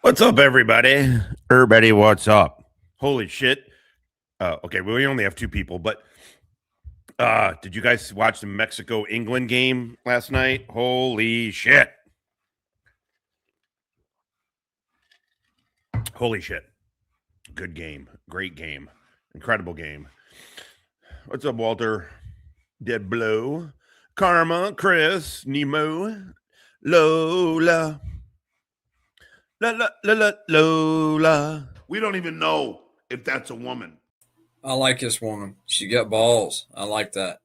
What's up, everybody? Everybody, what's up? Holy shit. Okay, we only have two people, but did you guys watch the Mexico-England game last night? Holy shit. Holy shit. Good game. Great game. Incredible game. What's up, Walter? Dead Blow. Karma, Chris, Nemo, Lola. Lola. We don't even know if that's a woman. I like this woman. She got balls. I like that.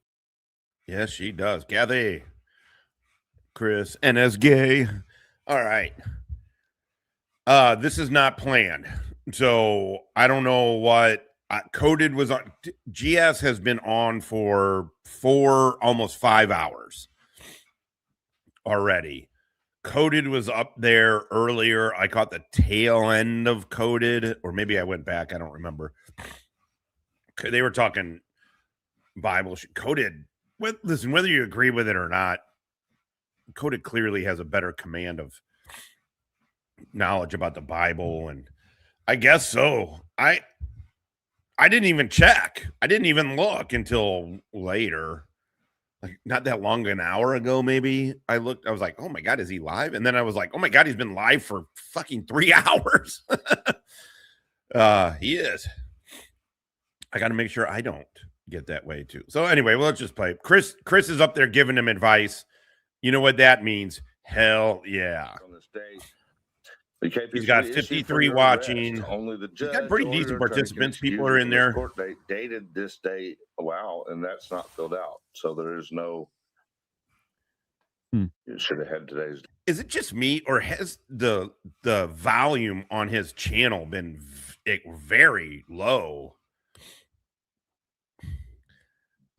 Yes, she does. Kathy, Chris, NS Gay. All right. This is not planned. So I don't know what Coded was on. GS has been on for 4, almost 5 hours already. Coded was up there earlier. I caught the tail end of Coded, or maybe I went back. I don't remember. They were talking Bible. Coded, listen, whether you agree with it or not, Coded clearly has a better command of knowledge about the Bible, and I guess so. I didn't even check. I didn't even look until later. Like not that long, an hour ago, maybe. I looked, I was like, oh my God, is he live? And then I was like, oh my God, he's been live for fucking 3 hours. He is. I got to make sure I don't get that way too. So anyway, well, let's just play. Chris is up there giving him advice. You know what that means? Hell yeah. On this day, he's got 53 watching. Only the judge. He's got pretty decent participants. People are in there. Court date dated this day. Wow, and that's not filled out, so there is no. You should have had today's. Is it just me, or has the volume on his channel been very low?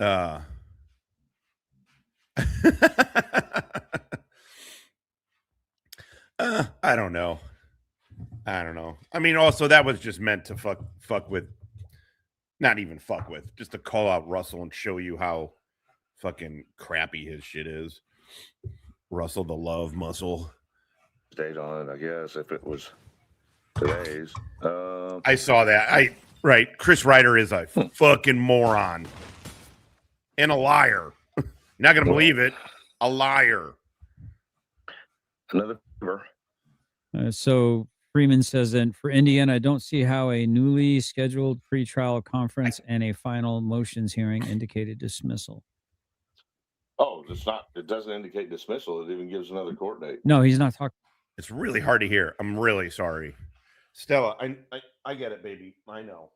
I don't know. I mean, also that was just meant to fuck with, not even fuck with, just to call out Russell and show you how fucking crappy his shit is. Russell, the love muscle. Date on it, I guess, if it was today's. I saw that. Right. Chris Reiter is a fucking moron and a liar. Not gonna believe it. A liar. Another. So Freeman says, and for Indiana, I don't see how a newly scheduled pretrial conference and a final motions hearing indicated dismissal. Oh, it's not. It doesn't indicate dismissal. It even gives another court date. No, he's not talking. It's really hard to hear. I'm really sorry. Stella, I get it, baby. I know.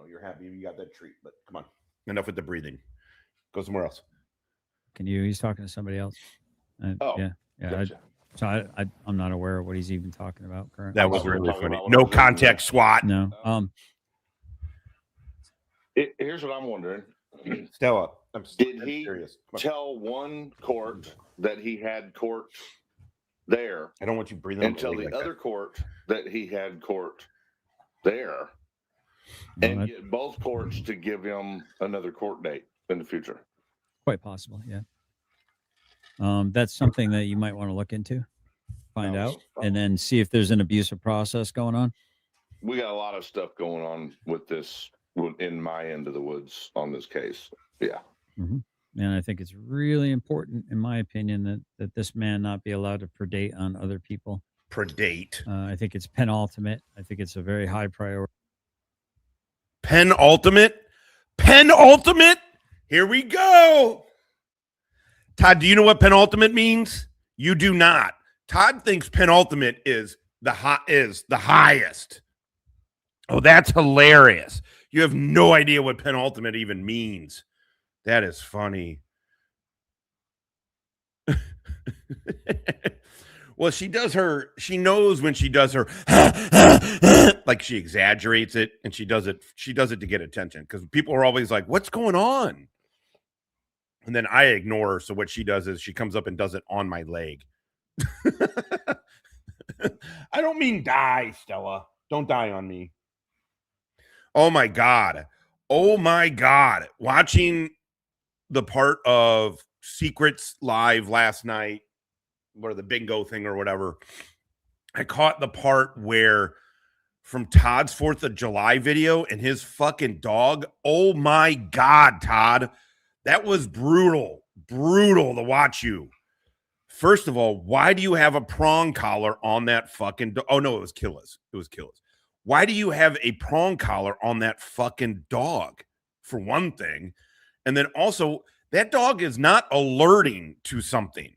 You're happy you got that treat, but come on. Enough with the breathing. Go somewhere else. Can you? He's talking to somebody else. Yeah. Gotcha. So I'm not aware of what he's even talking about currently. That was really funny. No contact SWAT. No. Here's what I'm wondering. Stella, Did he tell one court that he had court there? I don't want you breathing. And tell the other court that he had court there, and get both courts to give him another court date in the future. Quite possible, yeah. That's something that you might want to look into, find out, and then see if there's an abusive process going on. We got a lot of stuff going on with this in my end of the woods on this case. Yeah. Mm-hmm. And I think it's really important, in my opinion, that this man not be allowed to predate on other people. Predate. I think it's penultimate. I think it's a very high priority. Penultimate? Here we go. Todd, do you know what penultimate means? You do not. Todd thinks penultimate is the highest. Oh, that's hilarious. You have no idea what penultimate even means. That is funny. Well, she knows when she does her like she exaggerates it, and she does it to get attention, because people are always like, what's going on? And then I ignore her. So what she does is she comes up and does it on my leg. I don't mean die, Stella. Don't die on me. Oh my God. Watching the part of Secrets Live last night, or the bingo thing or whatever, I caught the part where from Todd's 4th of July video and his fucking dog. Oh my God, Todd. That was brutal to watch you. First of all, why do you have a prong collar on that fucking oh no, it was Killis. Why do you have a prong collar on that fucking dog, for one thing? And then also, that dog is not alerting to something.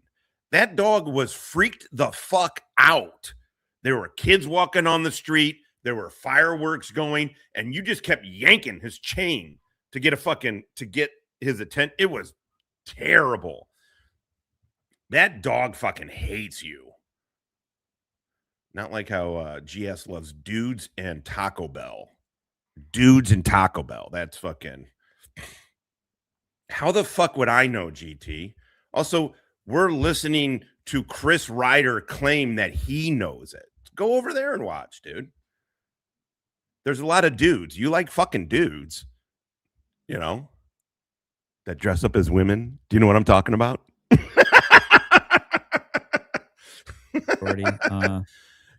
That dog was freaked the fuck out. There were kids walking on the street. There were fireworks going, and you just kept yanking his chain to get his attention. It was terrible. That dog fucking hates you. Not like how GS loves dudes and Taco Bell. That's fucking. How the fuck would I know, GT? Also, we're listening to Chris Reiter claim that he knows it. Go over there and watch, dude. There's a lot of dudes. You like fucking dudes, you know, that dress up as women. Do you know what I'm talking about?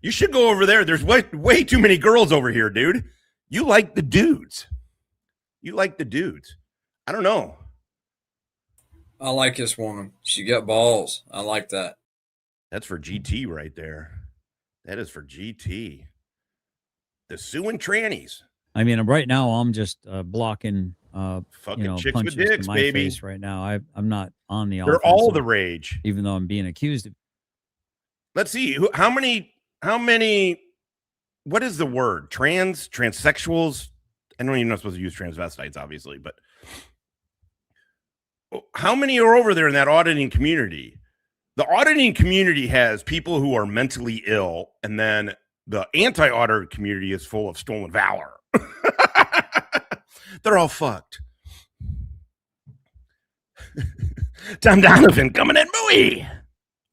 You should go over there. There's way too many girls over here, dude. You like the dudes. I don't know. I like this woman. She got balls. I like that. That's for GT right there. That is for GT. The suing trannies. I mean, right now I'm just blocking fucking chicks punches with dicks, to my baby. face right now. I'm not on the They're offensive, all the rage. even though I'm being accused of. Let's see. How many, what is the word? Transsexuals? I know you're not supposed to use transvestites, obviously, but how many are over there in that auditing community? The auditing community has people who are mentally ill, and then the anti-auditor community is full of stolen valor. They're all fucked. Tom Donovan coming at Mooey.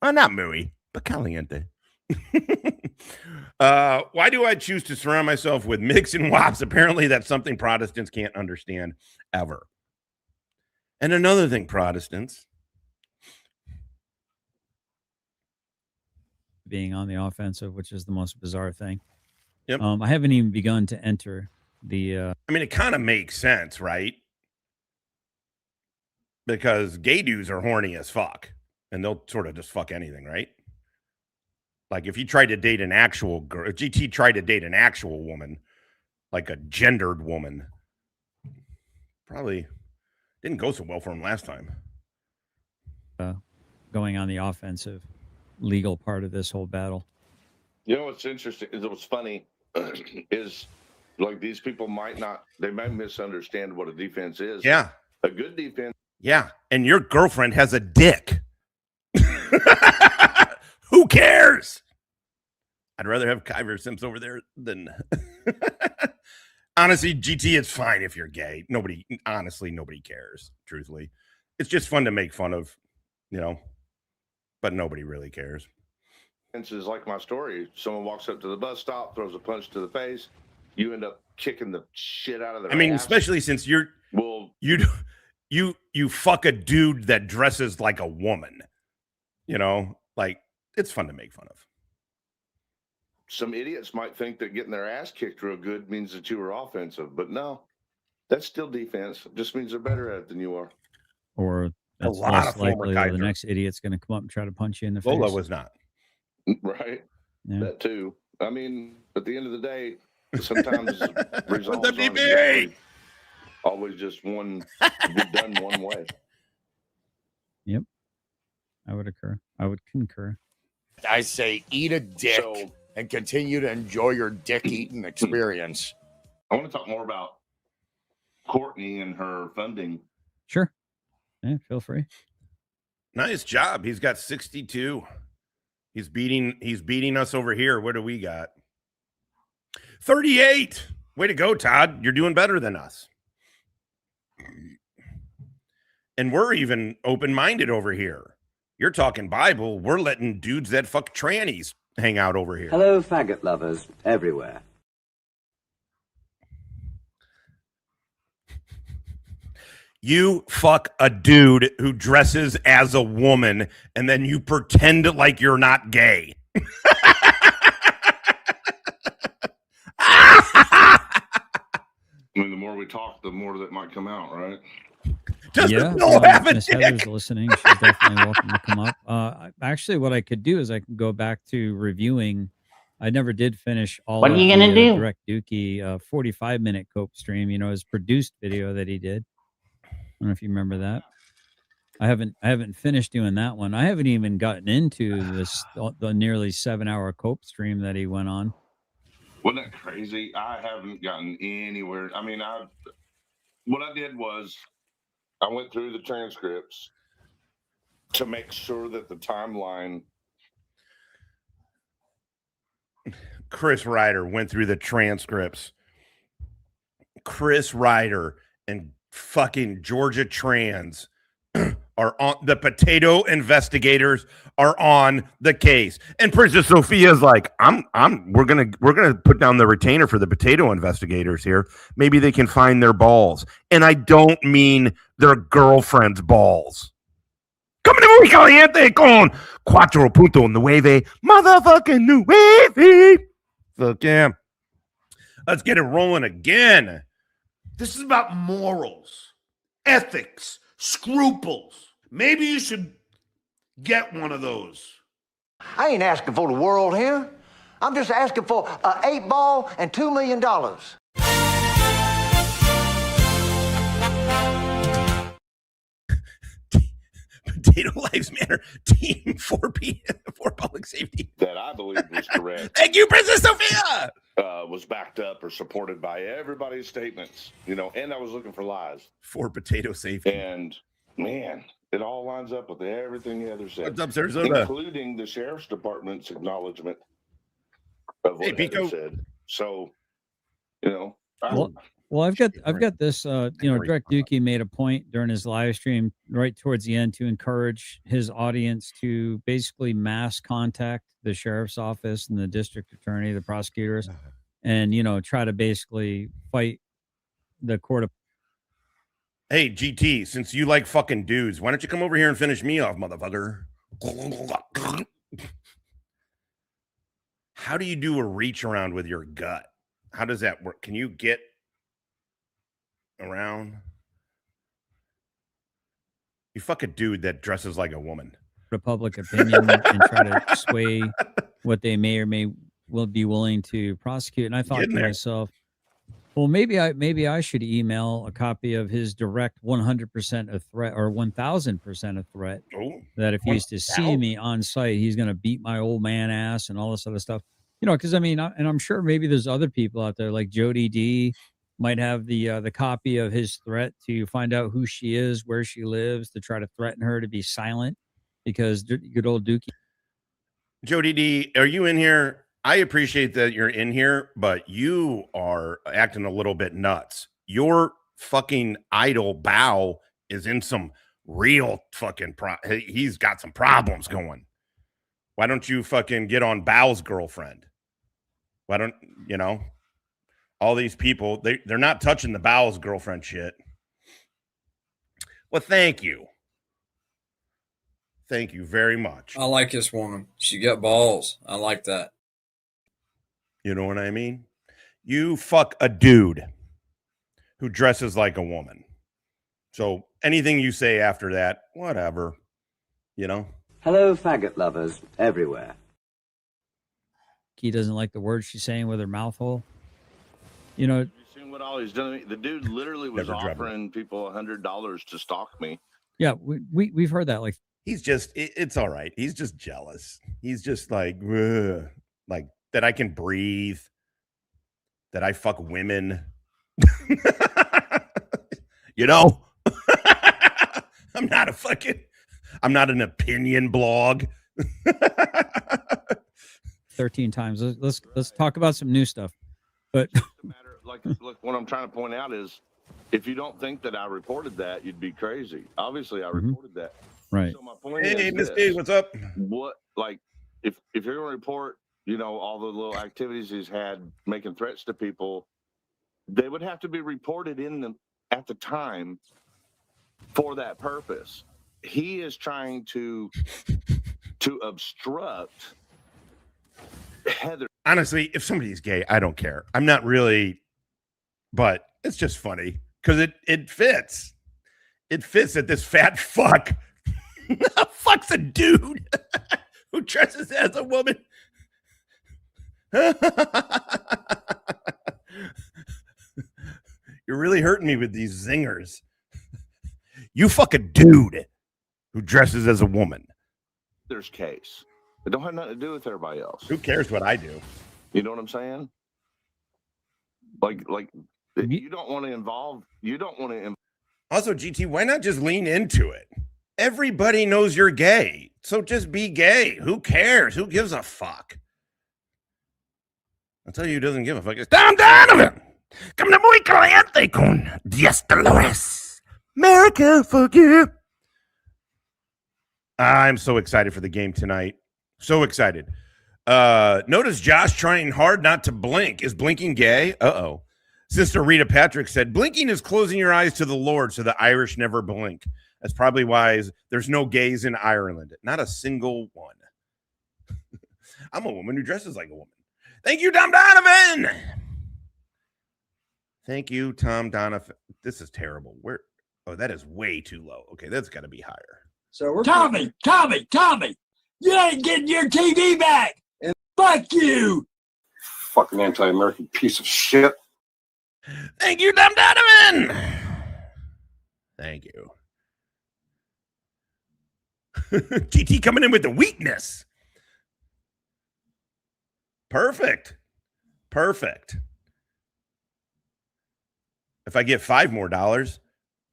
Not Mooey, but Caliente. Why do I choose to surround myself with mix and wops? Apparently that's something Protestants can't understand ever. And another thing, Protestants. Being on the offensive, which is the most bizarre thing. Yep. I haven't even begun to enter the. I mean, it kind of makes sense, right? Because gay dudes are horny as fuck, and they'll sort of just fuck anything, right? Like if you tried to date an actual girl, if GT tried to date an actual woman, like a gendered woman, probably didn't go so well for him last time. Going on the offensive, legal part of this whole battle. You know what's interesting? What's funny is like these people might misunderstand what a defense is. Yeah. A good defense. Yeah. And your girlfriend has a dick. Who cares? I'd rather have Kyver Simps over there than honestly, GT, it's fine if you're gay. Nobody cares, truthfully. It's just fun to make fun of, but nobody really cares. This is like my story. Someone walks up to the bus stop, throws a punch to the face. You end up kicking the shit out of their ass. Especially since you fuck a dude that dresses like a woman. Like it's fun to make fun of. Some idiots might think that getting their ass kicked real good means that you were offensive, but no, that's still defense. It just means they're better at it than you are. Or that's less likely the next idiot's going to come up and try to punch you in the face. Lola was not. Right. Yeah. That too. I mean, at the end of the day, sometimes results aren't exactly always just one be done one way. Yep. I would concur. I say eat a dick and continue to enjoy your dick eating experience. I want to talk more about Courtney and her funding. Sure. Yeah, feel free. Nice job. He's got 62. He's beating us over here. What do we got? 38. Way to go, Todd. You're doing better than us. And we're even open-minded over here. You're talking Bible. We're letting dudes that fuck trannies hang out over here. Hello, faggot lovers everywhere. You fuck a dude who dresses as a woman, and then you pretend like you're not gay. I mean, the more we talk, the more that might come out, right? Does Yeah, the bill have a Miss dick? Heather's listening. She's definitely welcome to come up. Actually, what I could do is I can go back to reviewing. I never did finish all What of are you the gonna do? Direct Dookie 45-minute cope stream. You know, his produced video that he did. I don't know if you remember that. I haven't finished doing that one. I haven't even gotten into the nearly 7-hour cope stream that he went on. Wasn't that crazy? I haven't gotten anywhere. I mean, what I did was I went through the transcripts to make sure that the timeline. Chris Reiter went through the transcripts. Chris Reiter and fucking Georgia Trans are on the potato investigators are on the case. And Princess Sophia's like, we're gonna put down the retainer for the potato investigators here. Maybe they can find their balls. And I don't mean their girlfriend's balls. Coming muy caliente con 4.9 motherfucking nueve. Fuck yeah. Let's get it rolling again. This is about morals, ethics, scruples. Maybe you should get one of those. I ain't asking for the world here. I'm just asking for an 8-ball and $2 million. Potato Lives Matter Team 4P for Public Safety. That I believe was correct. Thank you, Princess Sophia. Was backed up or supported by everybody's statements, and I was looking for lies. For potato safety. And man, it all lines up with everything Heather said. What's up, Arizona? Including the sheriff's department's acknowledgement of what Heather said. So, Well, I've got this. Direct Dookie made a point during his live stream right towards the end to encourage his audience to basically mass contact the sheriff's office and the district attorney, the prosecutors, and try to basically fight the court of. Hey, GT, since you like fucking dudes, why don't you come over here and finish me off, motherfucker? How do you do a reach around with your gut? How does that work? Can you get around? You fuck a dude that dresses like a woman. The public opinion and try to sway what they may or will be willing to prosecute. And I thought to myself, well, maybe I should email a copy of his direct 100% a threat or 1000% a threat that if he's to see me on site, he's going to beat my old man ass and all this other stuff. Because and I'm sure maybe there's other people out there like Jody D might have the copy of his threat to find out who she is, where she lives, to try to threaten her to be silent because good old Dookie. Jody D, are you in here? I appreciate that you're in here, but you are acting a little bit nuts. Your fucking idol Bow is in some real fucking he's got some problems going. Why don't you fucking get on Bow's girlfriend? Why don't all these people, they're not touching the Bow's girlfriend shit. Well, thank you. Thank you very much. I like this woman. She got balls. I like that. You know what I mean? You fuck a dude who dresses like a woman. So anything you say after that, whatever, Hello, faggot lovers everywhere. He doesn't like the words she's saying with her mouth hole. You seen what all he's done? The dude literally was offering people $100 to stalk me. Yeah, we've heard that. Like he's just, it's all right. He's just jealous. He's just like that I can breathe, that I fuck women. I'm not an opinion blog. 13 times. Let's talk about some new stuff. But look, what I'm trying to point out is, if you don't think that I reported that, you'd be crazy. Obviously, I reported that. Right. So my point Hey, is, Miss D, what's up? What, if you're going to report, all the little activities he's had making threats to people, they would have to be reported at the time for that purpose. He is trying to obstruct Heather. Honestly, if somebody's gay, I don't care. I'm not really but it's just funny because it fits. It fits that this fat fuck fucks a dude who dresses as a woman. You're really hurting me with these zingers. You fuck a dude who dresses as a woman. There's case. It don't have nothing to do with everybody else. Who cares what I do? You know what I'm saying? Like you don't want to involve. You don't want to. Also, GT, why not just lean into it? Everybody knows you're gay, so just be gay. Who cares? Who gives a fuck? I'll tell you who doesn't give a fuck. It's Tom Donovan. Come to muy caliente con 10 Dolores. America, fuck you. I'm so excited for the game tonight. So excited. Notice Josh trying hard not to blink. Is blinking gay? Uh-oh. Sister Rita Patrick said, blinking is closing your eyes to the Lord so the Irish never blink. That's probably why there's no gays in Ireland. Not a single one. I'm a woman who dresses like a woman. Thank you, Tom Donovan. Thank you, Tom Donovan. This is terrible. Oh, that is way too low. Okay, that's got to be higher. So we're Tommy, you ain't getting your TV back. And fuck you. Fucking anti-American piece of shit. Thank you, Tom Donovan. Thank you. GT coming in with the weakness. Perfect. If I get $5 more,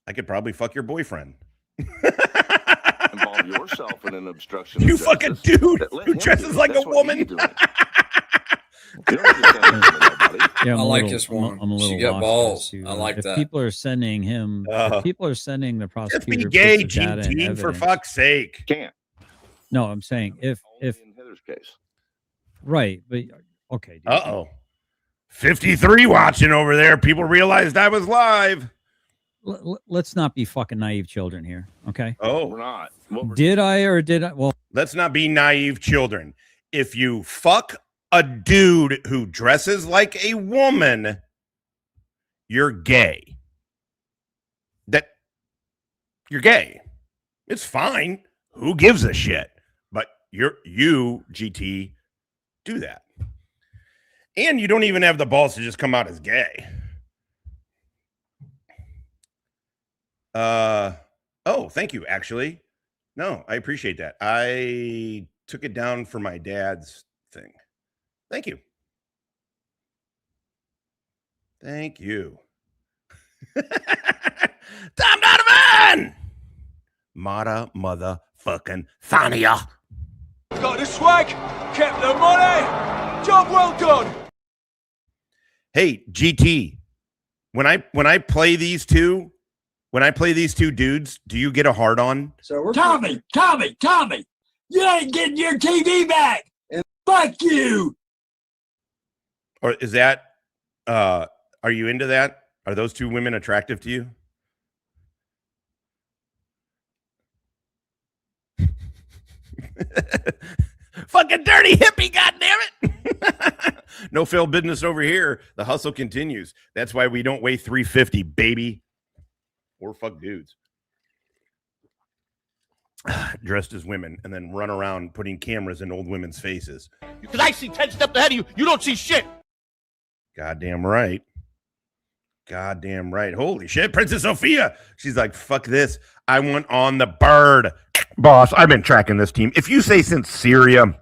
I could probably fuck your boyfriend. Involve yourself in an obstruction. You fucking dude who dresses like a woman. Yeah, I like this one. I'm a little She got lost balls. as to, I like if that. people are sending him, if people are sending the Just prosecutor. be gay, bits of data and GT, for evidence- fuck's sake. Can't. No, I'm saying if in Heather's case. right, but okay. Dude. Uh-oh. 53 watching over there. People realized I was live. Let's not be fucking naive children here, okay? Oh, We're not. Did I? Well, let's not be naive children. If you fuck a dude who dresses like a woman, you're gay. You're gay. It's fine. Who gives a shit? But you, GT, do that. And you don't even have the balls to just come out as gay. Oh, thank you, actually. No, I appreciate that. I took it down for my dad's thing. Thank you. Thank you. Tom Donovan! Mata motherfucking Thania. Got the swag, kept the money. Job well done. Hey, GT, when I play these two dudes, do you get a hard on? So we're Tommy, you ain't getting your TV back. And fuck you. Or is that are you into that? Are those two women attractive to you? Fucking dirty hippie, goddammit. No failed business over here. The hustle continues. That's why we don't weigh 350, baby. Or fuck dudes. Dressed as women and then run around putting cameras in old women's faces. Because I see 10 steps ahead of you. You don't see shit. Goddamn right. Goddamn right. Holy shit, Princess Sophia. She's like, fuck this. I want on the bird. Boss, I've been tracking this team. If you say since Syria,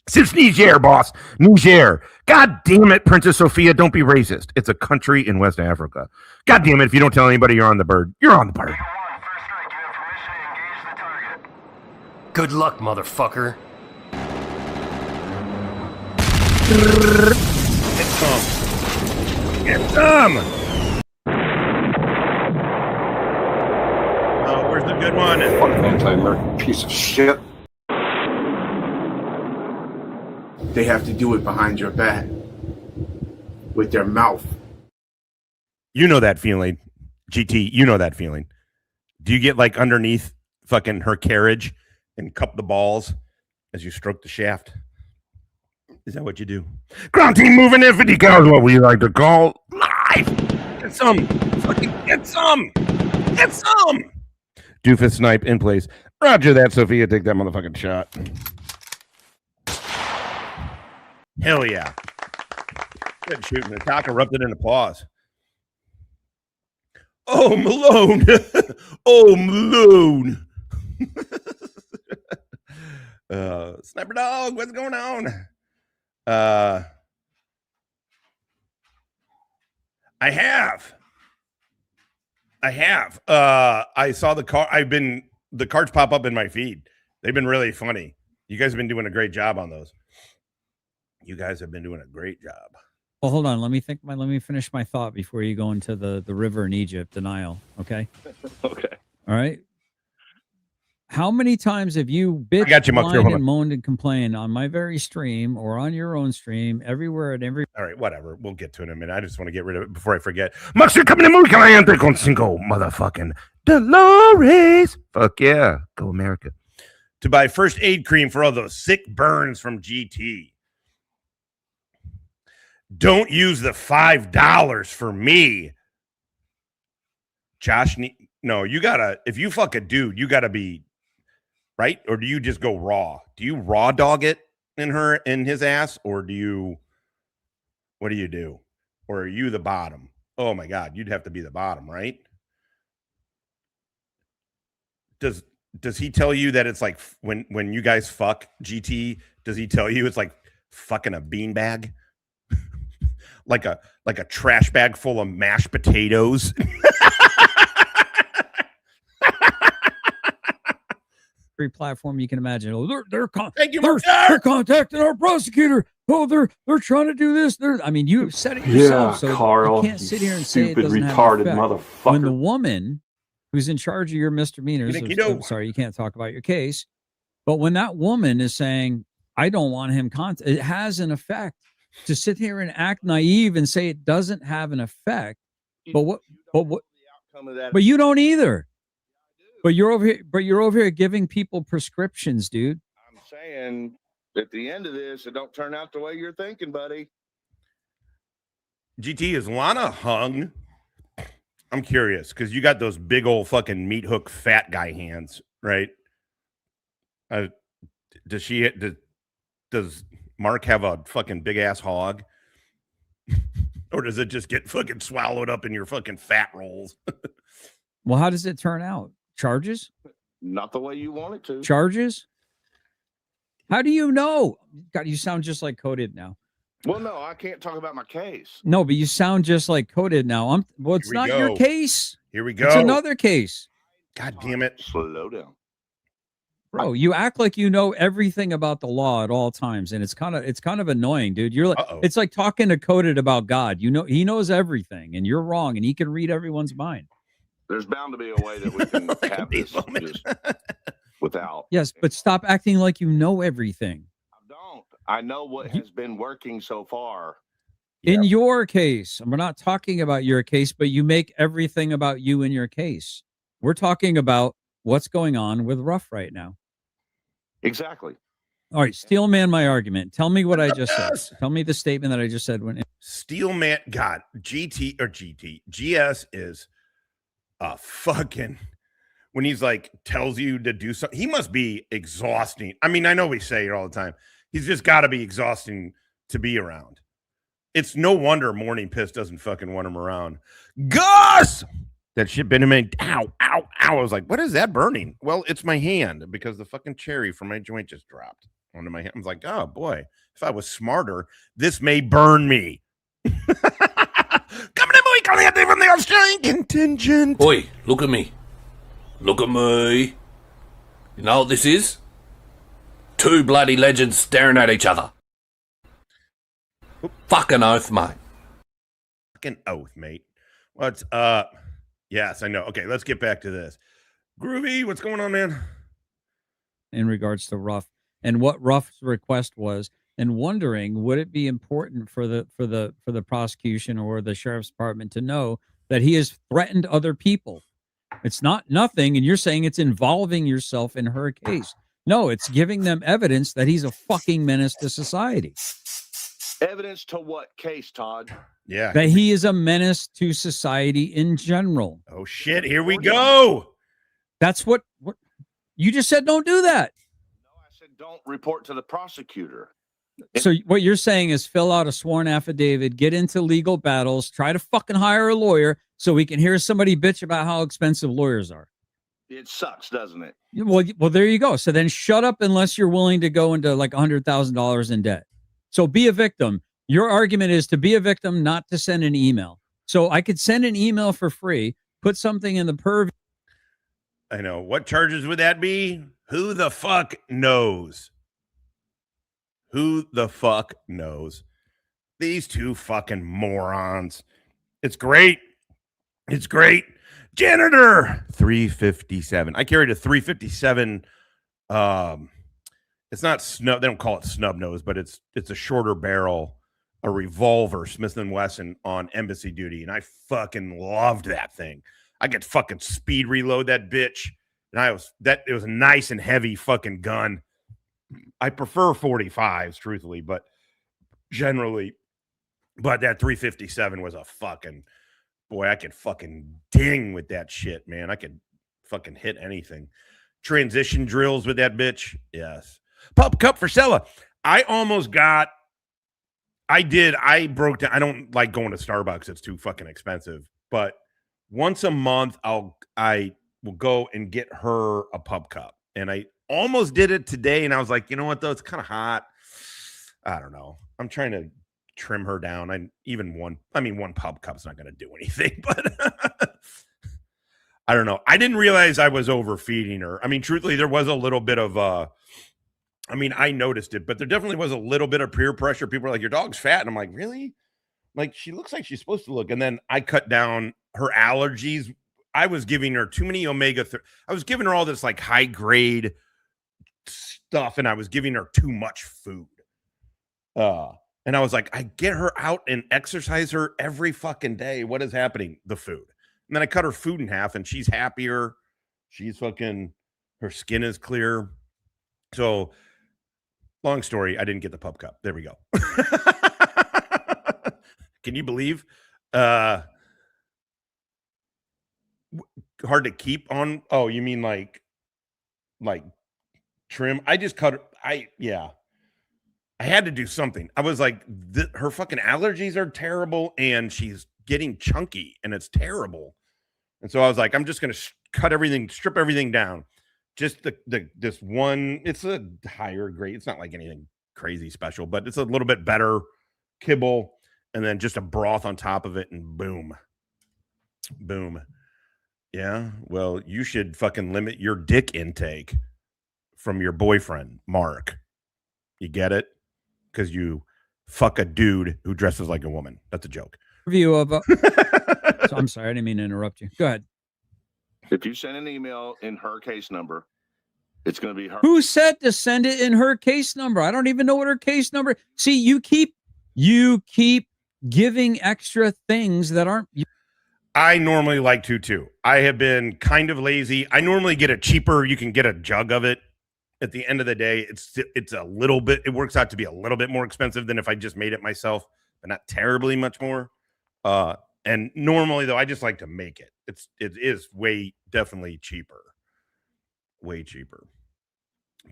since Niger, boss, Niger. God damn it, Princess Sophia, don't be racist. It's a country in West Africa. God damn it, if you don't tell anybody you're on the bird, you're on the bird. Good luck, motherfucker. Get some. Get some. Oh, where's the good one? Fucking anti-American piece of shit. They have to do it behind your back with their mouth. You know that feeling, GT. You know that feeling. Do you get like underneath fucking her carriage and cup the balls as you stroke the shaft? Is that what you do? Ground team moving in 50 cows, what we like to call live. Get some. Fucking get some. Get some. Doofus snipe in place. Roger that, Sophia. Take that motherfucking shot. Hell yeah. Good shooting. The cock erupted in applause. Oh, Malone. Oh, Malone. Sniper dog, what's going on? I have. I saw the car. The cards pop up in my feed. They've been really funny. You guys have been doing a great job on those. You guys have been doing a great job. Well, hold on. Let me finish my thought before you go into the river in Egypt, the Nile. Okay. Okay. All right. How many times have you bitched, whined, and moaned and complained on my very stream or on your own stream, everywhere and every? All right, whatever. We'll get to it in a minute. I just want to get rid of it before I forget. Max, you're coming to Muy Caliente con cinco motherfucking Dolores. Fuck yeah. Go America. To buy first aid cream for all those sick burns from GT. Don't use the $5 for me. Josh, no, you gotta, if you fuck a dude, you gotta be, right? Or do you just go raw? Do you raw dog it in his ass? Or what do you do? Or are you the bottom? Oh my God, you'd have to be the bottom, right? Does he tell you that it's like when you guys fuck GT, does he tell you it's like fucking a beanbag? like a trash bag full of mashed potatoes? Every platform you can imagine. Oh, they're contacting our prosecutor. Oh, they're trying to do this. I mean, you said it yourself. So Carl, you can't sit here and say it doesn't retarded have an effect. motherfucker. When the woman who's in charge of your misdemeanors, I'm sorry, you can't talk about your case, but when that woman is saying, I don't want him it has an effect. To sit here and act naive and say it doesn't have an effect, but you don't either. But you're over here giving people prescriptions, dude. I'm saying at the end of this, it don't turn out the way you're thinking, buddy. GT, is Lana hung? I'm curious because you got those big old fucking meat hook fat guy hands, right? Does Mark have a fucking big ass hog? Or does it just get fucking swallowed up in your fucking fat rolls? Well, how does it turn out? Charges? Not the way you want it to. Charges? How do you know? God, you sound just like Coded now. Well, no, I can't talk about my case. No, but you sound just like Coded now. Well, it's not your case. Here we go. It's another case. God damn it. Slow down. Bro, you act like you know everything about the law at all times, and it's kind of annoying, dude. You're like, it's like talking to Coded about God. You know, he knows everything, and you're wrong, and he can read everyone's mind. There's bound to be a way that we can have this just without. Yes, but stop acting like you know everything. I don't. I know what has been working so far. In your case, and we're not talking about your case, but you make everything about you in your case. We're talking about what's going on with Ruff right now. Exactly. All right, Steelman, my argument. Tell me what I just said. Tell me the statement that I just said. Steelman, God, GS is a fucking, when he's like, tells you to do something, he must be exhausting. I mean, I know we say it all the time. He's just got to be exhausting to be around. It's no wonder Morning Piss doesn't fucking want him around. Gus! That shit been in me. Ow, ow, ow. I was like, what is that burning? Well, it's my hand because the fucking cherry from my joint just dropped onto my hand. I was like, oh boy, if I was smarter, this may burn me. Coming in Muy Caliente from the Australian contingent. Oi, look at me. Look at me. You know what this is? Two bloody legends staring at each other. Fucking oath, mate. Fucking oath, mate. What's yes, I know. Okay, let's get back to this. Groovy, what's going on, man? In regards to Ruff and what Ruff's request was, and wondering, would it be important for the prosecution or the sheriff's department to know that he has threatened other people? It's not nothing, and you're saying it's involving yourself in her case. No, it's giving them evidence that he's a fucking menace to society. Evidence to what case, Todd? Yeah. That he is a menace to society in general. Oh shit, here we go. That's what you just said. Don't do that. No, I said don't report to the prosecutor. So what you're saying is fill out a sworn affidavit, get into legal battles, try to fucking hire a lawyer so we can hear somebody bitch about how expensive lawyers are. It sucks, doesn't it? Well, there you go. So then shut up unless you're willing to go into like $100,000 in debt. So be a victim. Your argument is to be a victim, not to send an email. So I could send an email for free, put something in the purview. I know. What charges would that be? Who the fuck knows? Who the fuck knows? These two fucking morons. It's great. It's great. Janitor 357. I carried a 357. It's not snub. They don't call it snub nose, but it's a shorter barrel, a revolver, Smith & Wesson on embassy duty, and I fucking loved that thing. I could fucking speed reload that bitch, and it was a nice and heavy fucking gun. I prefer 45s, truthfully, but generally, but that 357 was a fucking boy. I could fucking ding with that shit, man. I could fucking hit anything. Transition drills with that bitch, yes. Pup cup for Sella. I broke down. I don't like going to Starbucks. It's too fucking expensive. But once a month, I will go and get her a pub cup. And I almost did it today. And I was like, you know what, though? It's kind of hot. I don't know. I'm trying to trim her down. One pub cup's not going to do anything. But I don't know. I didn't realize I was overfeeding her. I mean, truthfully, there was a little bit of I noticed it, but there definitely was a little bit of peer pressure. People were like, your dog's fat. And I'm like, really? Like, she looks like she's supposed to look. And then I cut down her allergies. I was giving her too many omega-3. I was giving her all this like high grade stuff, and I was giving her too much food. And I was like, I get her out and exercise her every fucking day. What is happening? The food. And then I cut her food in half, and she's happier. Her skin is clear. So, long story, I didn't get the pup cup. There we go. Can you believe? Hard to keep on. Oh, you mean like trim? I just cut her. I had to do something. I was like, her fucking allergies are terrible, and she's getting chunky, and it's terrible. And so I was like, I'm just going to strip everything down. Just this one, it's a higher grade. It's not like anything crazy special, but it's a little bit better kibble, and then just a broth on top of it, and boom. Yeah, well, you should fucking limit your dick intake from your boyfriend, Mark. You get it? Because you fuck a dude who dresses like a woman. That's a joke. Review of so I'm sorry, I didn't mean to interrupt you. Go ahead. If you send an email in her case number, it's going to be her. Who said to send it in her case number? I don't even know what her case number. See, you keep giving extra things that aren't. I normally like to too. I have been kind of lazy. I normally get it cheaper. You can get a jug of it. At the end of the day, it's a little bit. It works out to be a little bit more expensive than if I just made it myself, but not terribly much more. And normally though, I just like to make it. It is definitely cheaper, way cheaper.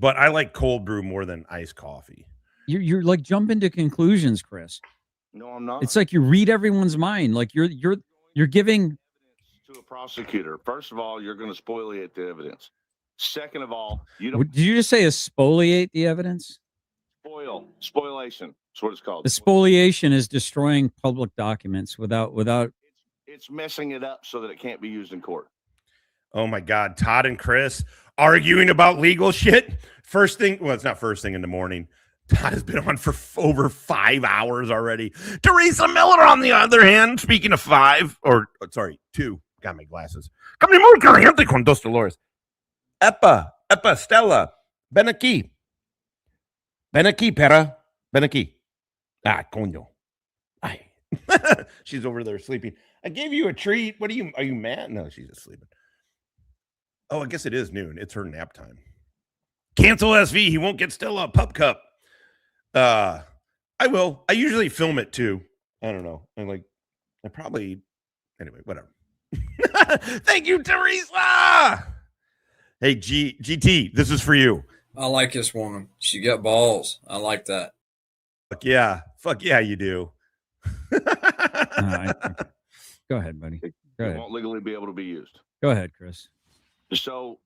But I like cold brew more than iced coffee. You're like jumping to conclusions, Chris. No, I'm not. It's like you read everyone's mind. Like you're giving evidence to a prosecutor. First of all, you're going to spoliate the evidence. Second of all, you don't. Did you just say spoliate the evidence? Spoliation. That's what it's called. The spoliation is destroying public documents without. It's messing it up so that it can't be used in court. Oh my God, Todd and Chris arguing about legal shit. First thing, well, it's not first thing in the morning. Todd has been on for over 5 hours already. Teresa Miller, on the other hand, speaking of 2, got my glasses. Come muy caliente con dos dolores. Epa, Stella, ven aquí, pera, ven aquí. Ah, coño. Ay. She's over there sleeping. I gave you a treat. Are you mad? No, she's just sleeping. Oh, I guess it is noon. It's her nap time. Cancel SV. He won't get Stella a pup cup. I will. I usually film it too. I don't know. Anyway, whatever. Thank you, Teresa. Hey, GT, this is for you. I like this woman. She got balls. I like that. Fuck yeah, you do. Go ahead, buddy. Go ahead. It won't legally be able to be used. Go ahead, Chris. So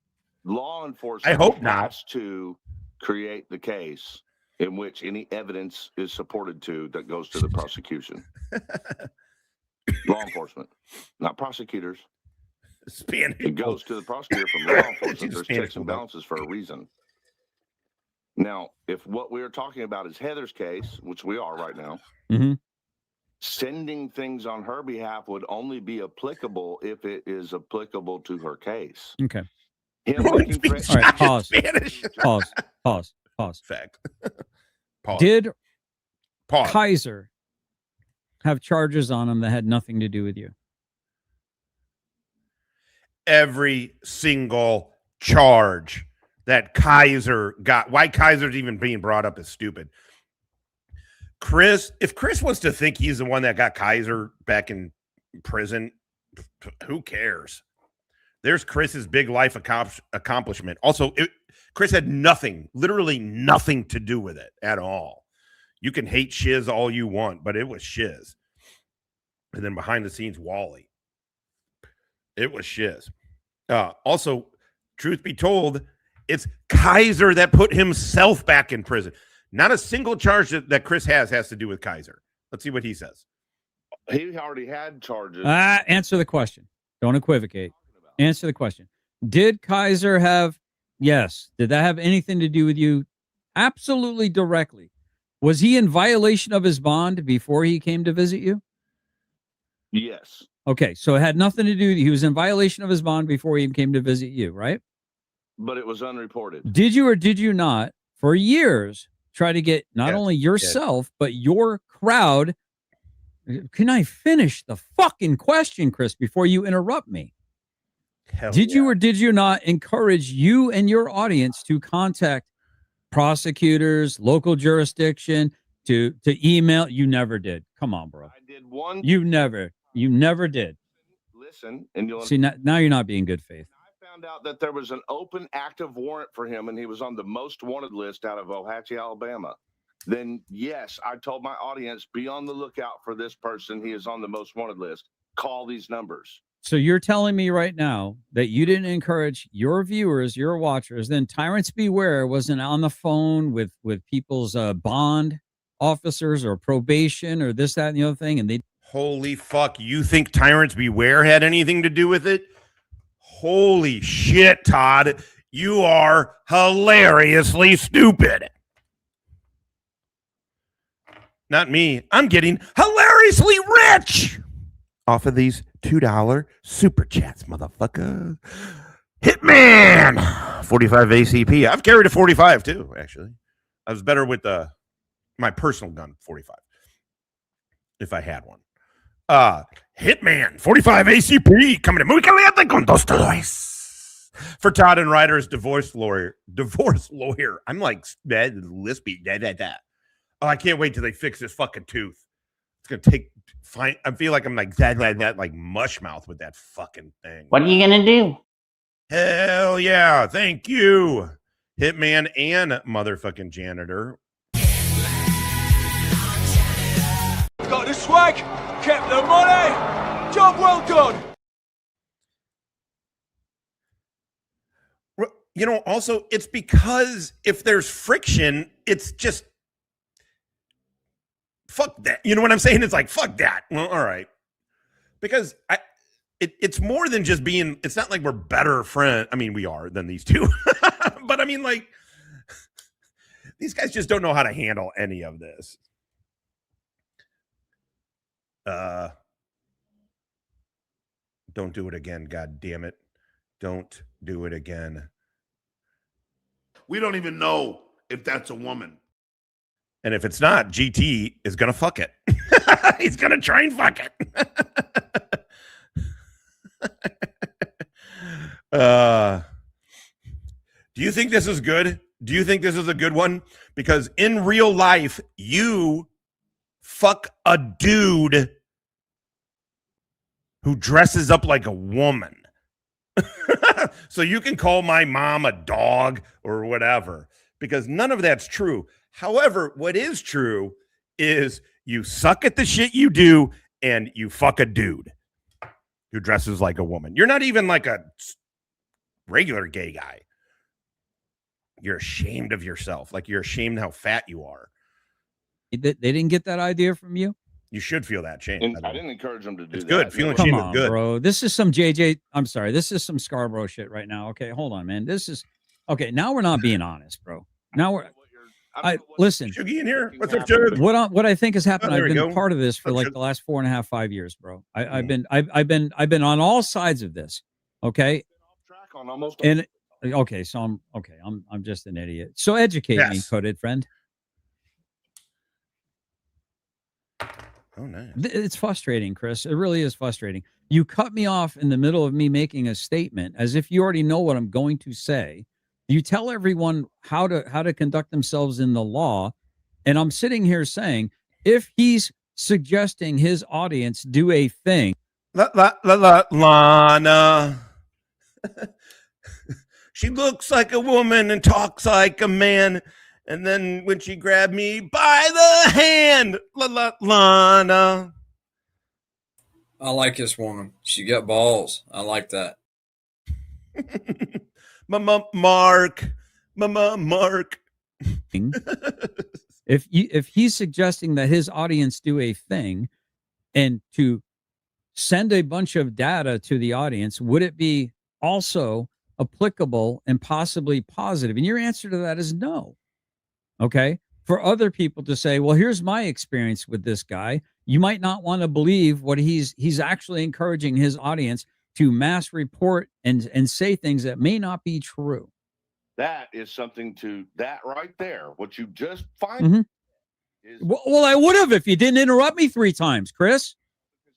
law enforcement I hope not. has to create the case in which any evidence is supported to that goes to the prosecution. Law enforcement, not prosecutors. Spanish. It goes to the prosecutor from law enforcement. There's checks and balances for a reason. Now, if what we're talking about is Heather's case, which we are right now, sending things on her behalf would only be applicable if it is applicable to her case. Okay. Him making threats. All right, pause. Spanish. Pause. Fact. Pause. Did Pause. Kaiser have charges on him that had nothing to do with you? Every single charge that Kaiser got. Why Kaiser's even being brought up is stupid. If Chris wants to think he's the one that got Kaiser back in prison, who cares? There's Chris's big life accomplishment. Also, Chris had literally nothing to do with it at all. You can hate Shiz all you want, but it was Shiz. And then behind the scenes, Wally. It was Shiz. Also, truth be told, it's Kaiser that put himself back in prison. Not a single charge that Chris has to do with Kaiser. Let's see what he says. He already had charges. Answer the question. Don't equivocate. Answer the question. Did Kaiser have, yes, did that have anything to do with you? Absolutely directly. Was he in violation of his bond before he came to visit you? Yes. Okay, so it had nothing to do. He was in violation of his bond before he came to visit you, right? But it was unreported. Did you or did you not, for years, try to get not only yourself, but your crowd? Can I finish the fucking question, Chris, before you interrupt me? Did you or did you not encourage you and your audience to contact prosecutors, local jurisdiction, to email? You never did. Come on, bro. I did one. You never did. Listen, and you'll see now you're not being good faith. I found out that there was an open active warrant for him, and he was on the most wanted list out of Ohatchee, Alabama. Then yes, I told my audience, be on the lookout for this person. He is on the most wanted list. Call these numbers. So you're telling me right now that you didn't encourage your viewers, your watchers, then Tyrants Beware wasn't on the phone with people's bond officers or probation or this, that, and the other thing, and they. Holy fuck! You think Tyrants Beware had anything to do with it? Holy shit, Todd! You are hilariously stupid. Not me. I'm getting hilariously rich off of these $2 super chats, motherfucker. Hitman 45 ACP. I've carried a 45 too, actually. I was better with my personal gun 45 if I had one. Hitman 45 ACP coming to Muy Caliente con dos todos. For Todd and Ryder's divorce lawyer. I'm like lispy. Oh, I can't wait till they fix this fucking tooth. It's gonna take fine. I feel like I'm like that like mush mouth with that fucking thing. What are you gonna do? Hell yeah! Thank you, Hitman and motherfucking janitor. Got the swag, kept the money. Job well done. You know, also it's because if there's friction, it's just. Fuck that. You know what I'm saying? It's like, fuck that. Well, all right. Because it's more than just being, it's not like we're better friends. I mean, we are than these two. But I mean, like, these guys just don't know how to handle any of this. Don't do it again. God damn it. Don't do it again. We don't even know if that's a woman. And if it's not, GT is going to fuck it. He's going to try and fuck it. Do you think this is good? Do you think this is a good one? Because in real life, you fuck a dude who dresses up like a woman. So you can call my mom a dog or whatever, because none of that's true. However, what is true is you suck at the shit you do and you fuck a dude who dresses like a woman. You're not even like a regular gay guy. You're ashamed of yourself. Like you're ashamed how fat you are. They didn't get that idea from you? You should feel that shame. And I didn't encourage them to do It's that. good. Feeling Come shame on, is good. bro. This is some JJ. I'm sorry. This is some Scarborough shit right now. Okay, hold on, man. This is okay. Now we're not being honest, bro. Now we're. Listen. Shuggy in here. What's up, Jug? What I think has happened. Oh, there I've we been go. part of this for like the last 4.5, 5 years, bro. I've been on all sides of this. Okay. On almost And okay, so I'm just an idiot. So educate me, coded friend. Oh, nice. It's frustrating, Chris. It really is frustrating. You cut me off in the middle of me making a statement as if you already know what I'm going to say. You tell everyone how to conduct themselves in the law. And I'm sitting here saying, if he's suggesting his audience do a thing. Lana. She looks like a woman and talks like a man. And then when she grabbed me by the hand, Lana. I like this woman. She got balls. I like that. Mark. If he's suggesting that his audience do a thing and to send a bunch of data to the audience, would it be also applicable and possibly positive? And your answer to that is no. Okay. For other people to say, well, here's my experience with this guy. You might not want to believe what he's actually encouraging his audience to mass report and say things that may not be true. That is something that right there. What you just find is well, I would have if you didn't interrupt me 3 times, Chris.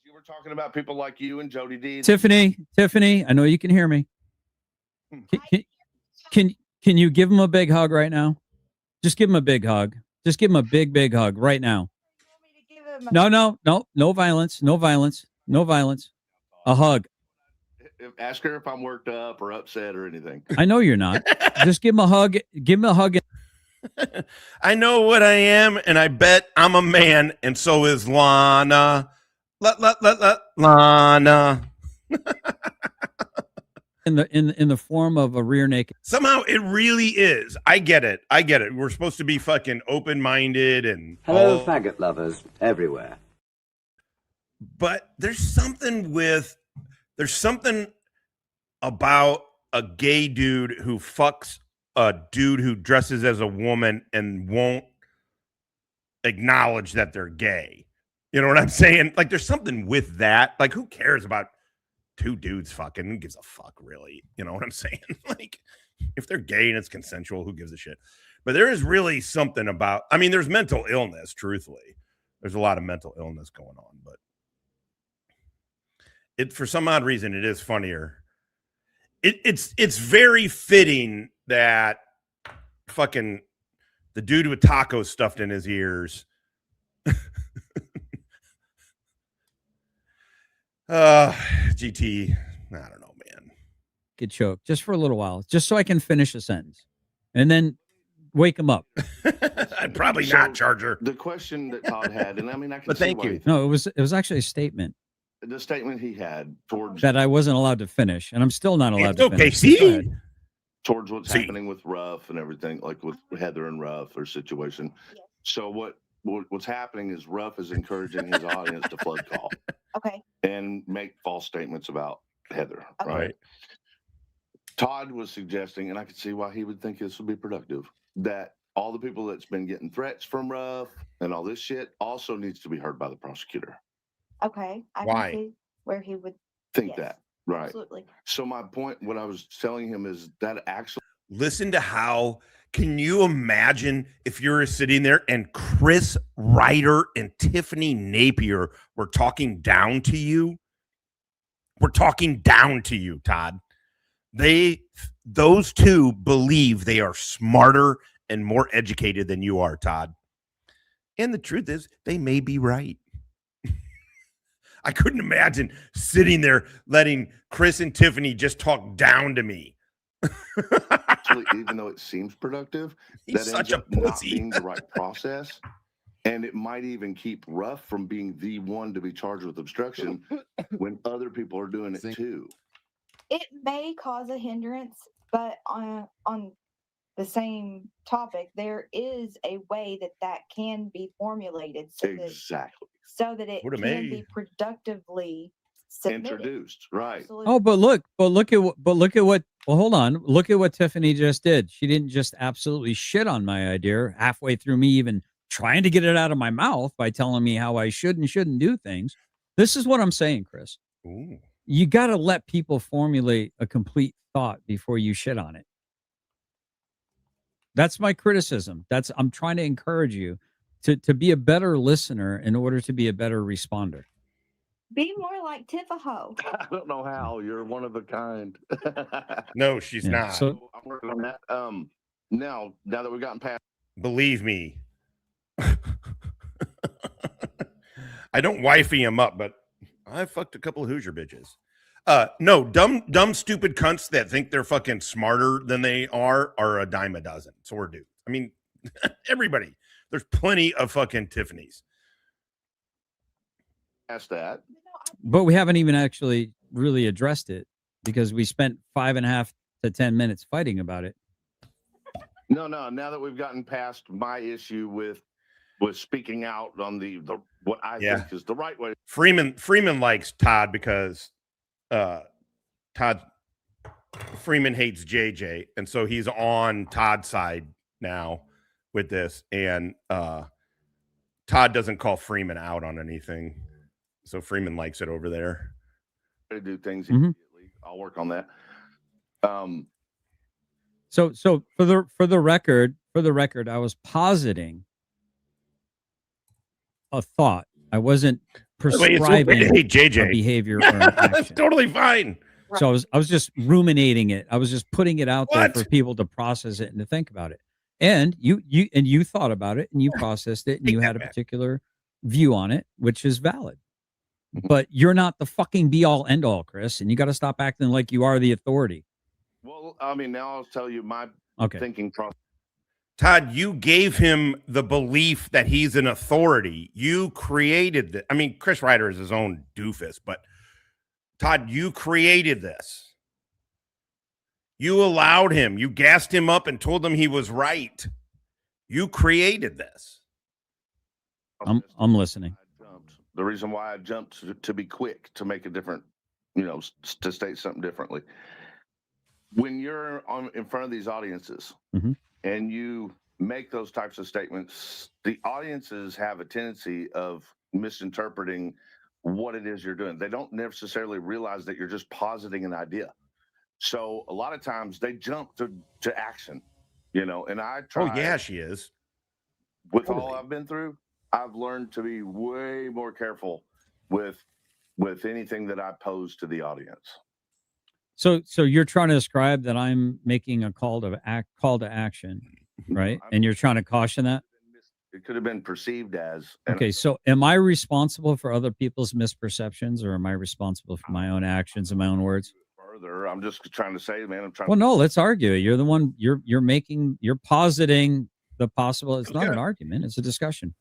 You were talking about people like you and Jody D. Tiffany, I know you can hear me. Can you give him a big hug right now? Just give him a big hug. Just give him a big hug right now. No violence. No violence. No violence. A hug. Ask her if I'm worked up or upset or anything. I know you're not. Just give him a hug. Give him a hug. I know what I am, and I bet I'm a man, and so is Lana. Lana. In the form of a rear naked. Somehow it really is. I get it. We're supposed to be fucking open-minded and hello, faggot lovers everywhere. But there's something about a gay dude who fucks a dude who dresses as a woman and won't acknowledge that they're gay. You know what I'm saying? Like there's something with that. Like who cares about 2 dudes fucking? Who gives a fuck, really? You know what I'm saying? Like, if they're gay and it's consensual, who gives a shit? But there is really something about, I mean, there's mental illness, truthfully. There's a lot of mental illness going on, but for some odd reason, it is funnier. It's very fitting that fucking the dude with tacos stuffed in his ears GT, I don't know, man. Get choked just for a little while, just so I can finish a sentence, and then wake him up. I'd probably not, Charger. The question that Todd had, and I mean, I can. But thank you. No, it was actually a statement. The statement he had towards that I wasn't allowed to finish, and I'm still not allowed to finish. See, towards what's happening with Ruff and everything, like with Heather and Ruff or situation. So what's happening is Ruff is encouraging his audience to flood call. Okay. And make false statements about Heather. Okay. Right. Todd was suggesting, and I could see why he would think this would be productive, that all the people that's been getting threats from Ruff and all this shit also needs to be heard by the prosecutor. Okay. I Why? can see where he would Think that. Right. Absolutely. So my point, what I was telling him is that actually. Listen to how, can you imagine if you're sitting there and Chris Reiter and Tiffany Napier were talking down to you? We're talking down to you, Todd. Those 2 believe they are smarter and more educated than you are, Todd. And the truth is, they may be right. I couldn't imagine sitting there letting Chris and Tiffany just talk down to me. Actually, even though it seems productive, He's that such ends a up not pussy. being the right process. And it might even keep Ruff from being the one to be charged with obstruction when other people are doing it too. It may cause a hindrance, but on the same topic, there is a way that can be formulated so Exactly. that it Woulda can may. be productively submitted. Introduced, right? Absolutely. Oh, but look at what. Well, hold on. Look at what Tiffany just did. She didn't just absolutely shit on my idea halfway through me even trying to get it out of my mouth by telling me how I should and shouldn't do things. This is what I'm saying, Chris. Ooh. You got to let people formulate a complete thought before you shit on it. That's my criticism. I'm trying to encourage you to be a better listener in order to be a better responder. Be more like Tifaho. I don't know how. You're one of a kind. No, she's Yeah, not. so- I'm working on that. Now that we've gotten past, Believe me. I don't wifey him up, but I fucked a couple of Hoosier bitches. No, dumb, stupid cunts that think they're fucking smarter than they are a dime a dozen. So we're dudes. I mean, everybody. There's plenty of fucking Tiffany's. that, But we haven't even actually really addressed it because we spent 5.5 to 10 minutes fighting about it. no. Now that we've gotten past my issue with speaking out on the what I think is the right way. Freeman likes Todd because Freeman hates JJ, and so he's on Todd's side now with this, and Todd doesn't call Freeman out on anything, so Freeman likes it over there. To do things immediately. I'll work on that. So for the record, I was positing a thought. I wasn't prescribing hey, JJ. a behavior or an action. That's totally fine. So I was just ruminating it. I was just putting it out there What? for people to process it and to think about it. And you thought about it and you processed it and you had a particular view on it, which is valid. But you're not the fucking be all end all, Chris, and you got to stop acting like you are the authority. Well, I mean, now I'll tell you my thinking process. Todd, you gave him the belief that he's an authority. You created it. I mean, Chris Reiter is his own doofus, but Todd, you created this. You allowed him. You gassed him up and told him he was right. You created this. I'm listening. The reason why I jumped to be quick to make a different, to state something differently. When you're in front of these audiences and you make those types of statements, the audiences have a tendency of misinterpreting what it is you're doing. They don't necessarily realize that you're just positing an idea. So a lot of times they jump to action, and I try. Oh, yeah, she is. With all I've been through, I've learned to be way more careful with anything that I pose to the audience. So you're trying to describe that I'm making a call to action, right? And you're trying to caution that? It could have been perceived as. Okay, so am I responsible for other people's misperceptions, or am I responsible for my own actions and my own words? Further, I'm just trying to say, man, I'm trying. Well, no, let's argue it. You're the one. You're positing the possible. It's not an argument. It's a discussion.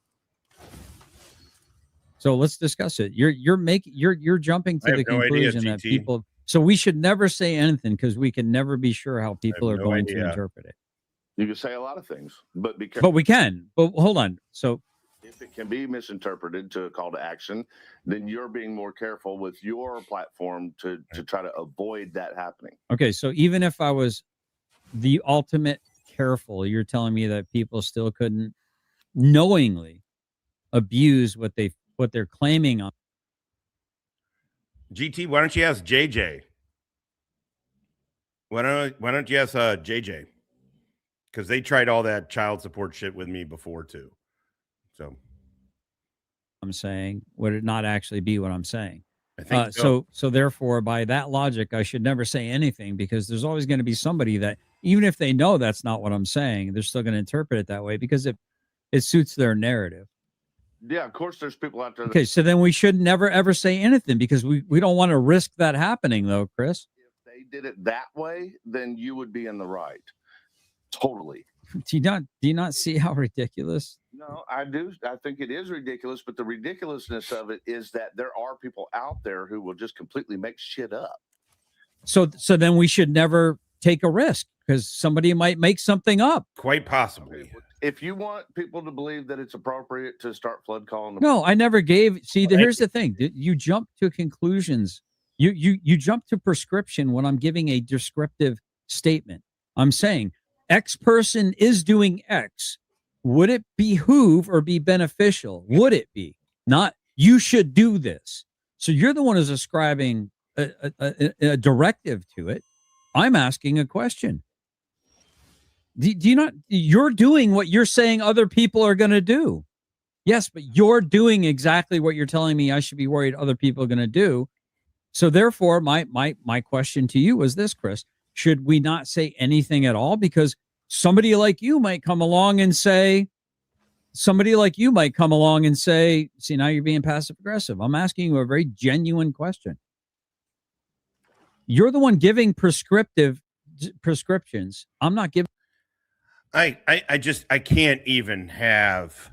So let's discuss it. You're jumping to the conclusion that people. So we should never say anything because we can never be sure how people are going to interpret it. You can say a lot of things, but be careful. But we can. But hold on. So if it can be misinterpreted to a call to action, then you're being more careful with your platform to try to avoid that happening. Okay, so even if I was the ultimate careful, you're telling me that people still couldn't knowingly abuse what they're claiming on. GT, why don't you ask JJ? Why don't you ask JJ? Because they tried all that child support shit with me before too. So I'm saying would it not actually be what I'm saying? I think so. So therefore, by that logic, I should never say anything because there's always going to be somebody that even if they know that's not what I'm saying, they're still going to interpret it that way because it suits their narrative. Yeah, of course, there's people out there. Okay, so then we should never ever say anything because we don't want to risk that happening, though, Chris. If they did it that way, then you would be in the right. Totally. Do you not see how ridiculous? No, I do. I think it is ridiculous, but the ridiculousness of it is that there are people out there who will just completely make shit up. So then we should never take a risk because somebody might make something up. Quite possibly. If you want people to believe that it's appropriate to start flood calling them, No, I never gave. See, here's the thing: you jump to conclusions. You jump to prescription when I'm giving a descriptive statement. I'm saying X person is doing X. Would it behoove or be beneficial? Would it be? Not you should do this. So you're the one who's ascribing a directive to it. I'm asking a question. Do you not? You're doing what you're saying other people are going to do. Yes, but you're doing exactly what you're telling me I should be worried other people are going to do. So therefore, my question to you was this, Chris: should we not say anything at all? Because somebody like you might come along and say, see, now you're being passive aggressive. I'm asking you a very genuine question. You're the one giving prescriptions. I'm not giving. I can't even have.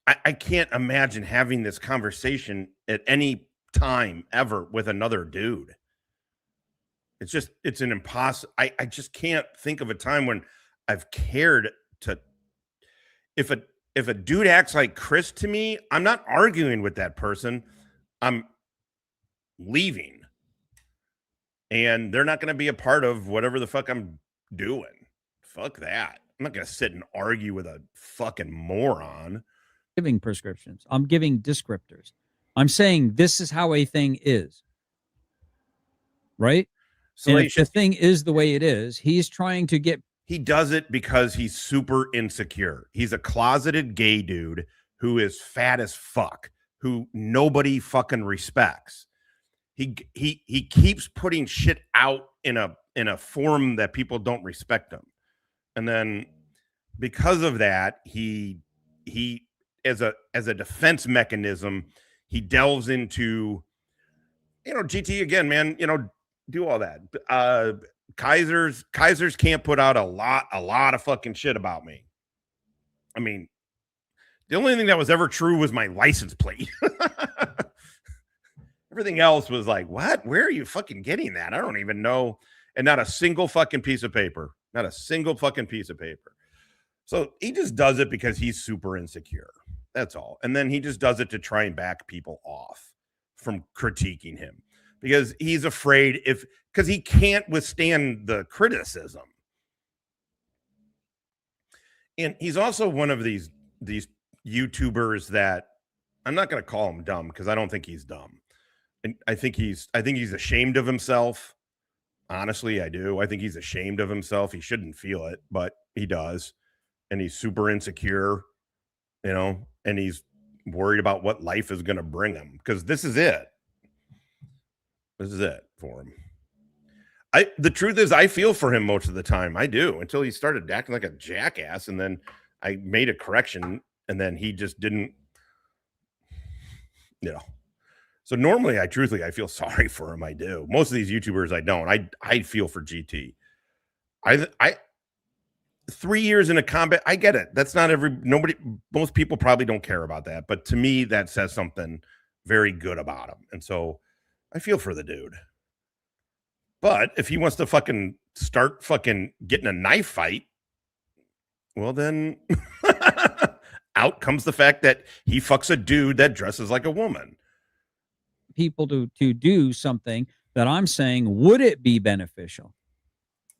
I can't imagine having this conversation at any time ever with another dude. It's an impossible. I just can't think of a time when I've cared to. If a dude acts like Chris to me, I'm not arguing with that person. I'm leaving. And they're not going to be a part of whatever the fuck I'm doing. Fuck that. I'm not going to sit and argue with a fucking moron. Giving prescriptions. I'm giving descriptors. I'm saying this is how a thing is. Right? So if the thing is the way it is, he's trying to get. He does it because he's super insecure. He's a closeted gay dude who is fat as fuck, who nobody fucking respects. He keeps putting shit out in a form that people don't respect him. And then because of that, he as a defense mechanism, he delves into, GT again, man, do all that. Kaisers can't put out a lot of fucking shit about me. I mean, the only thing that was ever true was my license plate. Everything else was like, what? Where are you fucking getting that? I don't even know. And not a single fucking piece of paper. Not a single fucking piece of paper. So he just does it because he's super insecure. That's all. And then he just does it to try and back people off from critiquing him because he's afraid because he can't withstand the criticism. And he's also one of these YouTubers that I'm not going to call him dumb because I don't think he's dumb. And I think he's ashamed of himself. Honestly, I do. I think he's ashamed of himself. He shouldn't feel it, but he does. And he's super insecure, and he's worried about what life is going to bring him because this is it. This is it for him. The truth is I feel for him most of the time. I do, until he started acting like a jackass. And then I made a correction and then he just didn't, So normally I feel sorry for him. I do. Most of these YouTubers, I don't. I feel for GT. I 3 years in a combat, I get it. That's not most people probably don't care about that. But to me, that says something very good about him. And so I feel for the dude. But if he wants to fucking start fucking getting a knife fight, well then out comes the fact that he fucks a dude that dresses like a woman. People to do something that I'm saying, would it be beneficial?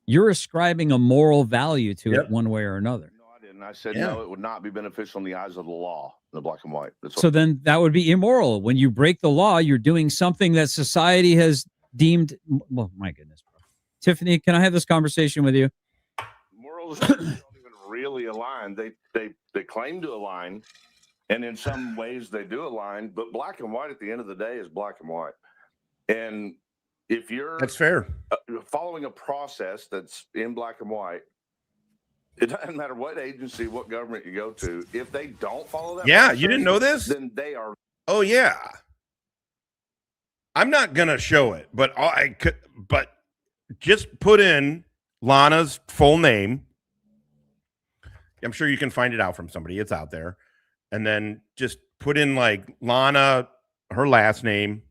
You're ascribing a moral value to it one way or another. No, I didn't. I said, no, it would not be beneficial in the eyes of the law, the black and white. So then that would be immoral. When you break the law, you're doing something that society has deemed. Well, my goodness, bro. Tiffany, can I have this conversation with you? Morals don't even really align. They claim to align, and in some ways they do align. But black and white at the end of the day is black and white. And if you're that's fair, following a process that's in black and white, It doesn't matter what agency, what government you go to. If they don't follow that, Yeah, you didn't know this? Then they are. Oh yeah. I'm not gonna show it, but I could. But just put in Lana's full name. I'm sure you can find it out from somebody. It's out there, and then just put in like Lana, her last name,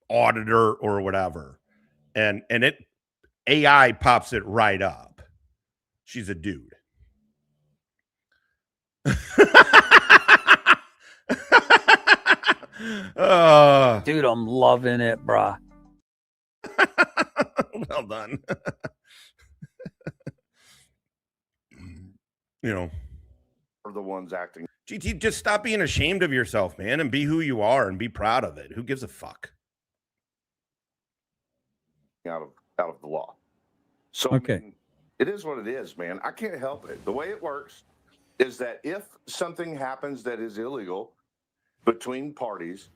auditor or whatever, and it AI pops it right up. She's a dude. Dude, I'm loving it, brah. Well done. You know, Are the ones acting. GT, just stop being ashamed of yourself, man, and be who you are and be proud of it. Who gives a fuck? Out of the law. So Okay. I mean, it is what it is, man. I can't help it. The way it works is that if something happens that is illegal between parties,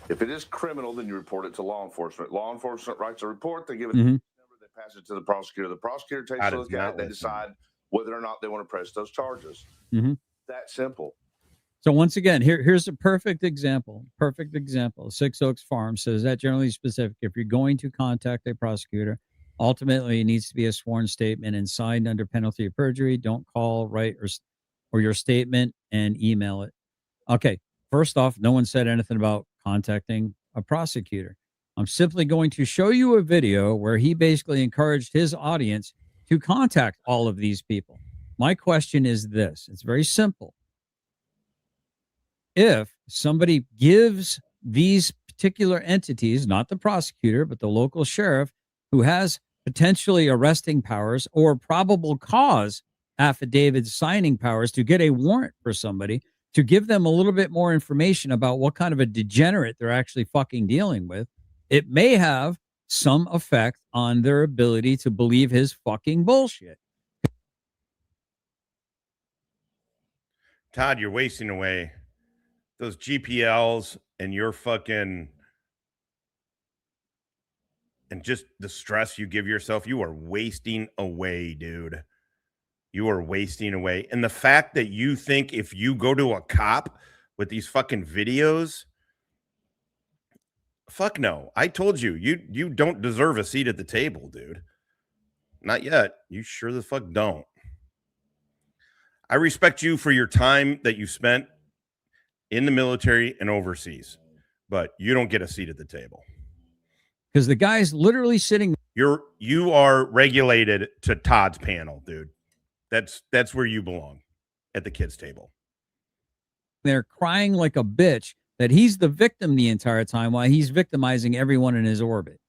if it is criminal, then you report it to law enforcement. Law enforcement writes a report. They give it a number. They pass it to the prosecutor. The prosecutor takes a look at it. They decide whether or not they want to press those charges. That simple. So once again, here's a perfect example. Perfect example. Six Oaks Farm says that generally specific. If you're going to contact a prosecutor, ultimately it needs to be a sworn statement and signed under penalty of perjury. Don't call, write, or your statement and email it. Okay. First off, no one said anything about contacting a prosecutor. I'm simply going to show you a video where he basically encouraged his audience to contact all of these people. My question is this. It's very simple. If somebody gives these particular entities, not the prosecutor, but the local sheriff, who has potentially arresting powers or probable cause affidavit signing powers to get a warrant for somebody, to give them a little bit more information about what kind of a degenerate they're actually fucking dealing with, it may have some effect on their ability to believe his fucking bullshit. Todd, you're wasting away. Those GPLs and your fucking and just the stress you give yourself, you are wasting away, dude. You are wasting away. And the fact that you think if you go to a cop with these fucking videos, fuck no. I told you, you don't deserve a seat at the table, dude. Not yet. You sure the fuck don't. I respect you for your time that you spent in the military and overseas, but you don't get a seat at the table. Because the guy's literally sitting. You are regulated to Todd's panel, dude. That's where you belong, at the kids' table. They're crying like a bitch that he's the victim the entire time while he's victimizing everyone in his orbit.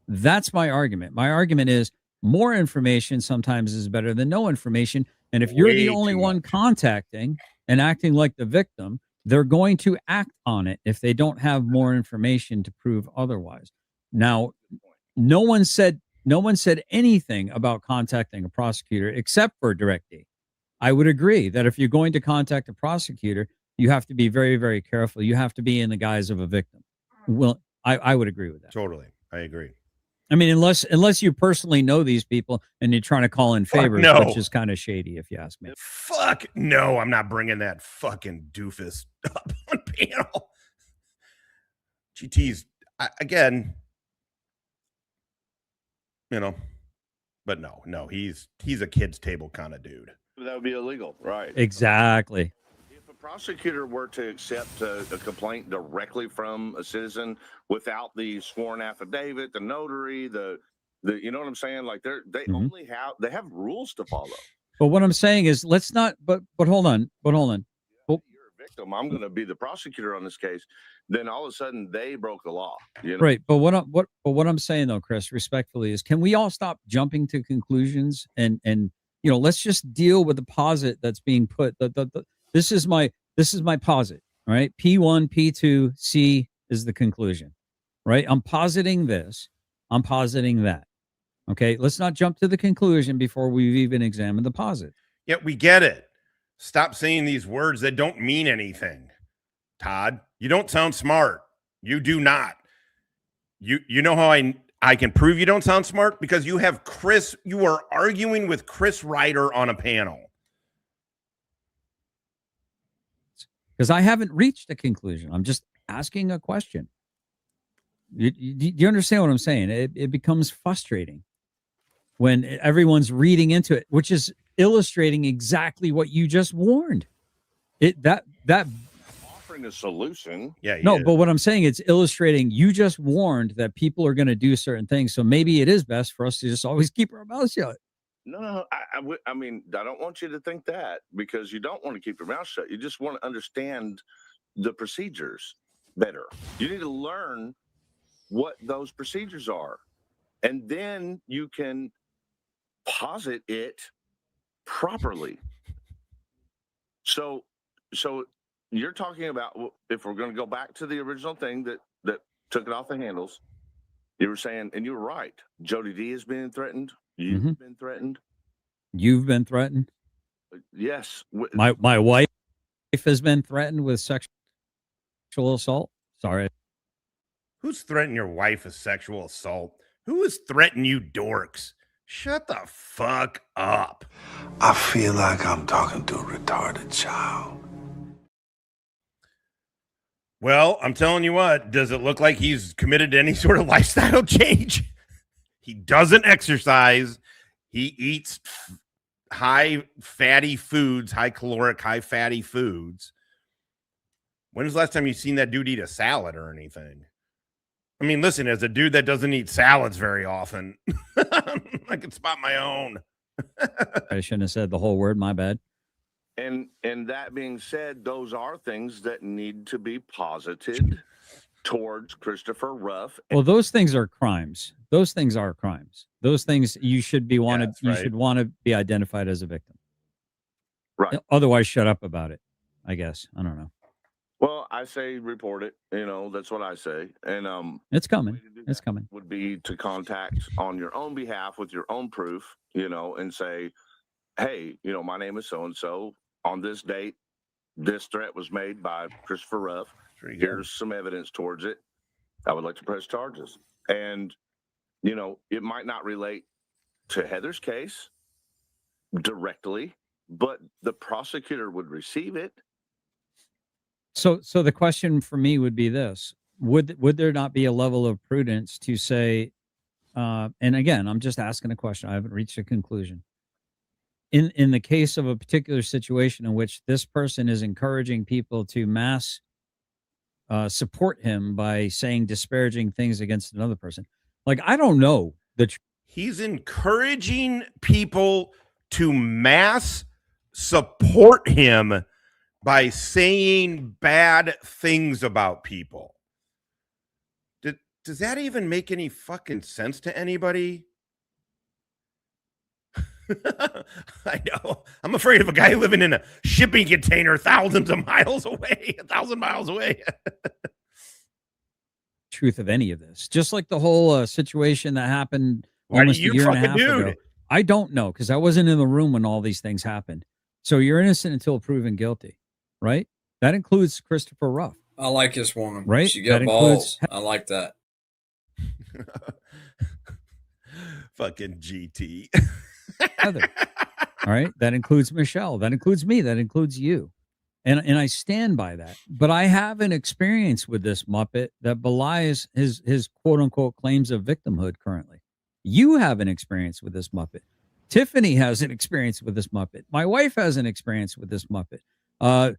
That's my argument. My argument is more information sometimes is better than no information. And if you're the only one contacting and acting like the victim, they're going to act on it if they don't have more information to prove otherwise. Now, no one said anything about contacting a prosecutor except for Direct D. I would agree that if you're going to contact a prosecutor, you have to be very, very careful. You have to be in the guise of a victim. Well, I would agree with that. Totally. I agree. I mean, unless you personally know these people and you're trying to call in favors, which is kind of shady, if you ask me. Fuck no, I'm not bringing that fucking doofus up on panel. GT's, again, you know, but no, he's a kids' table kind of dude. That would be illegal, right? Exactly. If a prosecutor were to accept a complaint directly from a citizen without the sworn affidavit, the notary, the you know what I'm saying? Like they only have rules to follow. But what I'm saying is, let's not. But hold on. You're a victim. I'm going to be the prosecutor on this case. Then all of a sudden they broke the law. You know? Right. But what I'm saying though, Chris, respectfully, is can we all stop jumping to conclusions and let's just deal with the posit that's being put. This is my posit. All right. P1, P2, C is the conclusion. Right. I'm positing this. I'm positing that. Okay. Let's not jump to the conclusion before we've even examined the posit. Yeah, we get it. Stop saying these words that don't mean anything. Todd, you don't sound smart. You do not. You know how I can prove you don't sound smart because you have you are arguing with Chris Reiter on a panel. Because I haven't reached a conclusion. I'm just asking a question. You understand what I'm saying? It becomes frustrating when everyone's reading into it, which is illustrating exactly what you just warned. That offering a solution. Yeah. But what I'm saying, it's illustrating you just warned that people are going to do certain things. So maybe it is best for us to just always keep our mouths shut. No, I mean, I don't want you to think that, because you don't want to keep your mouth shut. You just want to understand the procedures better. You need to learn what those procedures are, and then you can posit it properly. So you're talking about, if we're going to go back to the original thing that took it off the handles, you were saying, and you were right, Jody D is being threatened. You've been threatened. You've been threatened. Yes. My wife has been threatened with sexual assault. Sorry. Who's threatening your wife with sexual assault? Who is threatening you dorks? Shut the fuck up. I feel like I'm talking to a retarded child. Well, I'm telling you what, does it look like he's committed to any sort of lifestyle change? He doesn't exercise. He eats high fatty foods, high caloric, high fatty foods. When was the last time you seen that dude eat a salad or anything? I mean, listen, as a dude that doesn't eat salads very often, I can spot my own. I shouldn't have said the whole word. My bad. And that being said, those are things that need to be posited towards Christopher Ruff. Well, those things are crimes. Those things are crimes. Those things you should be should want to be identified as a victim. Right. Otherwise, shut up about it. I guess. I don't know. Well, I say report it. That's what I say. And it's coming. It's coming. Would be to contact on your own behalf with your own proof, and say, hey, my name is so and so. On this date, this threat was made by Christopher Ruff. Here's some evidence towards it. I would like to press charges. And, it might not relate to Heather's case directly, but the prosecutor would receive it. So the question for me would be this: would there not be a level of prudence to say, and again, I'm just asking a question. I haven't reached a conclusion. In the case of a particular situation in which this person is encouraging people to mass support him by saying disparaging things against another person, like, I don't know that he's encouraging people to mass support him by saying bad things about people. Does that even make any fucking sense to anybody? I know. I'm afraid of a guy living in a shipping container thousands of miles away, 1,000 miles away. truth of any of this, just like the whole situation that happened Why almost do you a year and a fucking half do ago. it? I don't know, because I wasn't in the room when all these things happened. So you're innocent until proven guilty, right? That includes Christopher Ruff. I like this woman. Right? She got That balls. includes- I like that. Fucking GT. Heather. All right. That includes Michelle. That includes me. That includes you. And I stand by that. But I have an experience with this Muppet that belies his quote unquote claims of victimhood currently. You have an experience with this Muppet. Tiffany has an experience with this Muppet. My wife has an experience with this Muppet. A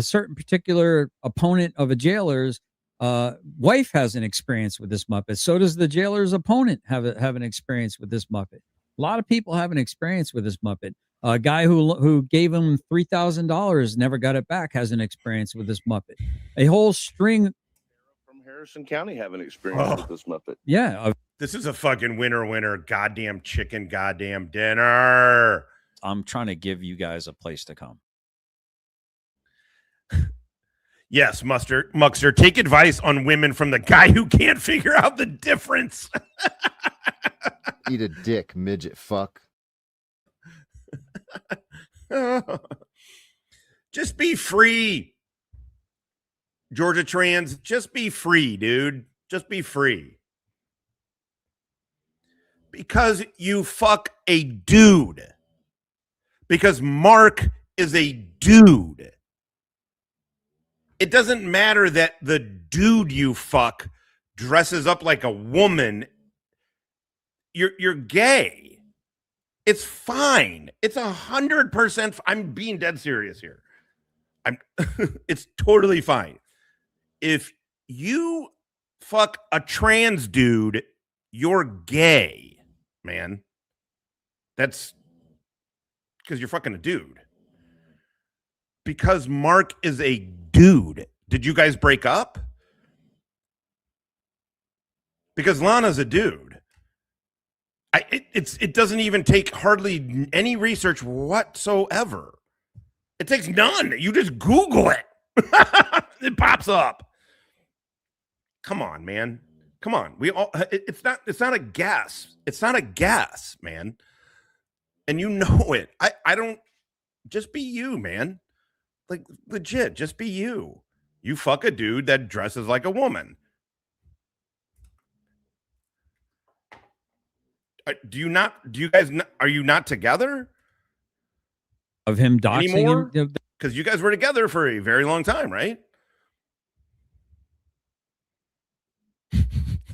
certain particular opponent of a jailer's wife has an experience with this Muppet. So does the jailer's opponent have an experience with this Muppet. A lot of people have an experience with this Muppet. A guy who gave him $3,000, never got it back, has an experience with this Muppet. A whole string from Harrison County have an experience with this Muppet. Yeah. This is a fucking winner, goddamn chicken, goddamn dinner. I'm trying to give you guys a place to come. Yes, Muckster, take advice on women from the guy who can't figure out the difference. Eat a dick, midget fuck. Just be free. Georgia trans, just be free, dude. Just be free. Because you fuck a dude. Because Mark is a dude. It doesn't matter that the dude you fuck dresses up like a woman. You're gay. It's fine. It's 100%. I'm being dead serious here. It's totally fine. If you fuck a trans dude, you're gay, man. That's because you're fucking a dude. Because Mark is a dude. Did you guys break up? Because Lana's a dude. It doesn't even take hardly any research whatsoever. It takes none. You just Google it. It pops up. Come on, man. Come on. It's not a guess. It's not a guess, man. And you know it. I don't, just be you, man. Like, legit, just be you. You fuck a dude that dresses like a woman. Do you guys, are you not together? Of him doxing anymore? him? Because you guys were together for a very long time, right?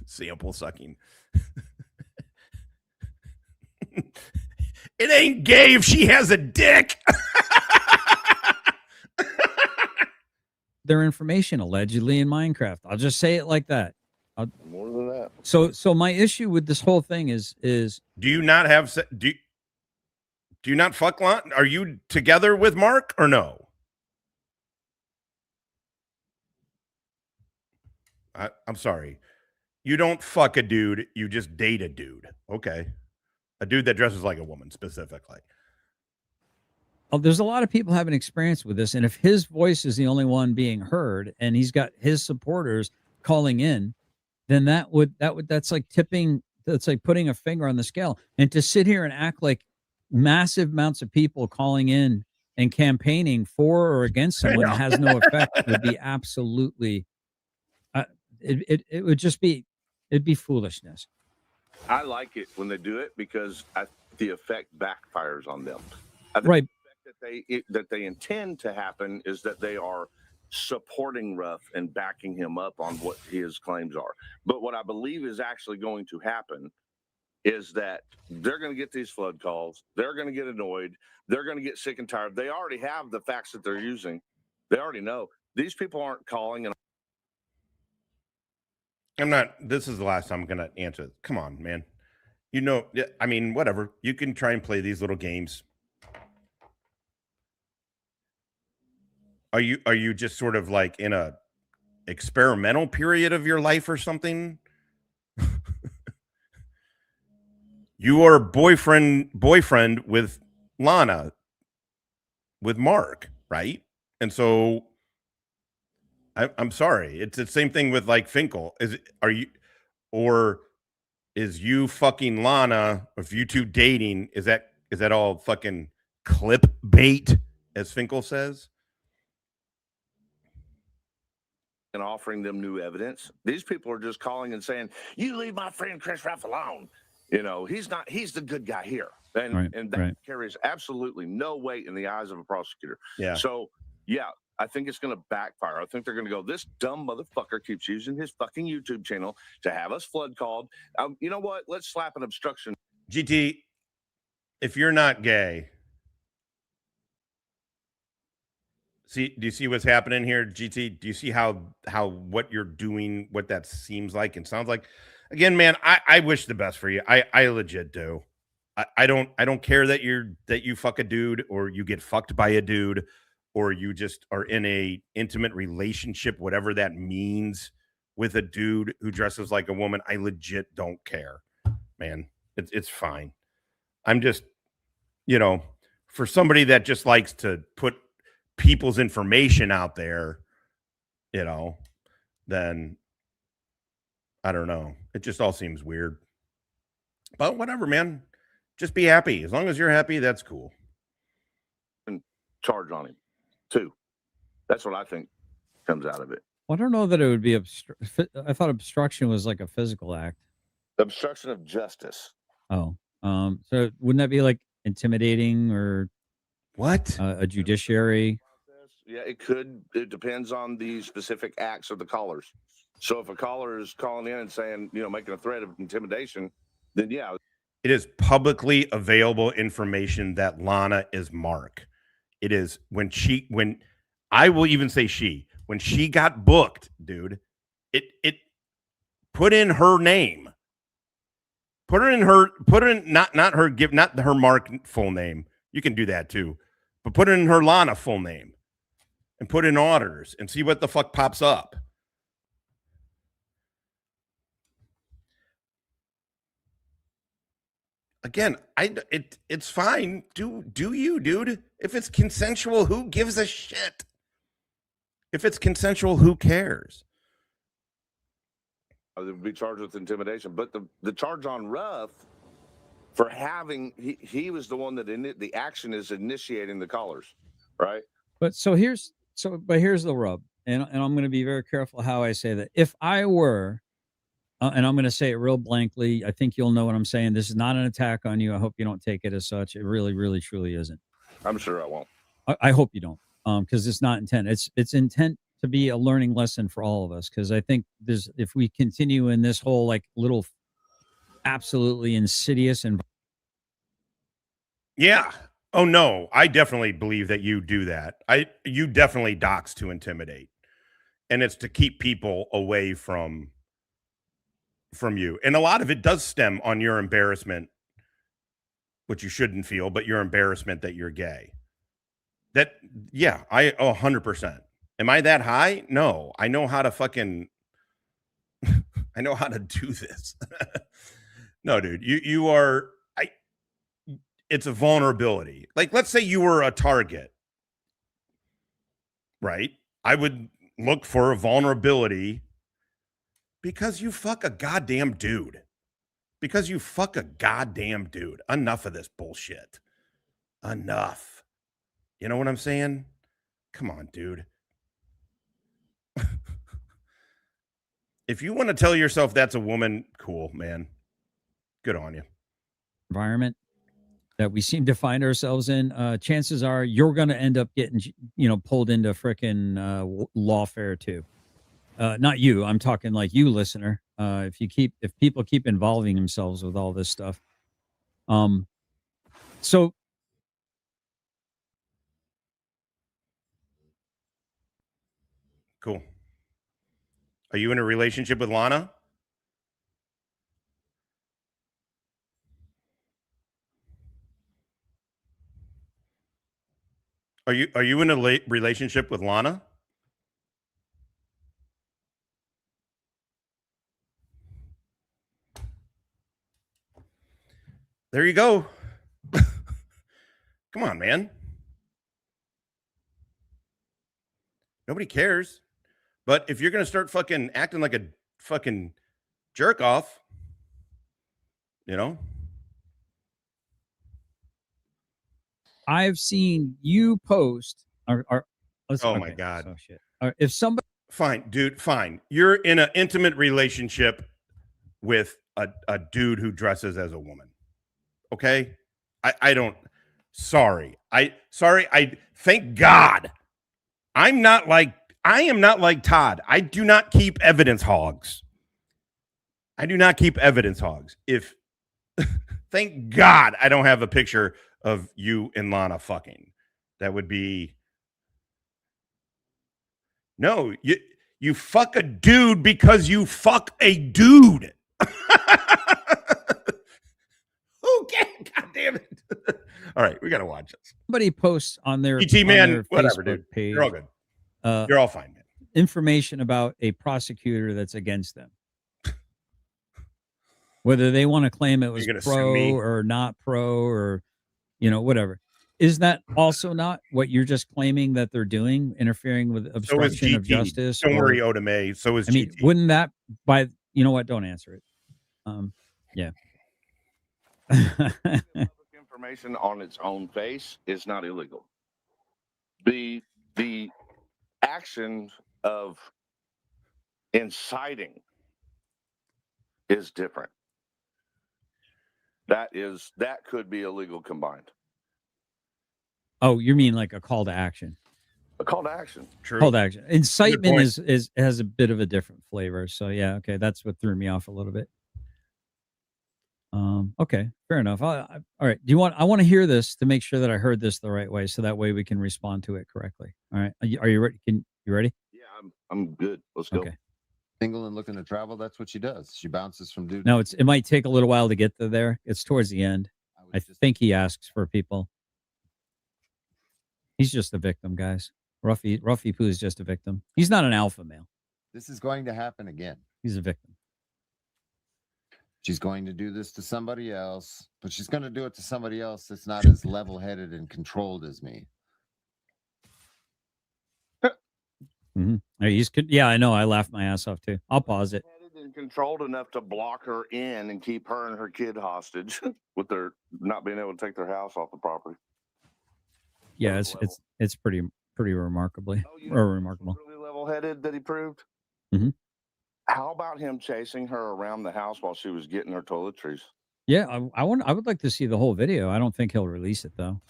Sample sucking. It ain't gay if she has a dick. Their information allegedly in Minecraft. I'll just say it like that. More than that. So my issue with this whole thing is do you not have do you not fuck Lon? Are you together with Mark or no? I'm sorry. You don't fuck a dude, you just date a dude. Okay. A dude that dresses like a woman specifically. there's a lot of people having experience with this, and if his voice is the only one being heard and he's got his supporters calling in, then that's like tipping, that's like putting a finger on the scale. And to sit here and act like massive amounts of people calling in and campaigning for or against someone has no effect would be absolutely it would just be, it'd be foolishness. I like it when they do it because the effect backfires on them. I think right. The effect that they intend to happen is that they are supporting Ruff and backing him up on what his claims are. But what I believe is actually going to happen is that they're going to get these flood calls. They're going to get annoyed. They're going to get sick and tired. They already have the facts that they're using. They already know. These people aren't calling. And this is the last time I'm going to answer. Come on, man. You know, I mean, whatever. You can try and play these little games. Are you just sort of like in a experimental period of your life or something? You are boyfriend with Lana, with Mark, right? And so I'm sorry. It's the same thing with like Finkel. Is you fucking Lana, if you two dating, is that all fucking clip bait, as Finkel says? and offering them new evidence. These people are just calling and saying, "You leave my friend Chris Reiter alone. You know, he's the good guy here." And that carries absolutely no weight in the eyes of a prosecutor. Yeah. So, yeah, I think it's going to backfire. I think they're going to go, this dumb motherfucker keeps using his fucking YouTube channel to have us flood called. You know what? Let's slap an obstruction. GT, if you're not gay, do you see what's happening here, GT? Do you see how what you're doing, what that seems like and sounds like? Again, man, I wish the best for you. I legit do. I don't care that you fuck a dude or you get fucked by a dude or you just are in a intimate relationship, whatever that means, with a dude who dresses like a woman. I legit don't care, man. It's fine. I'm just, for somebody that just likes to put people's information out there, then I don't know. It just all seems weird. But whatever, man. Just be happy. As long as you're happy, that's cool. And charge on him, too. That's what I think comes out of it. Well, I don't know that it would be I thought obstruction was like a physical act. Obstruction of justice. Oh, so wouldn't that be like intimidating or what? A judiciary? Yeah, it could. It depends on the specific acts of the callers. So if a caller is calling in and saying, making a threat of intimidation, then yeah. It is publicly available information that Lana is Mark. It is when I will even say when she got booked, dude, it put in her name. Put in not her Mark full name. You can do that too. But put in her Lana full name and put in auditors and see what the fuck pops up. Again, it's fine. Do you, dude? If it's consensual, who gives a shit? If it's consensual, who cares? They would be charged with intimidation, but the charge on Ruff for having he was the one that the action is initiating the callers, right? But here's the rub, and I'm going to be very careful how I say that. If I were, and I'm going to say it real blankly, I think you'll know what I'm saying. This is not an attack on you. I hope you don't take it as such. It really, really, truly isn't. I'm sure I won't. I hope you don't, because it's not intent. It's intent to be a learning lesson for all of us. Because I think if we continue in this whole like little, absolutely insidious and yeah. Oh no, I definitely believe that you do that. You definitely dox to intimidate, and it's to keep people away from you. And a lot of it does stem on your embarrassment, which you shouldn't feel, but your embarrassment that you're gay. That, yeah, 100%. Am I that high? No, I know how to fucking, I know how to do this. No, dude, you are, it's a vulnerability. Like, let's say you were a target, right? I would look for a vulnerability because you fuck a goddamn dude. Because you fuck a goddamn dude. Enough of this bullshit. Enough. You know what I'm saying? Come on, dude. If you want to tell yourself that's a woman, cool, man. Good on you. environment that we seem to find ourselves in, chances are you're going to end up getting, pulled into frickin' lawfare too. Not you. I'm talking like you, listener. If people keep involving themselves with all this stuff. So cool. Are you in a relationship with Lana? Are you in a relationship with Lana? There you go. Come on, man. Nobody cares. But if you're going to start fucking acting like a fucking jerk off, I've seen you post oh my God. Oh shit. If somebody fine, dude, fine. You're in an intimate relationship with a dude who dresses as a woman. Okay? I thank God. I am not like Todd. I do not keep evidence hogs. If thank God I don't have a picture of you and Lana fucking. That would be no, you fuck a dude because you fuck a dude. Okay, God damn it. All right, we gotta watch this. Somebody posts on their ET man, on their whatever, Facebook dude. page. You're all good. You're all fine, man. Information about a prosecutor that's against them. Whether they want to claim it was pro or not pro or, whatever. Is that also not what you're just claiming that they're doing, interfering with obstruction of justice? Don't worry, Otame. So is GT. Wouldn't that you know what? Don't answer it. Yeah. Information on its own face is not illegal. The action of inciting is different. That could be illegal combined. Oh, you mean like a call to action? A call to action. True. Call to action. Incitement is has a bit of a different flavor. So yeah, okay, that's what threw me off a little bit. Okay, fair enough. All right. I want to hear this to make sure that I heard this the right way, so that way we can respond to it correctly. All right. Are you ready? You ready? Yeah, I'm good. Let's go. Okay. Single and looking to travel. That's what she does. She bounces from dude. No, it might take a little while to get to there. It's towards the end. I think he asks for people. He's just a victim, guys. Ruffy Poo is just a victim. He's not an alpha male. This is going to happen again. He's a victim. She's going to do this to somebody else, but she's going to do it to somebody else that's not as level-headed and controlled as me. Mm-hmm. Yeah, I know. I laughed my ass off too. I'll pause it. And controlled enough to block her in and keep her and her kid hostage with their not being able to take their house off the property. Yeah, it's pretty remarkably remarkable. Really level-headed that he proved. Mm-hmm. How about him chasing her around the house while she was getting her toiletries? Yeah, I would like to see the whole video. I don't think he'll release it though.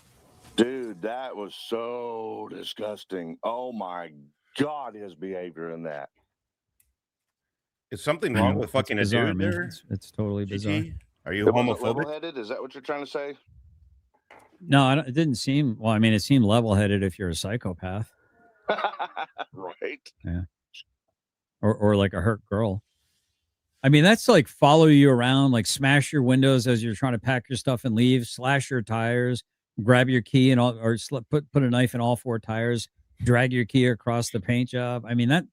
Dude, that was so disgusting. Oh my God, his behavior in that. Is something wrong with fucking a dude there? It's totally bizarre. Are you homophobic? Level-headed? Is that what you're trying to say? No, it didn't seem. Well, I mean, it seemed level-headed if you're a psychopath. Right. Yeah. Or like a hurt girl. I mean, that's like follow you around, like smash your windows as you're trying to pack your stuff and leave, slash your tires, grab your key and all, or put a knife in all 4 tires, drag your key across the paint job. I mean,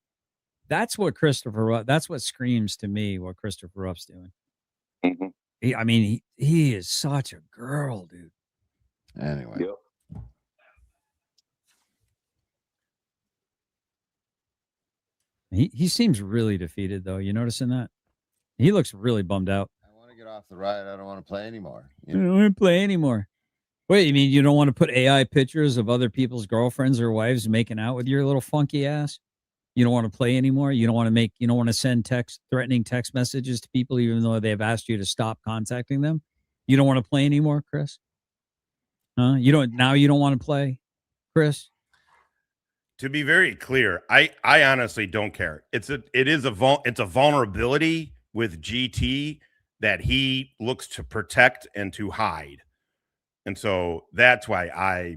that's what Christopher Ruff, that's what screams to me what Christopher Ruff's doing. Mm-hmm. He is such a girl, dude. Anyway. Yep. He seems really defeated, though. You noticing that? He looks really bummed out. I want to get off the ride. I don't want to play anymore. I don't want to play anymore. Wait, you mean you don't want to put AI pictures of other people's girlfriends or wives making out with your little funky ass? You don't want to play anymore? You don't want to send threatening text messages to people even though they've asked you to stop contacting them? You don't want to play anymore, Chris? Huh? You don't want to play, Chris? To be very clear, I honestly don't care. It's a vulnerability with GT that he looks to protect and to hide. And so that's why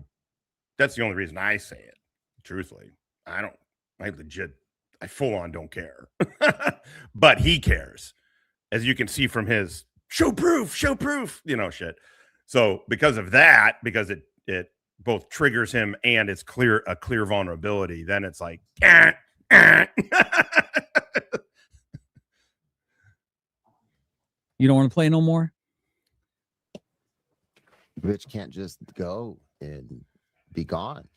that's the only reason I say it. Truthfully, I full on don't care, but he cares, as you can see from his show proof, shit. So because of that, because it both triggers him and it's a clear vulnerability, then it's like, You don't want to play no more? Bitch can't just go and be gone.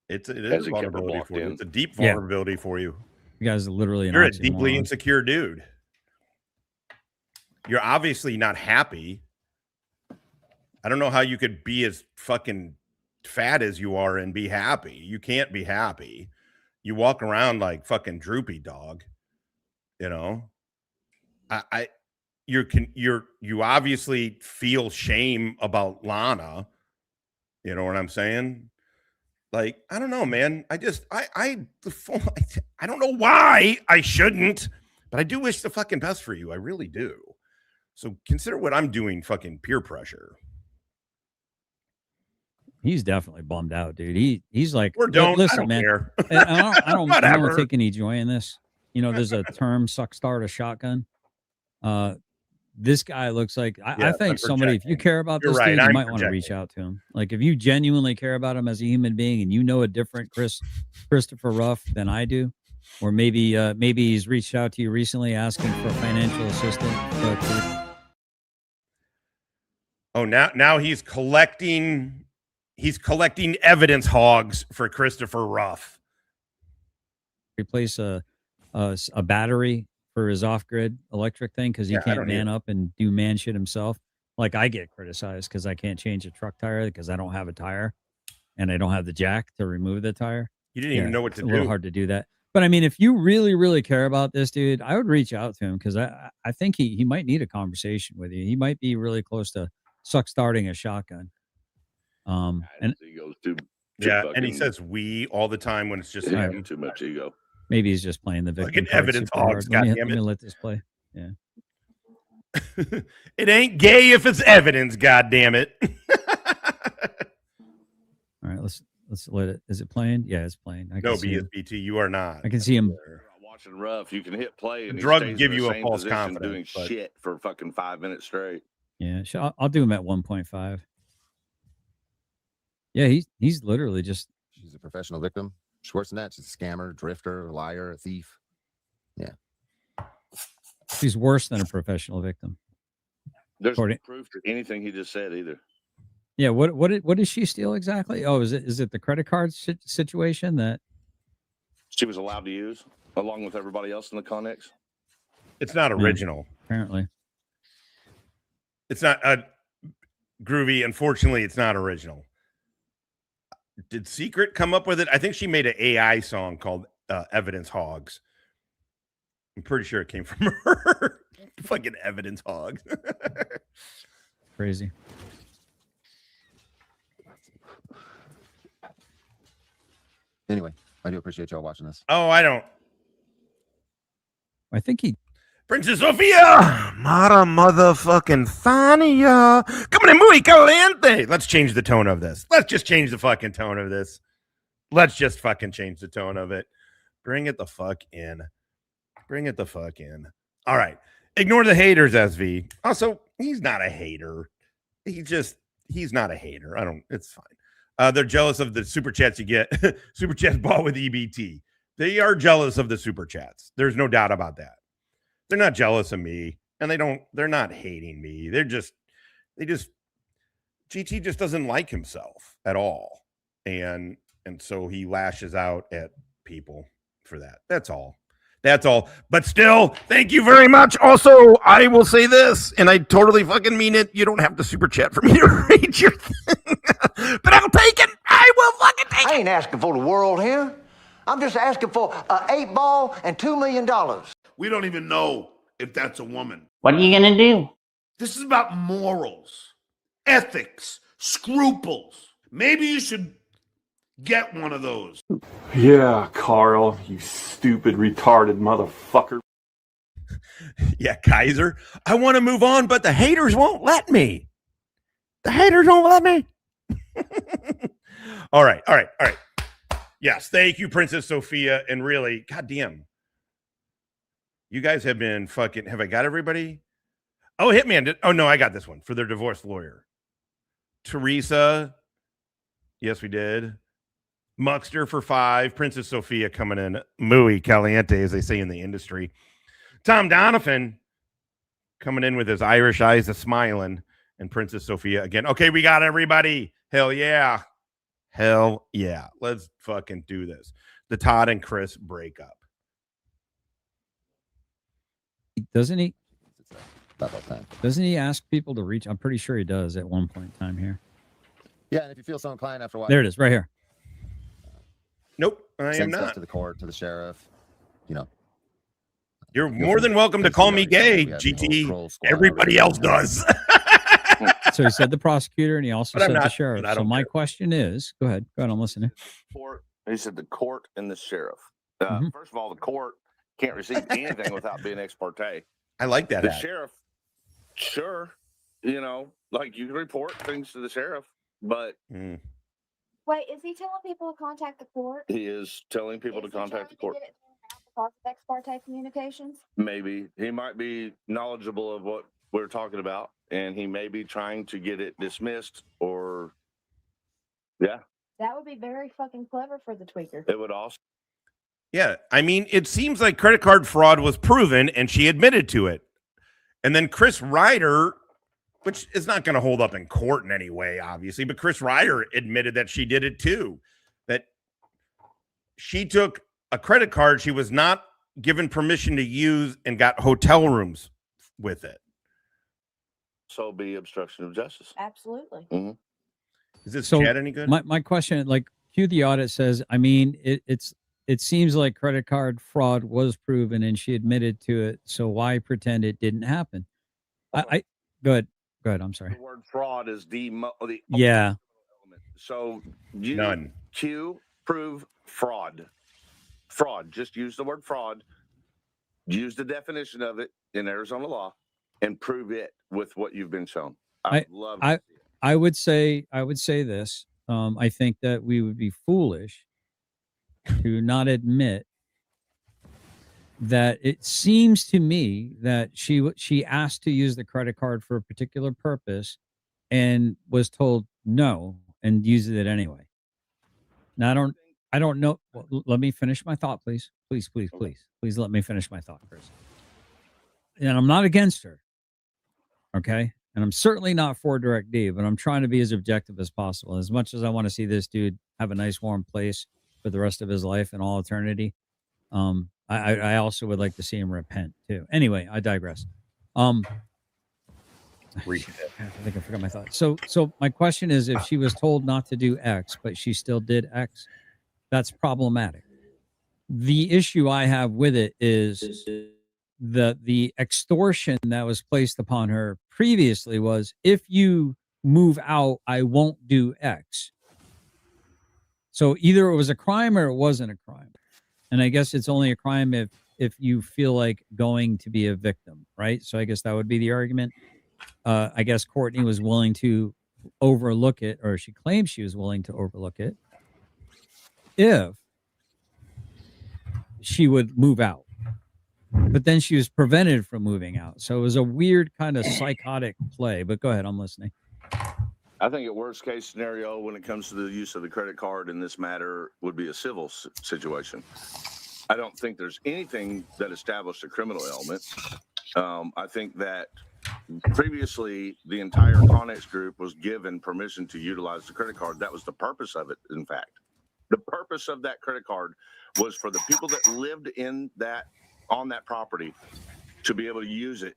It is a vulnerability for you. It's a deep vulnerability for you. You guys are literally you're a deeply insecure dude. You're obviously not happy. I don't know how you could be as fucking fat as you are and be happy. You can't be happy. You walk around like fucking droopy dog. You know, you obviously feel shame about Lana. You know what I'm saying? Like, I don't know, man. I don't know why I shouldn't, but I do wish the fucking best for you. I really do. So consider what I'm doing, fucking peer pressure. He's definitely bummed out, dude. He's like, listen, I don't man. Care. I don't take any joy in this. You know, there's a term, suck start a shotgun. This guy looks like I think somebody, if you care about this dude, you might want to reach out to him. Like if you genuinely care about him as a human being and you know a different Christopher Ruff than I do, or maybe he's reached out to you recently asking for financial assistance. Now he's collecting evidence hogs for Christopher Ruff. Replace a battery for his off-grid electric thing because he can't man up and do man shit himself. Like I get criticized because I can't change a truck tire because I don't have a tire and I don't have the jack to remove the tire. You didn't even know what to do. It's a little hard to do that. But I mean, if you really, really care about this dude, I would reach out to him because I think he might need a conversation with you. He might be really close to starting a shotgun. And he goes too Yeah, and he fucking- says "we" all it when it's just Yeah, him. too much ego. maybe he's just playing the victim. Fucking card evidence super hard. hogs, Let me goddammit. let this play. Yeah. It ain't gay if it's evidence. God damn it! All right, let's let it. Is it playing? Yeah, it's playing. I can No, see him. BSBT, you are not. I can see him. Watching rough, you can hit play and he Drugs stays give in the you a same false position confidence, doing but- shit for fucking 5 minutes straight. Yeah, I'll do him at 1.5. Yeah, he's literally just. She's a professional victim. Worse than that, she's a scammer, drifter, liar, a thief. Yeah. He's worse than a professional victim. There's no According- proof to anything he just said either. Yeah, what did she steal exactly? Oh, is it the credit card situation that She was allowed to use along with everybody else in the Connex. It's not original. apparently? It's not Groovy. Unfortunately, it's not original. Did Secret come up with it? I think she made an AI song called "Evidence Hogs." I'm pretty sure it came from her. Fucking evidence hogs. Crazy. Anyway, I do appreciate y'all watching this. Oh, I don't. I think he. Princess Sophia, Mara motherfucking Fania, coming in muy caliente. Let's change the tone of this. Let's just change the fucking tone of this. Let's just fucking change the tone of it. Bring it the fuck in. Bring it the fuck in. All right. Ignore the haters, SV. Also, he's not a hater. He's not a hater. It's fine. They're jealous of the super chats you get. Super chats bought with EBT. They are jealous of the super chats. There's no doubt about that. They're not jealous of me, and they're not hating me. GT just doesn't like himself at all. And so he lashes out at people for that. That's all. But still, thank you very much. Also, I will say this, and I totally fucking mean it. You don't have to super chat for me to read your thing. But I'll take it. I will fucking take it. I ain't asking for the world here. I'm just asking for an 8-ball and $2 million. We don't even know if that's a woman. What are you gonna do? This is about morals, ethics, scruples. Maybe you should get one of those. Yeah, Carl, you stupid, retarded motherfucker. Yeah, Kaiser. I want to move on, but the haters won't let me. The haters won't let me. All right. Yes, thank you, Princess Sophia. And really, goddamn, you guys have been fucking. Have I got everybody? Oh, Hitman. Oh, no, I got this one for their divorce lawyer. Teresa. Yes, we did. Muckster for 5. Princess Sophia coming in. Muy caliente, as they say in the industry. Tom Donovan coming in with his Irish eyes a-smiling. And Princess Sophia again. Okay, we got everybody. Hell yeah. Hell yeah. Let's fucking do this. The Todd and Chris breakup. Doesn't he? About that time. Doesn't he ask people to reach? I'm pretty sure he does at one point in time here. Yeah, and if you feel so inclined after watching, There it is, right here. Nope, I am send stuff not. to the court, to the sheriff. You know, You're more than welcome to call me gay, GT. Everybody else does. So he said the prosecutor, and he also But I'm said the not- sheriff. but I So don't my care. question is, go ahead, I'm listening. Court. He said the court and the sheriff. Mhm. First of all, the court can't receive anything without being ex parte. I like that. The act. sheriff, sure, like you can report things to the sheriff, but Mm. Wait, is he telling people to contact the court? he is telling people to Is he contact the trying court. to get it thrown out because of ex parte communications? Maybe he might be knowledgeable of what we're talking about, and he may be trying to get it dismissed, or yeah, That would be very fucking clever for the tweaker. it would also. Yeah, I mean, it seems like credit card fraud was proven, and she admitted to it. And then Chris Reiter, which is not going to hold up in court in any way, obviously, but Chris Reiter admitted that she did it too. That she took a credit card she was not given permission to use and got hotel rooms with it. So be obstruction of justice. Absolutely. Is this So chat any good? My question, like, cue the audit says, I mean, it's it seems like credit card fraud was proven and she admitted to it. So why pretend it didn't happen? I go ahead. I'm sorry. The word fraud is the Yeah. element. So you None. prove fraud. Fraud. Just use the word fraud. Use the definition of it in Arizona law and prove it with what you've been shown. I would say this. I think that we would be foolish to not admit that it seems to me that she asked to use the credit card for a particular purpose and was told no and used it anyway. Now I don't know. Well, let me finish my thought, please. Please let me finish my thought, Chris. And I'm not against her. Okay. And I'm certainly not for Direct D, but I'm trying to be as objective as possible. As much as I want to see this dude have a nice warm place for the rest of his life and all eternity, I also would like to see him repent too. Anyway, I digress. I think I forgot my thought. So my question is, if she was told not to do X, but she still did X, that's problematic. The issue I have with it is the extortion that was placed upon her previously was, if you move out, I won't do X. So either it was a crime or it wasn't a crime. And I guess it's only a crime if you feel like going to be a victim, right? So I guess that would be the argument. I guess Courtney was willing to overlook it, or she claimed she was willing to overlook it, if she would move out. But then she was prevented from moving out. So it was a weird kind of psychotic play. But go ahead, I'm listening. I think a worst case scenario when it comes to the use of the credit card in this matter would be a civil situation. I don't think there's anything that established a criminal element. I think that previously the entire Connex group was given permission to utilize the credit card. That was the purpose of it, in fact. The purpose of that credit card was for the people that lived on that property to be able to use it.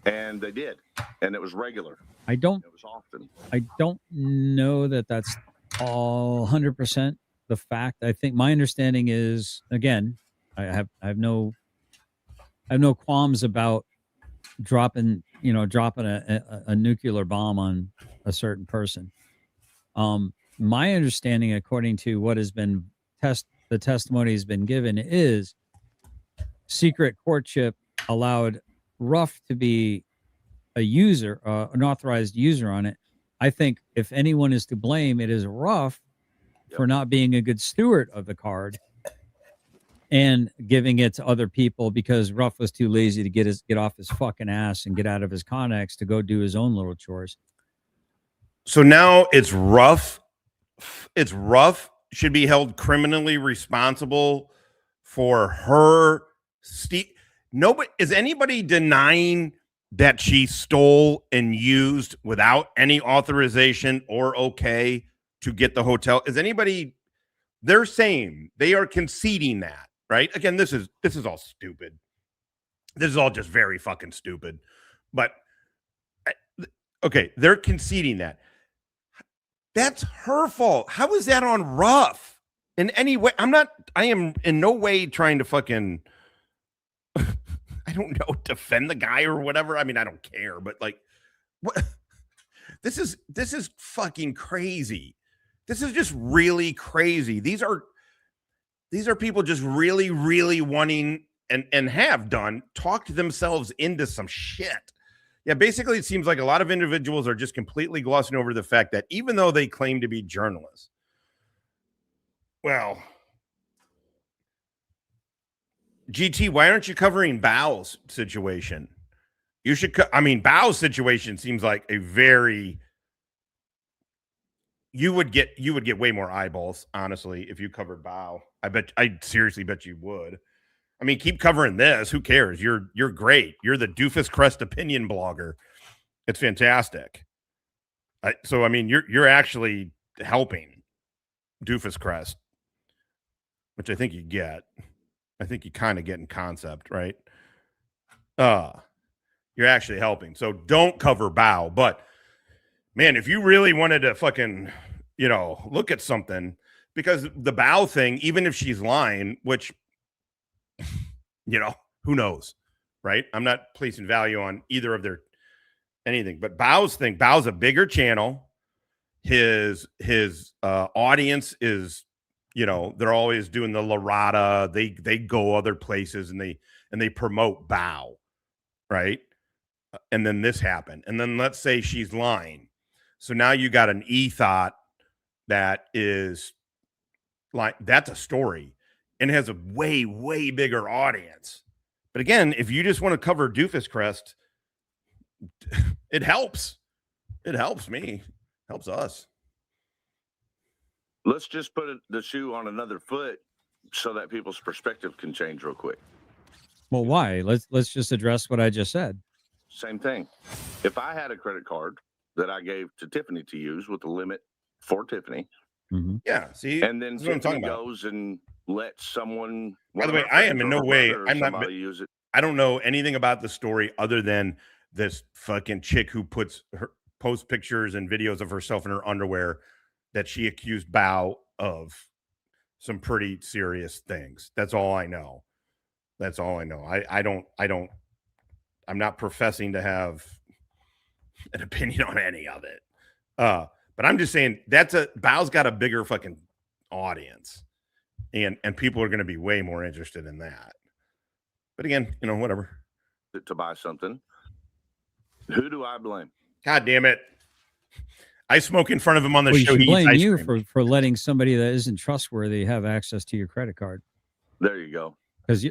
And they did. And it was regular. It was often. I don't know that that's all 100% the fact. I think my understanding is, again, I have no qualms about dropping a nuclear bomb on a certain person. My understanding, according to what has been the testimony has been given, is secret courtship allowed Ruff to be a user, an authorized user on it. I think if anyone is to blame, it is Ruff for not being a good steward of the card and giving it to other people, because Ruff was too lazy to get off his fucking ass and get out of his Connex to go do his own little chores. So now it's Ruff. It's Ruff should be held criminally responsible for her. Nobody is anybody denying that she stole and used without any authorization or okay to get the hotel? Is anybody? They're saying, they are conceding that, right? Again, this is all stupid. This is all just very fucking stupid. But okay, they're conceding that. That's her fault. How is that on Ruff in any way? I am in no way trying to fucking I don't know, defend the guy or whatever. I mean, I don't care, but like, what? This is fucking crazy. This is just really crazy. These are people just really, really wanting and have done talked themselves into some shit. Yeah, basically, it seems like a lot of individuals are just completely glossing over the fact that even though they claim to be journalists, well, GT, why aren't you covering Bao's situation? You should. Bao's situation seems like a very. You would get way more eyeballs, honestly, if you covered Bao. I seriously bet you would. I mean, keep covering this. Who cares? You're great. You're the Doofus Crest opinion blogger. It's fantastic. So I mean, you're actually helping Doofus Crest, which I think you get. I think you kind of get in concept, right? You're actually helping. So don't cover Bao. But man, if you really wanted to fucking, look at something, because the bow thing, even if she's lying, which, you know, who knows, right? I'm not placing value on either of their anything, but Bow's a bigger channel. His audience is, you know, they're always doing the Larada. They go other places and they promote Bow, right? And then this happened. And then let's say she's lying. So now you got an e-thought that is like, that's a story and it has a way, way bigger audience. But again, if you just want to cover Doofus Crest, it helps. It helps me. Helps us. Let's just put the shoe on another foot so that people's perspective can change real quick. Well, why? Let's just address what I just said. Same thing. If I had a credit card that I gave to Tiffany to use with a limit for Tiffany, yeah, see, and then that's what I'm Tiffany talking about. goes and lets someone. By the way, I am in no way. I'm not. Use it. I don't know anything about the story other than this fucking chick who posts pictures and videos of herself in her underwear that she accused Bow of some pretty serious things. That's all I know. That's all I know. I'm not professing to have an opinion on any of it. But I'm just saying Bow's got a bigger fucking audience and people are going to be way more interested in that. But again, you know, whatever. To buy something. Who do I blame? God damn it. I smoke in front of him on the Well, show. You should blame He eats you ice cream. for letting somebody that isn't trustworthy have access to your credit card. There you go. Because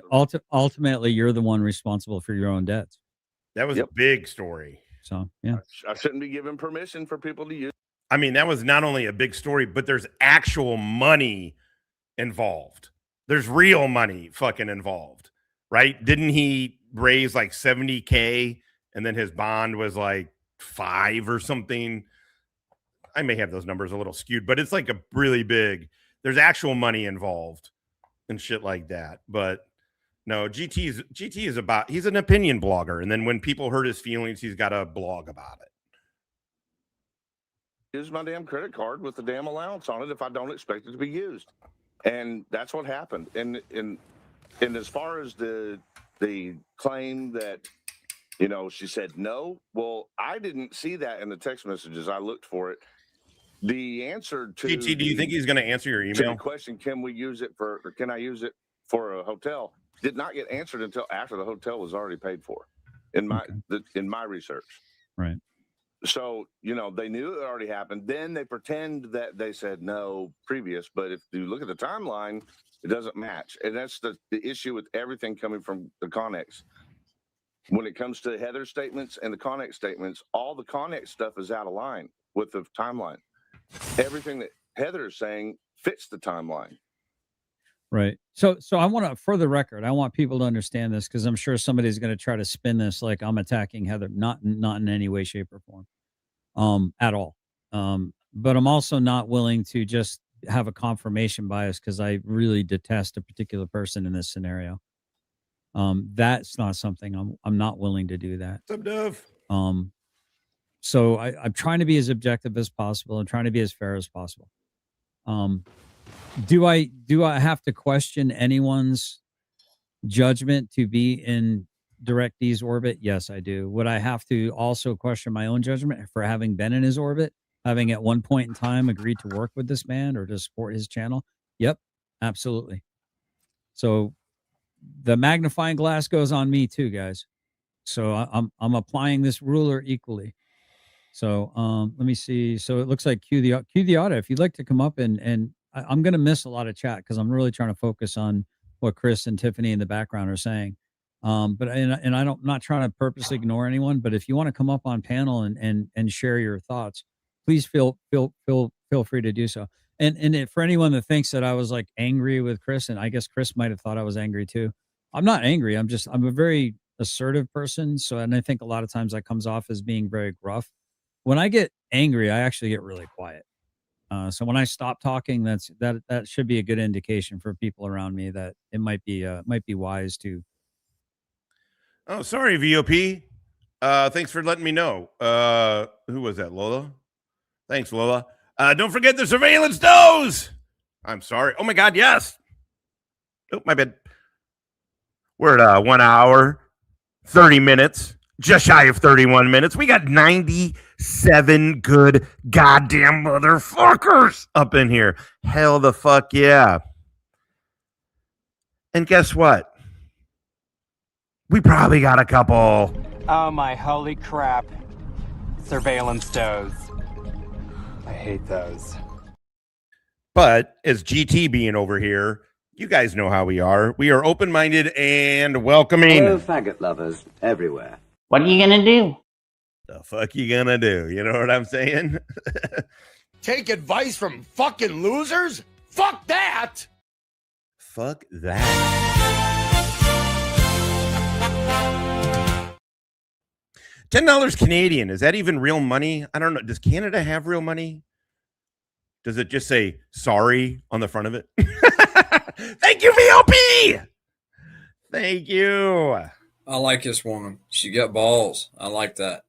ultimately, you're the one responsible for your own debts. That was a big story. So, yeah. I shouldn't be giving permission for people to use. I mean, that was not only a big story, but there's actual money involved. There's real money fucking involved, right? Didn't he raise like $70K and then his bond was like 5 or something? I may have those numbers a little skewed, but it's like a really big, there's actual money involved and shit like that. But no, GT is about, he's an opinion blogger. And then when people hurt his feelings, he's got a blog about it. Use my damn credit card with the damn allowance on it if I don't expect it to be used. And that's what happened. And as far as the claim that, you know, she said no, well, I didn't see that in the text messages. I looked for it. The answer to GT, do you think he's going to answer your to email? the question, can we use it for, or can I use it for a hotel, did not get answered until after the hotel was already paid for in my research. Right. So, you know, they knew it already happened. Then they pretend that they said no previous, but if you look at the timeline, it doesn't match. And that's the issue with everything coming from the Connex. When it comes to Heather's statements and the Connex statements, all the Connex stuff is out of line with the timeline. Everything that Heather is saying fits the timeline. Right. So I want to, for the record, I want people to understand this because I'm sure somebody's going to try to spin this like I'm attacking Heather. Not in any way, shape, or form, at all. But I'm also not willing to just have a confirmation bias because I really detest a particular person in this scenario. That's not something I'm not willing to do that. What's up, Dove? So I'm trying to be as objective as possible. I'm trying to be as fair as possible. Do I have to question anyone's judgment to be in Direct D's orbit? Yes, I do. Would I have to also question my own judgment for having been in his orbit, having at one point in time agreed to work with this man or to support his channel? Yep, absolutely. So the magnifying glass goes on me too, guys. So I'm applying this ruler equally. So let me see. So it looks like cue the audio. If you'd like to come up and I'm going to miss a lot of chat because I'm really trying to focus on what Chris and Tiffany in the background are saying. But I'm not trying to purposely ignore anyone. But if you want to come up on panel and share your thoughts, please feel free to do so. And for anyone that thinks that I was like angry with Chris, and I guess Chris might have thought I was angry too. I'm not angry. I'm a very assertive person. So, and I think a lot of times that comes off as being very gruff. When I get angry, I actually get really quiet. So when I stop talking, that should be a good indication for people around me that it might be wise to. Oh, sorry, VOP. Thanks for letting me know. Who was that, Lola? Thanks, Lola. Don't forget the surveillance dose. I'm sorry. Oh my God, yes. Oh, my bad. We're at 1 hour, 30 minutes, just shy of 31 minutes. We got 97 good goddamn motherfuckers up in here. Hell the fuck yeah. And guess what? We probably got a couple. Oh my holy crap. Surveillance does. I hate those. But as GT being over here, you guys know how we are. We are open-minded and welcoming. Hello, faggot lovers everywhere. What are you gonna do? The fuck you gonna do? You know what I'm saying? Take advice from fucking losers? Fuck that! Fuck that. $10 Canadian. Is that even real money? I don't know. Does Canada have real money? Does it just say sorry on the front of it? Thank you, VOP. Thank you. I like this woman. She got balls. I like that.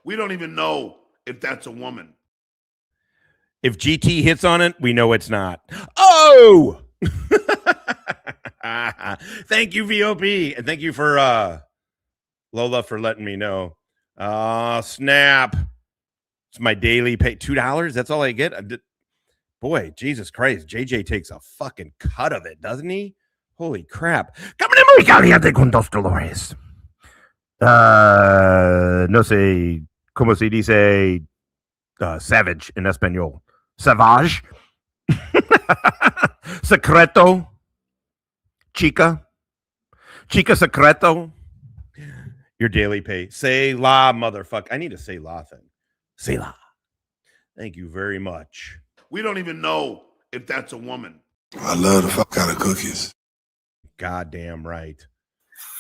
We don't even know if that's a woman. If GT hits on it, we know it's not. Oh! Thank you, VOP. And thank you for Lola for letting me know. Snap. It's my daily pay. $2. That's all I get. Boy, Jesus Christ. JJ takes a fucking cut of it, doesn't he? Holy crap. Coming muy caliente con dos dolores. No sé cómo se dice savage en español. Savage. Secreto. Chica. Chica secreto. Your daily pay. Say la, motherfucker. I need a say la thing. Say la. Thank you very much. We don't even know if that's a woman. I love the fuck out of cookies. Goddamn right.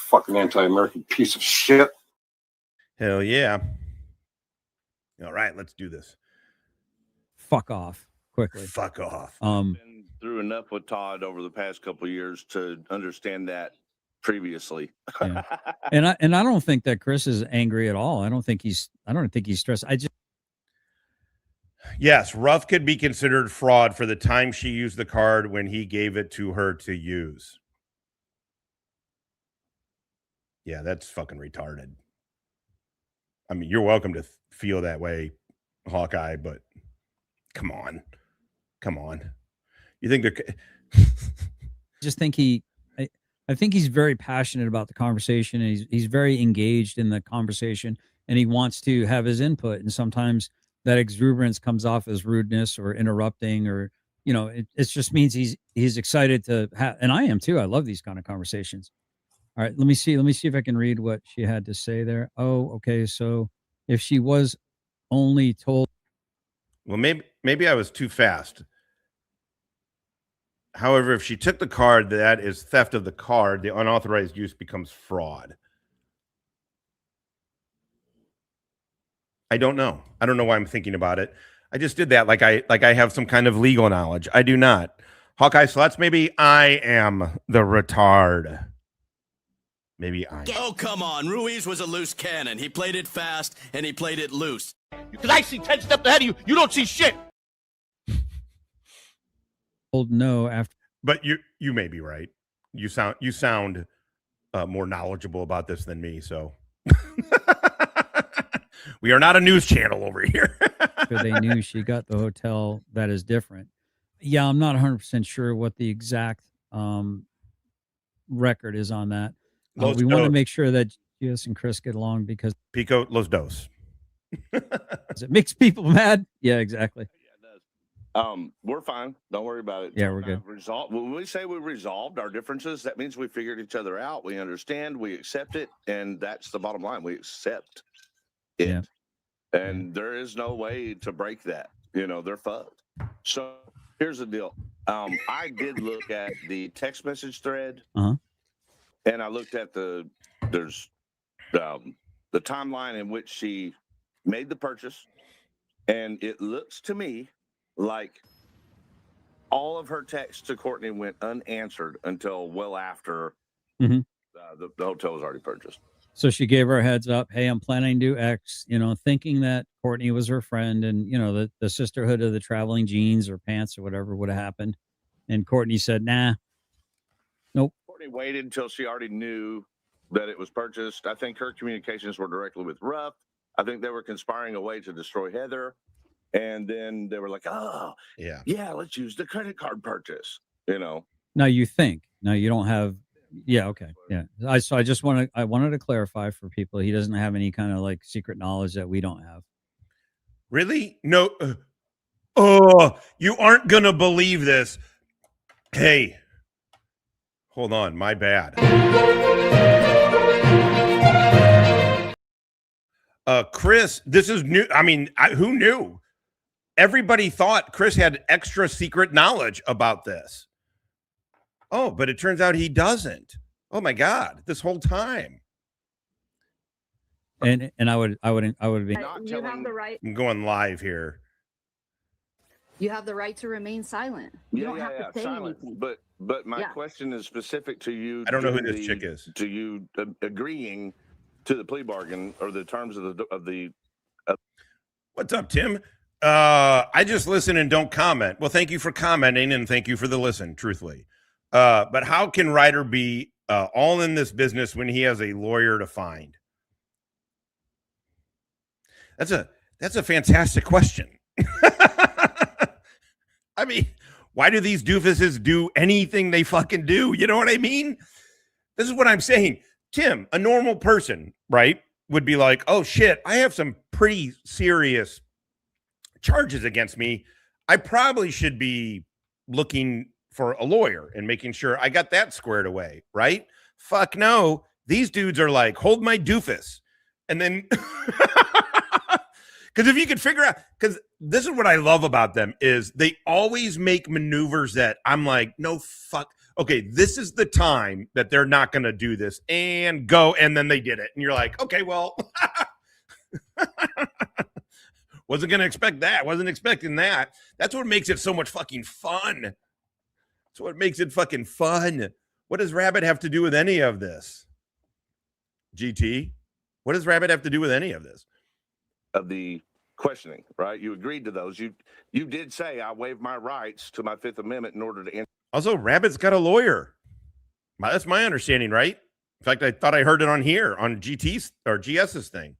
Fucking anti-American piece of shit. Hell yeah. All right, let's do this. Fuck off quickly. Fuck off. Been through enough with Todd over the past couple of years to understand that previously. Yeah. And I don't think that Chris is angry at all. I don't think he's stressed. Yes, Ruff could be considered fraud for the time she used the card when he gave it to her to use. Yeah, that's fucking retarded. I mean, you're welcome to feel that way, Hawkeye, but come on. Come on. You think they're... just think I think he's very passionate about the conversation, and he's very engaged in the conversation, and he wants to have his input. And sometimes that exuberance comes off as rudeness or interrupting, or it just means he's excited to have. And I am too. I love these kind of conversations. All right, let me see if I can read what she had to say there. Oh, okay. So if she was only told, well, maybe I was too fast. However, if she took the card, that is theft of the card. The unauthorized use becomes fraud. I don't know. I don't know why I'm thinking about it. I just did that like I have some kind of legal knowledge. I do not. Hawkeye Sluts, maybe I am the retard. Maybe I am. Oh, come on. Ruiz was a loose cannon. He played it fast, and he played it loose. Because I see 10 steps ahead of you. You don't see shit. no after, but you may be right. You sound more knowledgeable about this than me. So we are not a news channel over here. they knew she got the hotel, that is different. Yeah, I'm not 100% sure what the exact record is on that. We want to make sure that GS and Chris get along because Pico Los Dos. It makes people mad. Yeah, exactly. We're fine. Don't worry about it. Yeah, we're good. When we say we resolved our differences, that means we figured each other out. We understand, we accept it, and that's the bottom line. We accept it. Yeah. And there is no way to break that. They're fucked. So here's the deal. I did look at the text message thread, and I looked at the timeline in which she made the purchase, and it looks to me like all of her texts to Courtney went unanswered until well after the hotel was already purchased. So she gave her a heads up. Hey, I'm planning to do X, thinking that Courtney was her friend, and, the sisterhood of the traveling jeans or pants or whatever would have happened. And Courtney said, nah, nope. Courtney waited until she already knew that it was purchased. I think her communications were directly with Ruff. I think they were conspiring a way to destroy Heather. And then they were like, oh, yeah, let's use the credit card purchase, you know. No, you think. No, you don't have. Yeah, okay. Yeah. I wanted to clarify for people. He doesn't have any kind of like secret knowledge that we don't have. Really? No. Oh, you aren't going to believe this. Hey, hold on. My bad. Chris, this is new. I mean, who knew? Everybody thought Chris had extra secret knowledge about this. Oh, but it turns out he doesn't. Oh my God, this whole time. And I would be. You have the right. I'm going live here. You have the right to remain silent. You don't have to say anything. But my question is specific to you. I don't know who this chick is. To you agreeing to the plea bargain or the terms of the. What's up, Tim? I just listen and don't comment. Well, thank you for commenting and thank you for the listen, truthfully. But how can Reiter be all in this business when he has a lawyer to find? That's a fantastic question. I mean, why do these doofuses do anything they fucking do? You know what I mean? This is what I'm saying. Tim, a normal person, right, would be like, oh shit, I have some pretty serious charges against me. I probably should be looking for a lawyer and making sure I got that squared away, right? Fuck no. These dudes are like, hold my doofus. And then, because if you could figure out, because this is what I love about them is they always make maneuvers that I'm like, no fuck. Okay, this is the time that they're not going to do this and go. And then they did it. And you're like, okay, well, wasn't going to expect that. Wasn't expecting that. That's what makes it so much fucking fun. That's what makes it fucking fun. What does Rabbit have to do with any of this? GT? What does Rabbit have to do with any of this? Of the questioning, right? You agreed to those. You did say I waived my rights to my Fifth Amendment in order to answer. Also, Rabbit's got a lawyer. That's my understanding, right? In fact, I thought I heard it on here on GT's or GS's thing.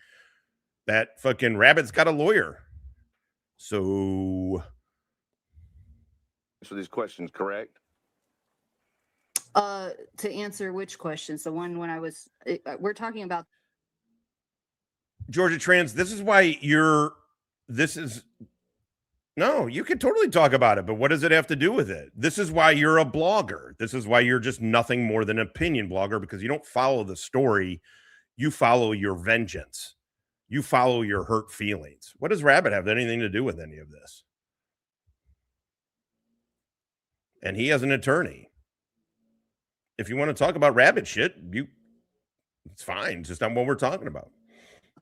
That fucking Rabbit's got a lawyer. So these questions, correct? To answer which questions? The one when we're talking about Georgia Trans, this is why no, you can totally talk about it, but what does it have to do with it? This is why you're a blogger. This is why you're just nothing more than an opinion blogger, because you don't follow the story. You follow your vengeance. You follow your hurt feelings. What does Rabbit have anything to do with any of this? And he has an attorney. If you want to talk about Rabbit shit, it's fine. It's just not what we're talking about.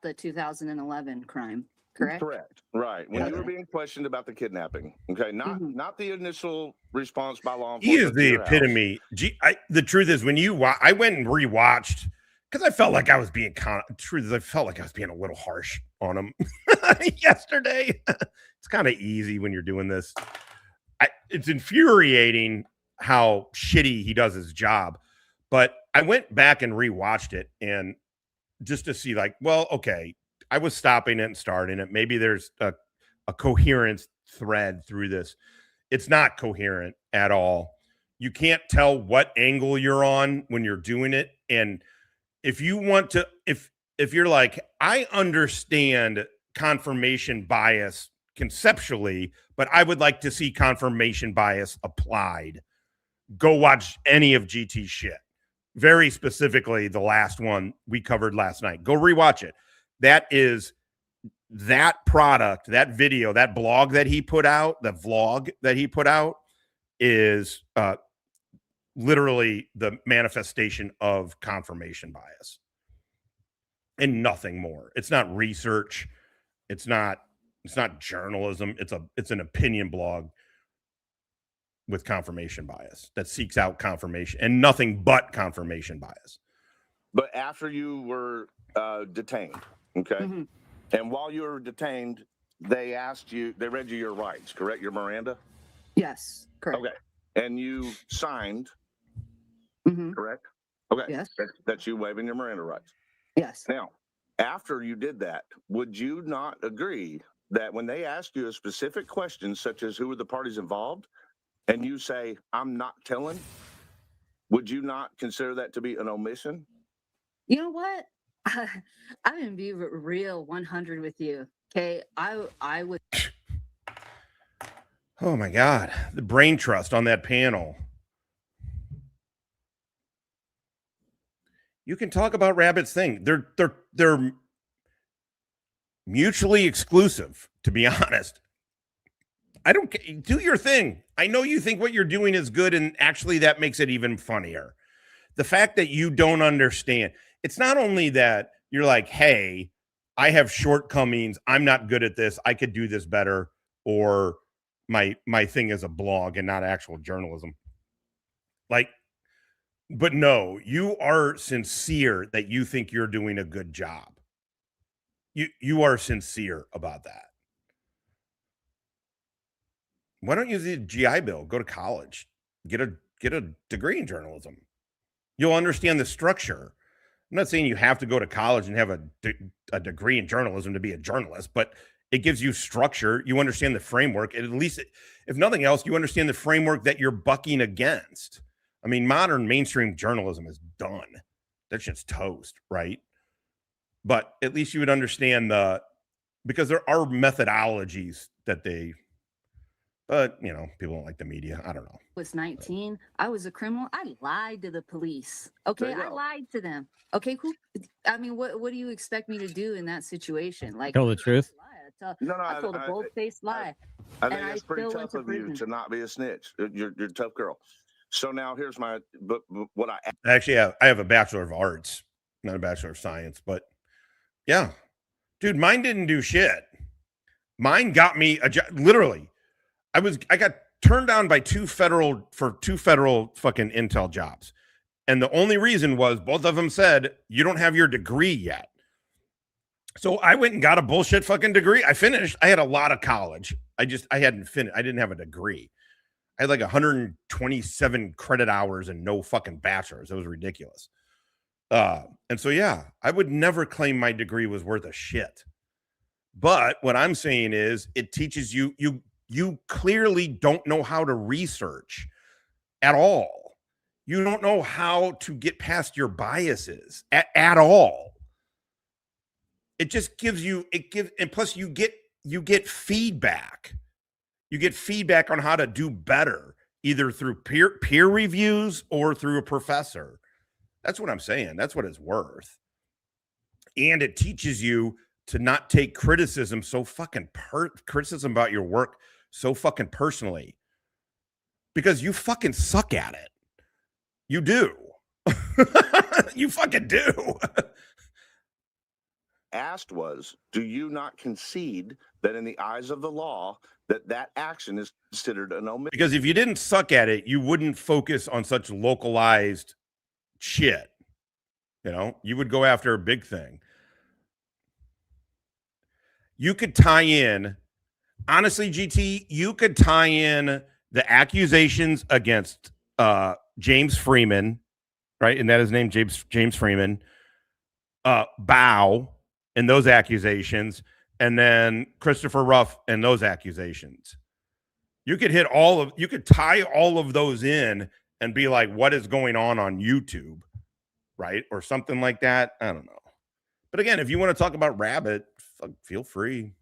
the 2011 crime, correct? Correct. Right. When you were being questioned about the kidnapping. Okay. Not the initial response by law enforcement. He is the epitome. The truth is, when I went and rewatched, because I felt like I was being I felt like I was being a little harsh on him yesterday. It's kind of easy when you're doing this. It's infuriating how shitty he does his job. But I went back and rewatched it, and just to see, like, well, okay, I was stopping it and starting it. Maybe there's a coherent thread through this. It's not coherent at all. You can't tell what angle you're on when you're doing it. And if you want to, if you're like, I understand confirmation bias conceptually, but I would like to see confirmation bias applied, go watch any of GT's shit. Very specifically, the last one we covered last night. Go rewatch it. That is that product, that video, that blog that he put out, the vlog that he put out is literally the manifestation of confirmation bias and nothing more. It's not research. It's not journalism. It's an opinion blog with confirmation bias that seeks out confirmation and nothing but confirmation bias. But after you were detained, okay, and while you were detained, they read you your rights, correct? Your Miranda? Yes, correct. Okay. and you signed, correct? Okay. Yes. That's you waiving your Miranda rights. Yes. Now, after you did that, would you not agree that when they ask you a specific question, such as who are the parties involved, and you say, I'm not telling, would you not consider that to be an omission? You know what? I'm gonna be real 100 with you. Okay, I would. Oh my God, the brain trust on that panel. You can talk about Rabbit's thing. They're mutually exclusive, to be honest. I don't do your thing. I know you think what you're doing is good, and actually that makes it even funnier. The fact that you don't understand. It's not only that you're like, hey, I have shortcomings. I'm not good at this. I could do this better. Or my thing is a blog and not actual journalism. Like, but no, you are sincere that you think you're doing a good job. You are sincere about that. Why don't you use the GI Bill? Go to college. Get a degree in journalism. You'll understand the structure. I'm not saying you have to go to college and have a degree in journalism to be a journalist, but it gives you structure. You understand the framework. And at least, if nothing else, you understand the framework that you're bucking against. I mean, modern mainstream journalism is done. That shit's toast, right? But at least you would understand because there are methodologies that but you know, people don't like the media. I don't know. Was 19. I was a criminal. I lied to the police. Okay, I lied to them. Okay, I mean, what do you expect me to do in that situation? Like, tell the truth. I told a bold-faced lie. I think it's pretty tough of you to not be a snitch. You're a tough girl. So now here's what I actually I have a Bachelor of Arts, not a Bachelor of Science, but yeah, dude, mine didn't do shit. Mine got me literally. I got turned down by two federal fucking intel jobs. And the only reason was both of them said, you don't have your degree yet. So I went and got a bullshit fucking degree. I finished. I had a lot of college. I hadn't finished. I didn't have a degree. I had like 127 credit hours and no fucking bachelor's. It was ridiculous. And so, yeah, I would never claim my degree was worth a shit. But what I'm saying is it teaches you clearly don't know how to research at all. You don't know how to get past your biases at all. It just gives you, and plus you get feedback. You get feedback on how to do better, either through peer reviews or through a professor. That's what I'm saying. That's what it's worth. And it teaches you to not take criticism so fucking criticism about your work so fucking personally, because you fucking suck at it. You do. You fucking do. Asked was, do you not concede that in the eyes of the law that action is considered an omission? Because if you didn't suck at it, you wouldn't focus on such localized shit. You know, you would go after a big thing. You could tie in, honestly, GT, you could tie in the accusations against James Freeman, right? And that is named James Freeman, Bow, and those accusations, and then Christopher Ruff and those accusations. You could you could tie all of those in and be like, what is going on YouTube, right? Or something like that. I don't know. But again, if you want to talk about Rabbit, feel free.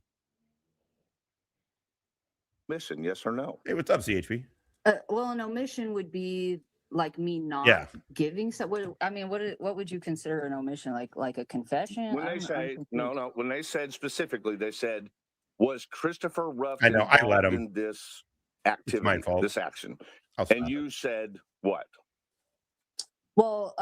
Mission, yes or no? Hey, what's up, CHP? Well, an omission would be like me not giving. So, what would you consider an omission? Like a confession? When they say no, when they said specifically, they said, was Christopher Ruff I know I let him in this activity, it's my fault. This action, and you said what? Well,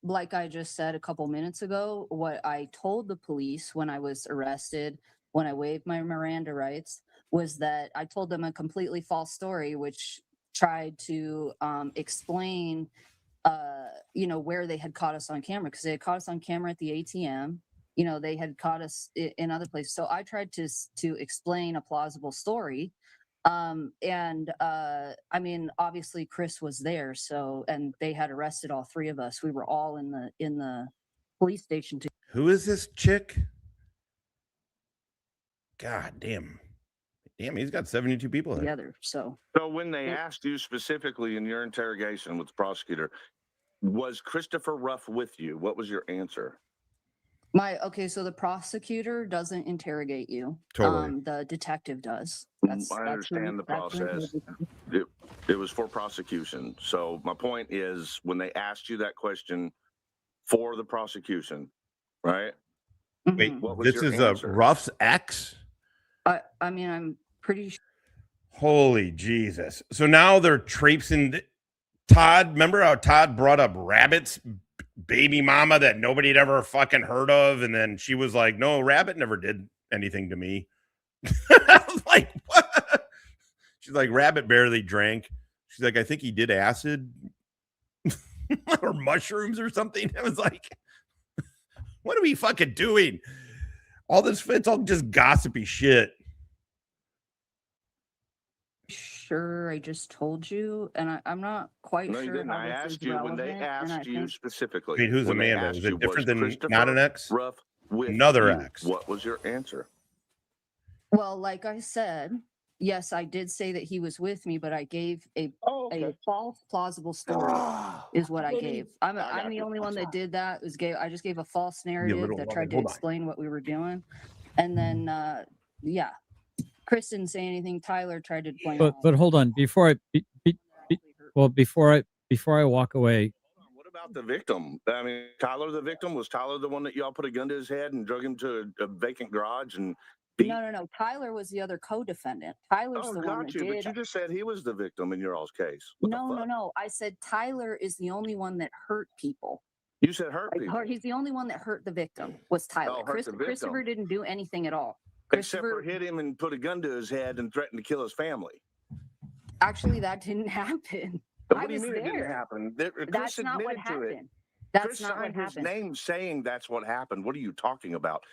like I just said a couple minutes ago, what I told the police when I was arrested, when I waived my Miranda rights, was that I told them a completely false story, which tried to explain, where they had caught us on camera, because they had caught us on camera at the ATM. You know, they had caught us in other places. So I tried to explain a plausible story I mean, obviously Chris was there, so, and they had arrested all three of us. We were all in the police station together. Who is this chick? God damn. Damn, he's got 72 people there. Together. So when they asked you specifically in your interrogation with the prosecutor, was Christopher Ruff with you? What was your answer? So the prosecutor doesn't interrogate you. Totally. The detective does. I understand the process. It was for prosecution. So my point is, when they asked you that question for the prosecution, right? Wait, what was this your is answer? a Ruff's ex? I mean, I'm pretty sure. Holy Jesus. So now they're traipsing Todd. Remember how Todd brought up Rabbit's baby mama that nobody had ever fucking heard of? And then she was like, no, Rabbit never did anything to me. I was like, what? She's like, Rabbit barely drank. She's like, I think he did acid or mushrooms or something. I was like, what are we fucking doing? All this, it's all just gossipy shit. Sure, I just told you, and I'm not quite No, sure. you didn't. How I this asked is you when they relevant, and asked I you think- specifically. Wait, who's when they Amanda? asked Is it you, different than Christopher not an ex? Ruff with Another you? ex. What was your answer? Well, like I said, yes, I did say that he was with me, but I gave a false plausible story is what I gave. I'm the only one that did that. I just gave a false narrative that tried to explain what we were doing, and then yeah, Chris didn't say anything. Tyler tried to point out. But hold on, before I walk away. What about the victim? I mean, Tyler, the victim, was Tyler the one that y'all put a gun to his head and drug him to a vacant garage and beat? No. Tyler was the other co-defendant. Tyler's the one that did. But you just said he was the victim in your all's case. No. I said Tyler is the only one that hurt people. You said hurt people. He's the only one that hurt the victim. Was Tyler? hurt the victim. Christopher didn't do anything at all. Except for hit him and put a gun to his head and threatened to kill his family. Actually, that didn't happen. What do you mean it didn't happen? That's not what happened. That's not what happened. His name saying that's what happened. What are you talking about?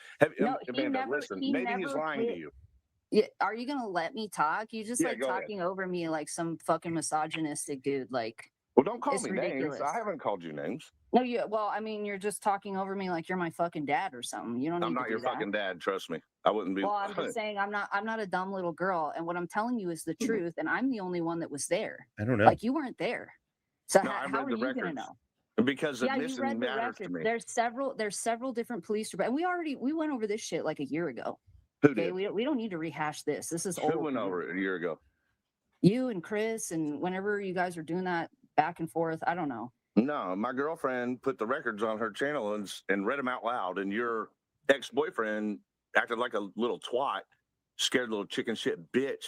Amanda, listen, maybe he's lying to you. Yeah, are you gonna let me talk? You just like go ahead. talking over me like some fucking misogynistic dude. Like, well, don't call it's me ridiculous. names. I haven't called you names. No, well, I mean, you're just talking over me like you're my fucking dad or something. You don't need I'm to not do your that. fucking dad. Trust me. I wouldn't be. Well, I'm just saying I'm not a dumb little girl, and what I'm telling you is the truth, and I'm the only one that was there. I don't know. Like, you weren't there, so No, how are the you gonna records. know? Because Yeah, you admission read the matters to records. me. There's several different police departments. We went over this shit like a year ago. Who did? We don't need to rehash this. This is Who old. went over it a year ago? You and Chris, and whenever you guys were doing that back and forth, I don't know. No, my girlfriend put the records on her channel and read them out loud, and your ex-boyfriend acted like a little twat, scared little chicken shit bitch,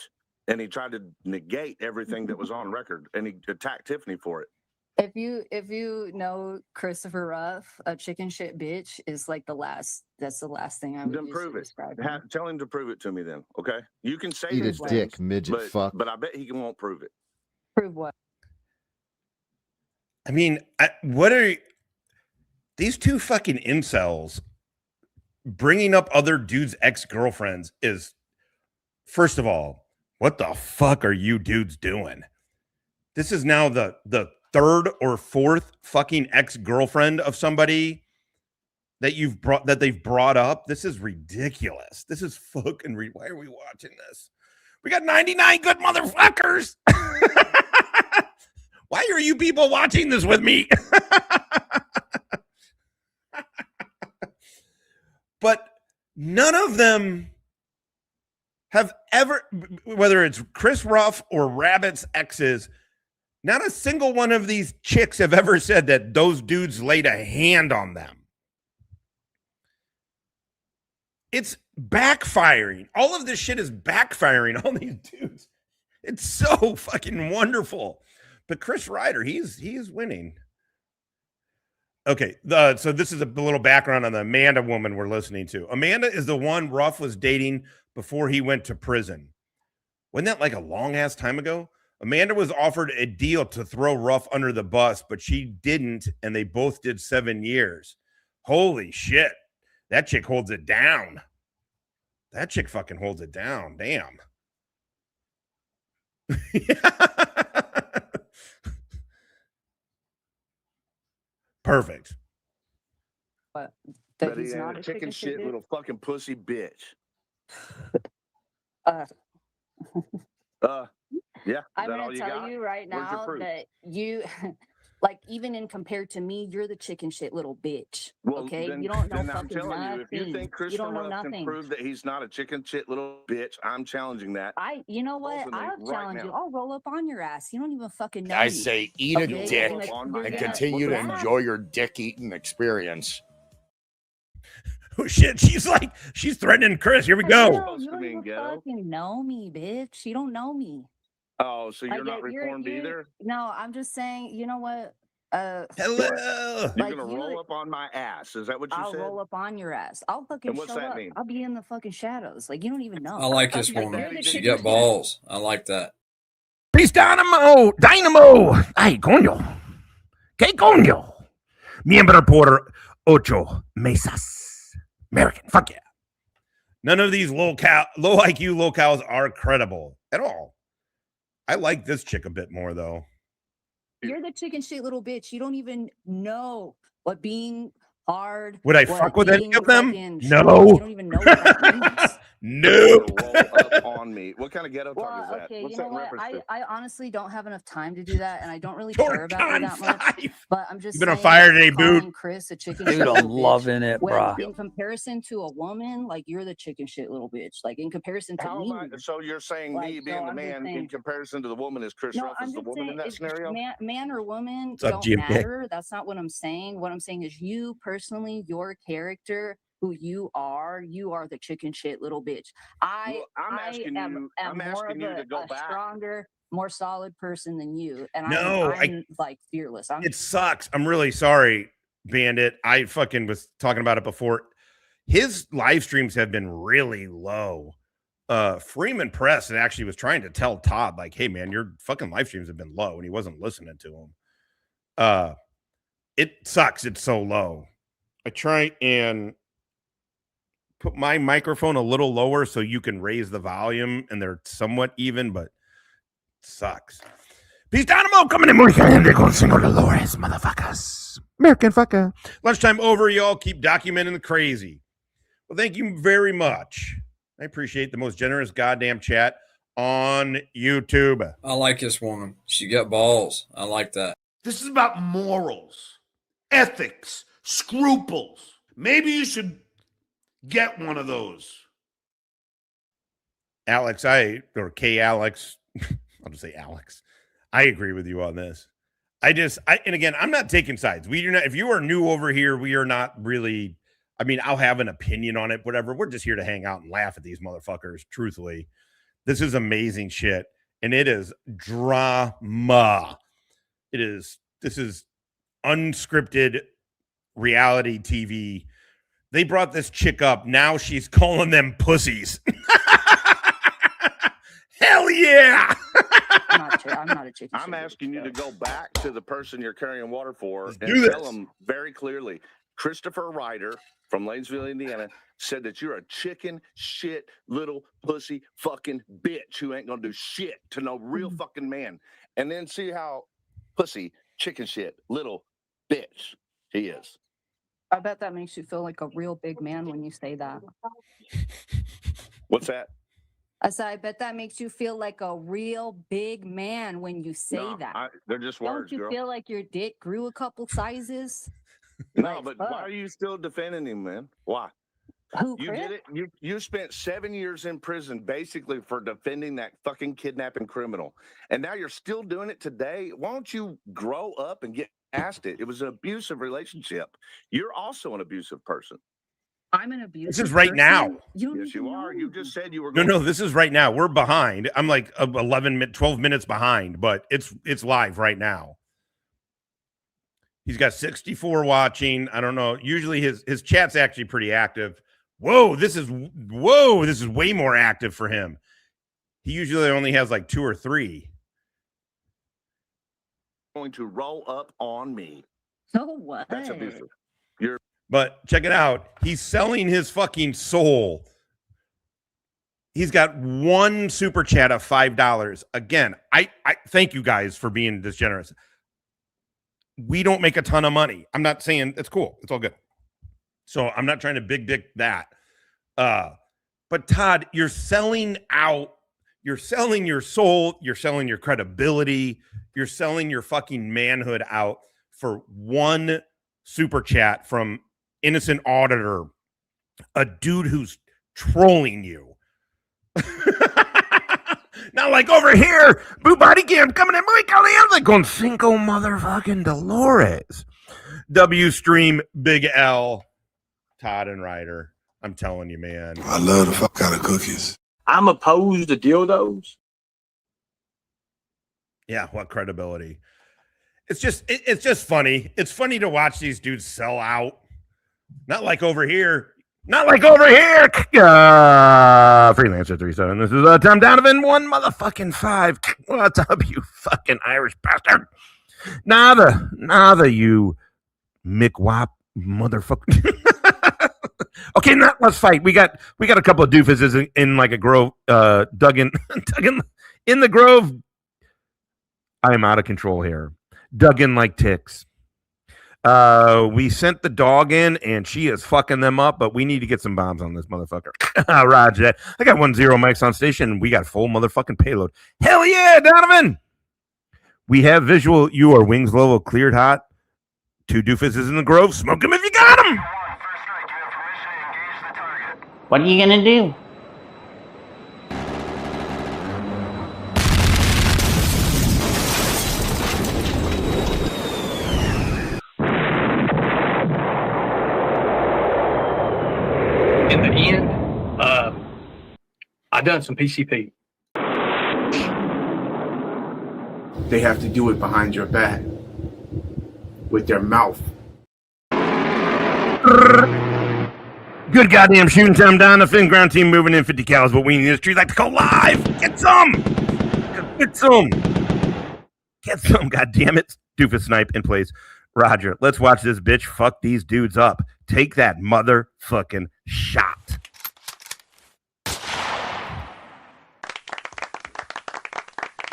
and he tried to negate everything that was on record, and he attacked Tiffany for it. If you know Christopher Ruff, a chicken shit bitch is like that's the last thing I would Then use prove to it. describe him. Tell him to prove it to me then, okay? You can say Eat a these dick, things, midget fuck. but I bet he won't prove it. Prove what? I mean, what are these two fucking incels bringing up other dudes' ex-girlfriends is, first of all, what the fuck are you dudes doing? This is now the third or fourth fucking ex-girlfriend of somebody that they've brought up. This is ridiculous. This is fucking why are we watching this? We got 99 good motherfuckers. Why are you people watching this with me? But none of them have ever, whether it's Chris Ruff or Rabbit's exes, not a single one of these chicks have ever said that those dudes laid a hand on them. It's backfiring. All of this shit is backfiring on these dudes. It's so fucking wonderful. But Chris Reiter, he is winning. Okay, so this is a little background on the Amanda woman we're listening to. Amanda is the one Ruff was dating before he went to prison. Wasn't that like a long-ass time ago? Amanda was offered a deal to throw Ruff under the bus, but she didn't, and they both did 7 years. Holy shit. That chick holds it down. That chick fucking holds it down. Damn. Perfect. But That that he's he ain't not a a chicken shit bitch? little fucking pussy bitch. Yeah. I'm Is that gonna all you tell got? you right Where's your now proof? that you, like, even in compared to me, you're the chicken shit little bitch. Well, Okay, then, you don't know then I'm fucking telling you, if you nothing. think You Christopher don't know Ruff can nothing. prove that he's not a chicken shit little bitch, I'm challenging that. You know what? Openly I'll right challenge you. now. I'll roll up on your ass. You don't even fucking know I me. say eat a Okay? dick You're gonna, and you're continue to gonna, yeah. enjoy your dick eating experience. Oh shit, she's threatening Chris. Here we No, go. you don't even fucking know me, bitch. You don't know me. Oh, so you're Like, not reformed either? No, I'm just saying, you know what? Hello. You're Like, gonna roll up on my ass. Is that what you I'll said? roll up on your ass. I'll fucking And what's show that up. mean? I'll be in the fucking shadows. Like, you don't even know. I like this Like, woman. you're the She chicken got shit. balls. I like that. Peace, Dynamo. Ay, coño. ¿Qué coño? Miembro por 8 mesas. American. Fuck yeah. None of these low IQ locals are credible at all. I like this chick a bit more though. You're the chicken shit little bitch. You don't even know what being hard. Would I what fuck with any being of them? fucking No. strong. You don't even know what that means. Nope. Roll up on me. What kind of ghetto talk is that? Okay, What's you know that in what? reference to? I honestly don't have enough time to do that, and I don't really Torque care about you on that much. 5. But I'm just You've been on saying fire that today, calling Boot. Chris a chicken Dude, shit I'm little bitch, loving it, when bruh. in comparison to a woman, like, you're the chicken shit little bitch. Like, in comparison to How me. am I? So you're saying Like, me so being the I'm just man in saying. comparison to the woman is Chris No, Ruff I'm is the just woman saying, in that scenario? man or woman What's up, don't Jim? matter. That's not what I'm saying. What I'm saying is you personally, your character, who you are the chicken shit little bitch. I I'm am more asking of you to go a back. stronger, more solid person than you, and No, I'm like fearless. It sucks. I'm really sorry, Bandit. I fucking was talking about it before. His live streams have been really low. Freeman Press actually was trying to tell Todd, like, hey man, your fucking live streams have been low, and he wasn't listening to him. It sucks, it's so low. I try and put my microphone a little lower so you can raise the volume and they're somewhat even, but it sucks. Peace Dynamo coming in muy caliente con Señor Dolores, motherfuckers. American fucker. Lunchtime over, y'all. Keep documenting the crazy. Well, thank you very much. I appreciate the most generous goddamn chat on YouTube. I like this woman. She got balls. I like that. This is about morals, ethics, scruples. Maybe you should get one of those. Alex, or K Alex, I'll just say Alex. I agree with you on this. And again, I'm not taking sides. We do not, if you are new over here, we are not really, I mean, I'll have an opinion on it, whatever. We're just here to hang out and laugh at these motherfuckers, truthfully. This is amazing shit. And it is drama. This is unscripted reality TV. They brought this chick up. Now she's calling them pussies. Hell yeah. I'm not a chicken. I'm asking you to go back to the person you're carrying water for do and tell this. them very clearly. Christopher Reiter from Lanesville, Indiana, said that you're a chicken shit little pussy fucking bitch who ain't gonna do shit to no real fucking man. And then see how pussy chicken shit little bitch he is. I bet that makes you feel like a real big man when you say that. What's that? I said, I bet that makes you feel like a real big man when you say No, that. they're just words, Don't you girl. feel like your dick grew a couple sizes? No, Like, but fuck. why are you still defending him, man? Why? Who, You Chris? did it. You spent 7 years in prison basically for defending that fucking kidnapping criminal, and now you're still doing it today. Why don't you grow up and get past it? It was an abusive relationship. You're also an abusive person. I'm an abusive This is right now. Yes, you are. You just said you were No, going. no, this is right now. We're behind. I'm like 12 minutes behind, but it's live right now. He's got 64 watching. I don't know. Usually his chat's actually pretty active. Whoa, this is way more active for him. He usually only has like 2 or 3. Going to roll up on me. So what? That's abusive. But check it out. He's selling his fucking soul. He's got one super chat of $5. Again, I thank you guys for being this generous. We don't make a ton of money. I'm not saying it's cool. It's all good. So I'm not trying to big dick that. But Todd, you're selling out. You're selling your soul. You're selling your credibility. You're selling your fucking manhood out for one super chat from innocent auditor, a dude who's trolling you. Not like over here, Boo Body Cam coming in, muy caliente con cinco motherfucking Dolores. W Stream, Big L, Todd and Ryder. I'm telling you, man. I love the fuck out of cookies. I'm opposed to dildos. Yeah, what credibility? It's just funny. It's funny to watch these dudes sell out. Not like over here. Not like over here. Freelancer 37. This is Tom Donovan 1 motherfucking 5. What's up, you fucking Irish bastard? Nada, you McWop motherfucker. Okay, let's fight. We got a couple of doofuses in like a grove, dug in the grove. I am out of control here. Dug in like ticks. We sent the dog in and she is fucking them up, but we need to get some bombs on this motherfucker. Roger. I got 10 mics on station and we got full motherfucking payload. Hell yeah, Donovan. We have visual. You are wings level cleared hot. 2 doofuses in the grove. Smoke them if you got them. What are you gonna do? In the end, I done some PCP. They have to do it behind your back with their mouth. Good goddamn shooting time, Donovan. Ground team moving in 50 cals, but we in the industry like to call live. Get some. Get some. Get some, goddamn it. Doofus snipe in place. Roger, let's watch this bitch fuck these dudes up. Take that motherfucking shot.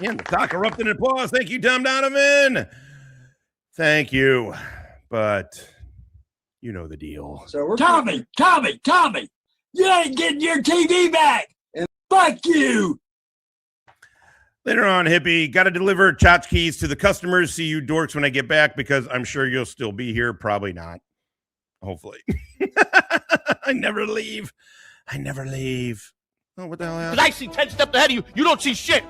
And the talk erupted in applause. Thank you, Tom Donovan. Thank you. But you know the deal. So we're Tommy, you ain't getting your TV back. And fuck you. Later on, hippie, got to deliver tchotchkes to the customers. See you dorks when I get back because I'm sure you'll still be here. Probably not. Hopefully. I never leave. Oh, what the hell happened? Because I see 10 steps ahead of you. You don't see shit.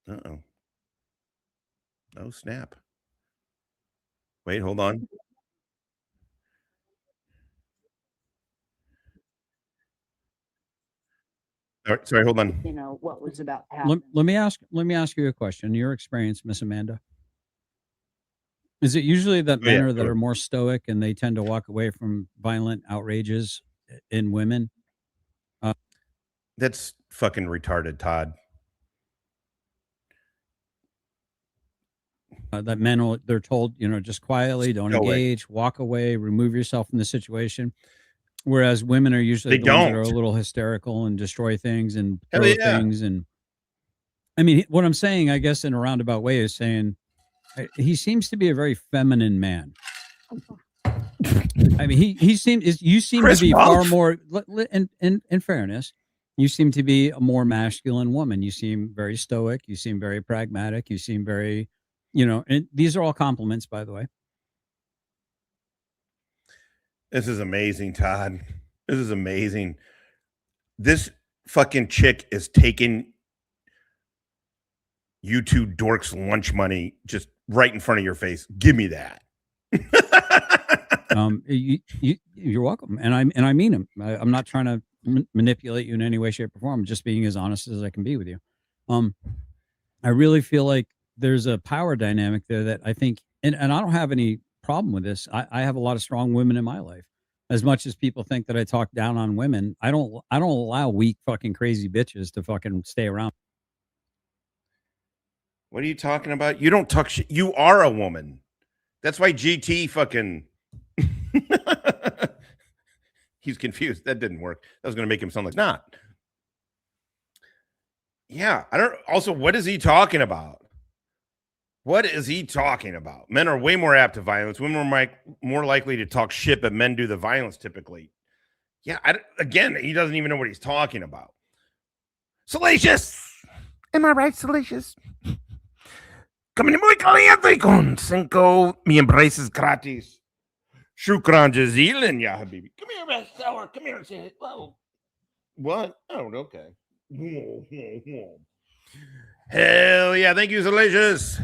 Uh-oh. Oh, snap. Wait, hold on. All right, sorry, hold on. You know what was about to happen. Let me ask you a question. Your experience, Miss Amanda. Is it usually that men that are more stoic and they tend to walk away from violent outrages in women? That's fucking retarded, Todd. That men, they're told, just quietly, don't engage, walk away, remove yourself from the situation. Whereas women are usually the ones that are a little hysterical and destroy things and throw things. And I mean, what I'm saying, I guess, in a roundabout way, is saying he seems to be a very feminine man. I mean, you seem Chris to be far more. In fairness, you seem to be a more masculine woman. You seem very stoic. You seem very pragmatic. You seem very, and these are all compliments, by the way. This is amazing, Todd. This is amazing. This fucking chick is taking you two dorks' lunch money just right in front of your face. Give me that. You're welcome, and I mean him. I'm not trying to manipulate you in any way, shape, or form. I'm just being as honest as I can be with you. I really feel like there's a power dynamic there that I think, and I don't have any problem with this. I have a lot of strong women in my life. As much as people think that I talk down on women, I don't allow weak fucking crazy bitches to fucking stay around. What are you talking about? You don't talk shit. You are a woman. That's why GT fucking he's confused. That didn't work. That was going to make him sound like not. Yeah, I don't. Also, what is he talking about? What is he talking about? Men are way more apt to violence. Women are more likely to talk shit, but men do the violence typically. Yeah, again, he doesn't even know what he's talking about. Salacious! Am I right, Salacious? Coming muy caliente con 5 mi embraces gratis. Shukran jazilan, ya habibi. Come here, bestseller. Come here and say hello. What? Oh, okay. Hell yeah. Thank you, Salacious.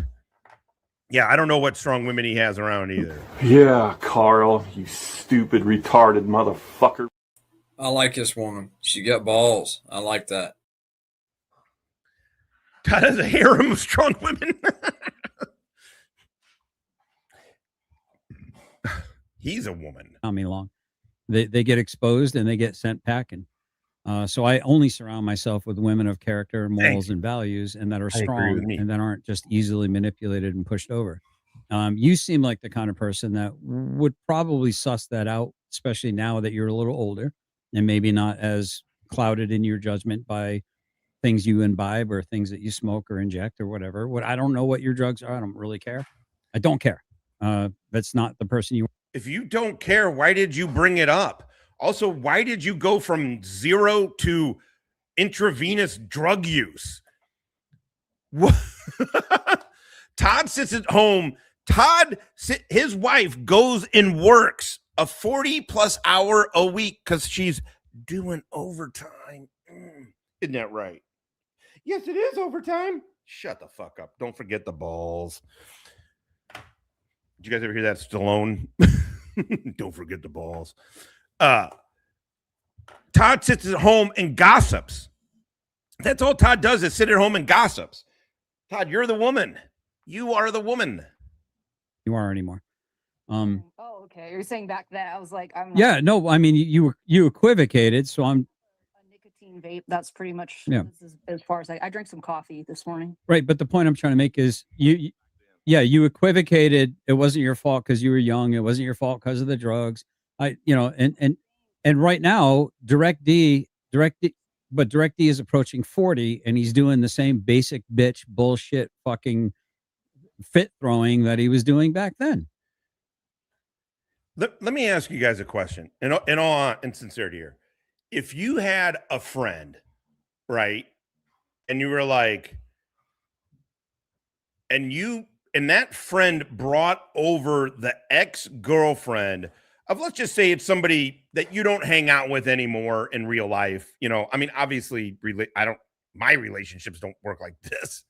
Yeah, I don't know what strong women he has around either. Yeah, Carl, you stupid, retarded motherfucker. I like this woman. She got balls. I like that. Todd has a harem of strong women. He's a woman. Not me long. They get exposed and they get sent packing. So I only surround myself with women of character, morals, and values, and that are strong and that aren't just easily manipulated and pushed over. You seem like the kind of person that would probably suss that out, especially now that you're a little older and maybe not as clouded in your judgment by things you imbibe or things that you smoke or inject or whatever. I don't know what your drugs are. I don't really care. I don't care. That's not the person you. If you don't care, why did you bring it up? Also, why did you go from 0 to intravenous drug use? Todd sits at home. His wife goes and works a 40+ hour a week because she's doing overtime. Isn't that right? Yes, it is overtime. Shut the fuck up. Don't forget the balls. Did you guys ever hear that, Stallone? Don't forget the balls. Todd sits at home and gossips. That's all Todd does is sit at home and gossips. Todd, you're the woman. You are the woman. You are anymore. Oh, okay. You're saying back then. I was like, I'm. Yeah, no. I mean, you equivocated, so I'm. A nicotine vape. That's pretty much as far as I drank some coffee this morning. Right, but the point I'm trying to make is you equivocated. It wasn't your fault because you were young. It wasn't your fault because of the drugs. And right now, Direct D is approaching 40, and he's doing the same basic bitch bullshit fucking fit throwing that he was doing back then. Let me ask you guys a question. In all sincerity here, if you had a friend, right, and you were like, and that friend brought over the ex-girlfriend of, let's just say it's somebody that you don't hang out with anymore in real life. I mean, obviously, my relationships don't work like this,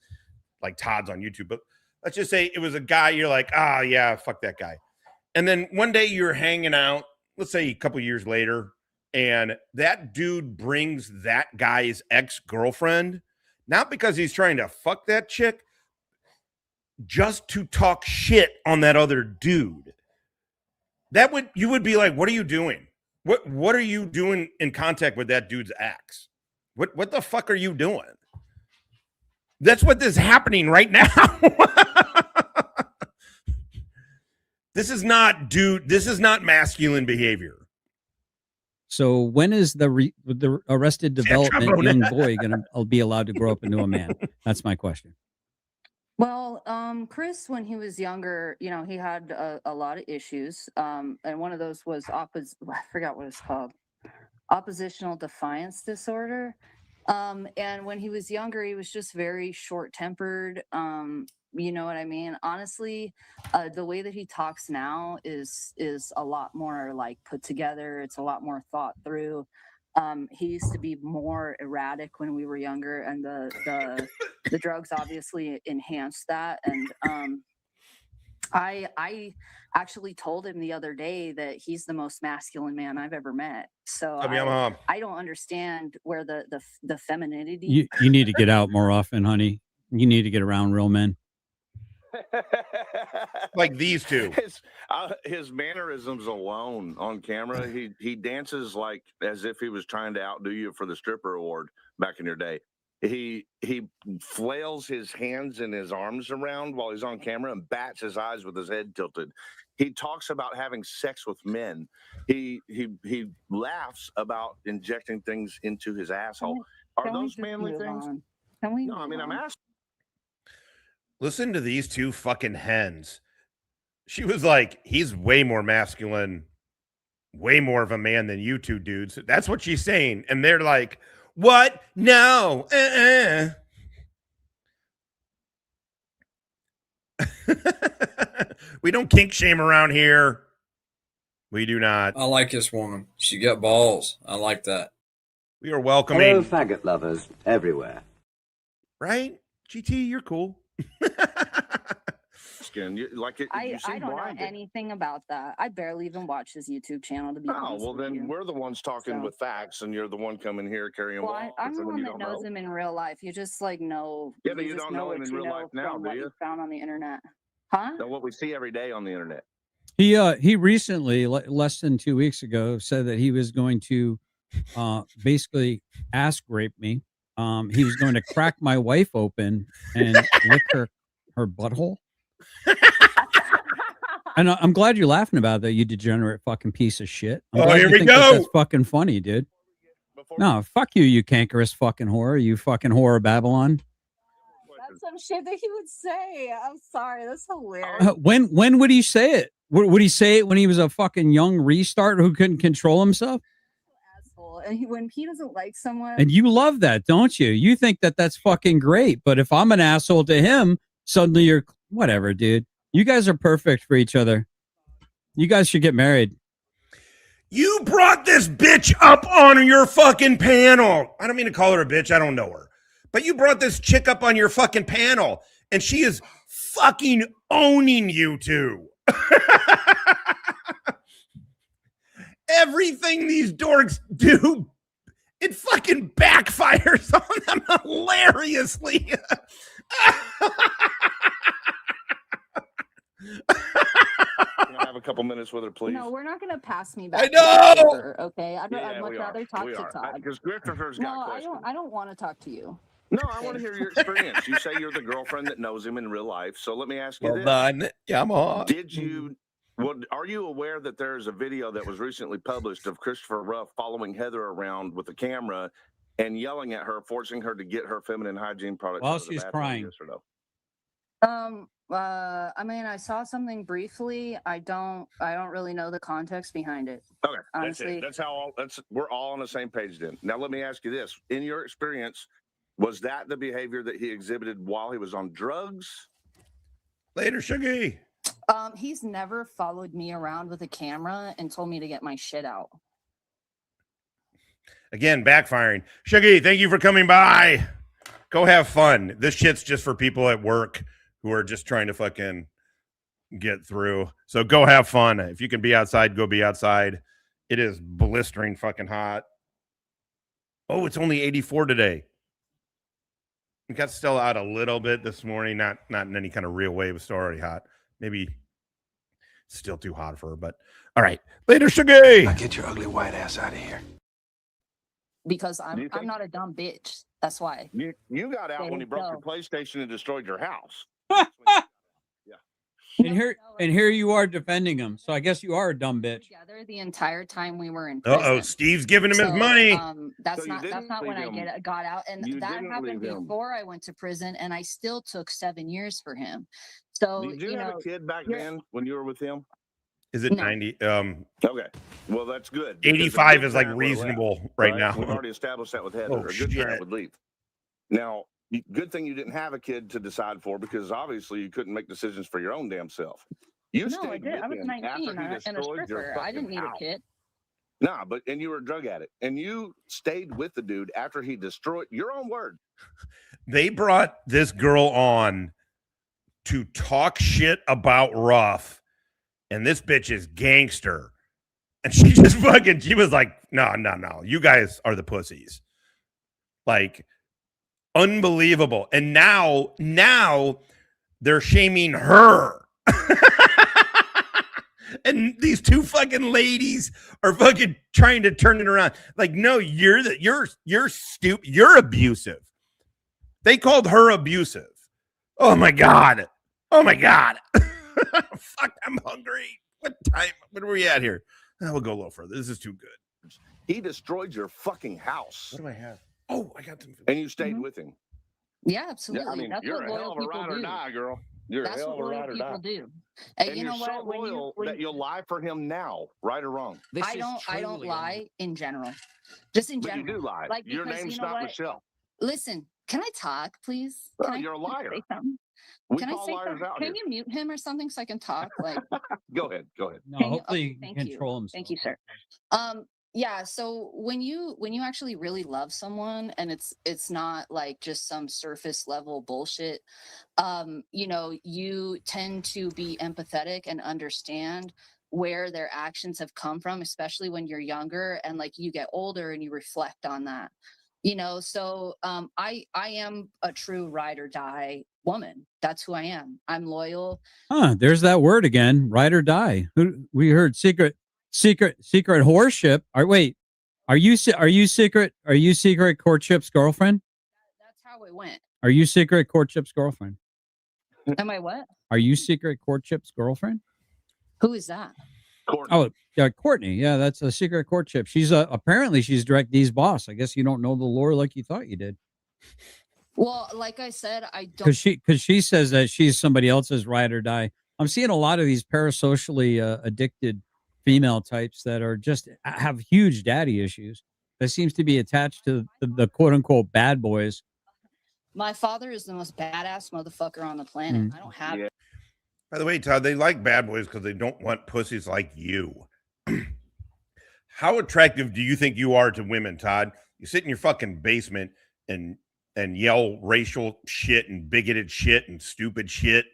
like Todd's on YouTube, but let's just say it was a guy you're like, yeah, fuck that guy. And then one day you're hanging out, let's say a couple years later, and that dude brings that guy's ex-girlfriend, not because he's trying to fuck that chick, just to talk shit on that other dude. You would be like, what are you doing? What are you doing in contact with that dude's ex? What the fuck are you doing? That's what is happening right now. This is not masculine behavior. So when is the arrested development young boy going to be allowed to grow up into a man? That's my question. Well, Chris, when he was younger, he had a lot of issues. And one of those was I forgot what it's called. Oppositional defiance disorder. And when he was younger, he was just very short-tempered. You know what I mean? Honestly, the way that he talks now is a lot more like put together. It's a lot more thought through. He used to be more erratic when we were younger, and the drugs obviously enhanced that. And I actually told him the other day that he's the most masculine man I've ever met. So I don't understand where the femininity. You need to get out more often, honey. You need to get around real men. Like these two. His mannerisms alone on camera, he dances like as if he was trying to outdo you for the stripper award back in your day. He flails his hands and his arms around while he's on camera and bats his eyes with his head tilted. He talks about having sex with men. He laughs about injecting things into his asshole. Are those manly things? Can we? No, I mean, I'm asking. Listen to these two fucking hens. She was like, he's way more masculine, way more of a man than you two dudes. That's what she's saying. And they're like, what? No. We don't kink shame around here. We do not. I like this woman. She got balls. I like that. We are welcoming. Hello, faggot lovers everywhere. Right? GT, you're cool. I don't know anything about that. I barely even watch his YouTube channel, to be honest. Oh, well, then we're the ones talking with facts, and you're the one coming here carrying Well, I'm the one that knows him in real life. You just know. Yeah, but you don't know him in real life now, do you? Found on the internet, huh? No, what we see every day on the internet. He recently, less than 2 weeks ago, said that he was going to basically ass rape me. He was going to crack my wife open and lick her butthole. And I'm glad you're laughing about that, you degenerate fucking piece of shit. I'm glad here you we think go. that's fucking funny, dude. No, fuck you, you cankerous fucking whore, you fucking whore of Babylon. That's some shit that he would say. I'm sorry, that's hilarious. When would he say it? Would he say it when he was a fucking young restart who couldn't control himself? Asshole. And when he doesn't like someone, And you love that, don't you? You think that that's fucking great. But if I'm an asshole to him, suddenly you're whatever, dude. You guys are perfect for each other. You guys should get married. You brought this bitch up on your fucking panel. I don't mean to call her a bitch. I don't know her. But you brought this chick up on your fucking panel, and she is fucking owning you two. Everything these dorks do, it fucking backfires on them hilariously. Can I have a couple minutes with her, please? no, we're not going to pass me back. I know! to Christopher, okay, I'd much rather talk to Todd. Because Christopher's got No, questions. I don't want to talk to you. No, I want to hear your experience. You say you're the girlfriend that knows him in real life. So let me ask you Well this. done. Come on. Are you aware that there's a video that was recently published of Christopher Ruff following Heather around with a camera and yelling at her, forcing her to get her feminine hygiene products While out of the she's bathroom? crying. Yes or no? I mean, I saw something briefly. I don't really know the context behind it. Okay, honestly. that's it. We're all on the same page then. Now let me ask you this: in your experience, was that the behavior that he exhibited while he was on drugs? Later, Shuggy. He's never followed me around with a camera and told me to get my shit out. Again, backfiring. Shuggy, thank you for coming by. Go have fun. This shit's just for people at work who are just trying to fucking get through. So go have fun. If you can be outside, go be outside. It is blistering fucking hot. Oh, it's only 84 today. It got still out a little bit this morning. Not in any kind of real way. It was still already hot. Maybe still too hot for her, but all right. Later, Shuggy. Now get your ugly white ass out of here. Because I'm not a dumb bitch. That's why. You got out when he broke your PlayStation and destroyed your house. And here you are defending him. So I guess you are a dumb bitch. Together the entire time we were in prison. Uh-oh, Steve's giving him his money. That's not when I got out. And that happened before I went to prison, and I still took 7 years for him. So did you have a kid back then when you were with him? Is it 90? Okay. Well, that's good. 85 is like reasonable right now. We've already established that with Heather. Oh, A good parent shit. would leave. Now, good thing you didn't have a kid to decide for, because obviously you couldn't make decisions for your own damn self. You no, I stayed did. with I was him 19 after he and a destroyed your stripper. I didn't fucking need a house. kid. Nah, and you were a drug addict, and you stayed with the dude after he destroyed your own word. They brought this girl on to talk shit about Ruff, and this bitch is gangster. And she just she was like, no, you guys are the pussies. Like, unbelievable. And now they're shaming her. And these two fucking ladies are fucking trying to turn it around. Like, no, you're stupid. You're abusive. They called her abusive. Oh my God. Fuck, I'm hungry. What time? What are we at here? We'll go a little further. This is too good. He destroyed your fucking house. What do I have? Oh, I got some. And you stayed with him. Yeah, absolutely. Yeah, I mean, That's you're what a hell loyal of a people ride or do. die, girl. You're That's a hell what of a loyal ride or people die. do. And you know you're so what? loyal that you'll lie for him now, right or wrong. I don't lie in general. Just in But general. you do lie. Like, Your because name's you know not what? Michelle. Listen, can I talk, please? Well, Can you're a liar. Say something? We Can I call say liars something? out Can here. you mute him or something so I can talk? Like, Go ahead. Go ahead. No, Can you- hopefully okay, you can thank control himself. Thank you, sir. Yeah, so when you actually really love someone and it's not like just some surface level bullshit, you know, you tend to be empathetic and understand where their actions have come from, especially when you're younger and like you get older and you reflect on that. You know, so I am a true ride or die woman. That's who I am. I'm loyal. There's that word again, ride or die. We heard secret whoreship. Wait, are you secret courtship's girlfriend? That's how it went. Are you secret courtship's girlfriend? Am I what? Are you secret courtship's girlfriend? Who is that? Oh, yeah, Courtney. Yeah, that's a secret courtship. She's apparently she's Direct D's boss. I guess you don't know the lore like you thought you did. Well, like I said, I don't. Because she says that she's somebody else's ride or die. I'm seeing a lot of these parasocially addicted female types that are just have huge daddy issues. That seems to be attached to the quote unquote bad boys. My father is the most badass motherfucker on the planet. I don't have. Yeah. By the way, Todd, they like bad boys because they don't want pussies like you. How attractive do you think you are to women, Todd? You sit in your fucking basement and yell racial shit and bigoted shit and stupid shit.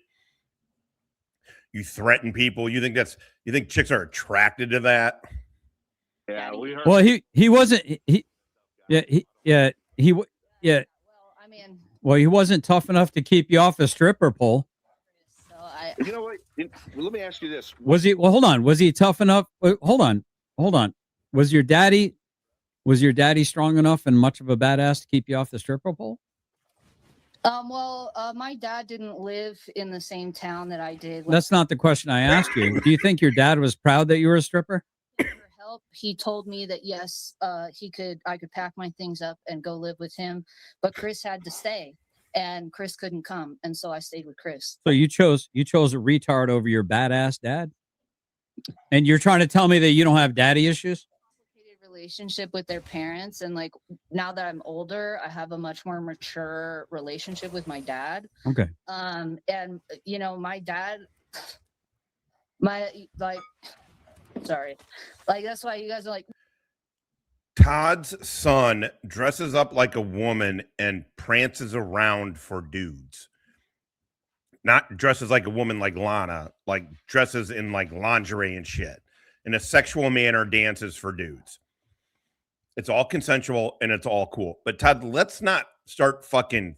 You threaten people. You think chicks are attracted to that? Yeah, we heard. Well, he wasn't. Well, he wasn't tough enough to keep you off the stripper pole. You know what? Let me ask you this. Was he? Well, hold on. Was he tough enough? Hold on. Was your daddy strong enough and much of a badass to keep you off the stripper pole? My dad didn't live in the same town that I did. That's not the question I asked you. Do you think your dad was proud that you were a stripper? For help, he told me that yes, I could pack my things up and go live with him, but Chris had to stay, and Chris couldn't come, and so I stayed with Chris. So you chose a retard over your badass dad, and you're trying to tell me that you don't have daddy issues? Relationship with their parents, and like now that I'm older, I have a much more mature relationship with my dad. Okay. And you know, my dad, sorry, like that's why you guys are like. Todd's son dresses up like a woman and prances around for dudes. Not dresses like a woman like Lana, like dresses in like lingerie and shit. In a sexual manner, dances for dudes. It's all consensual and it's all cool. But Todd, let's not start fucking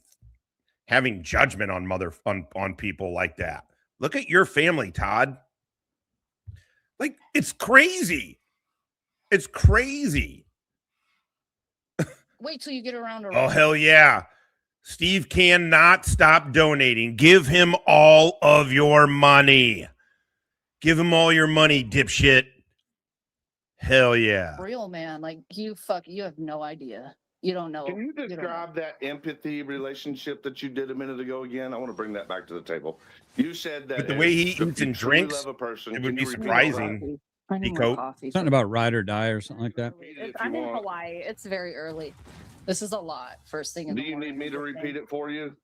having judgment on people like that. Look at your family, Todd. Like, it's crazy. It's crazy. Wait till you get around to. Oh, hell yeah. Steve cannot stop donating. Give him all of your money. Give him all your money, dipshit. Hell yeah. Real man, like you have no idea. You don't know. Can you describe that empathy relationship that you did a minute ago again? I want to bring that back to the table. You said that with the way he eats and drinks, love a person, it would be surprising. Something about ride or die or something like that. I'm in Hawaii. It's very early. This is a lot. First thing in the morning. Do you need me to repeat it for you?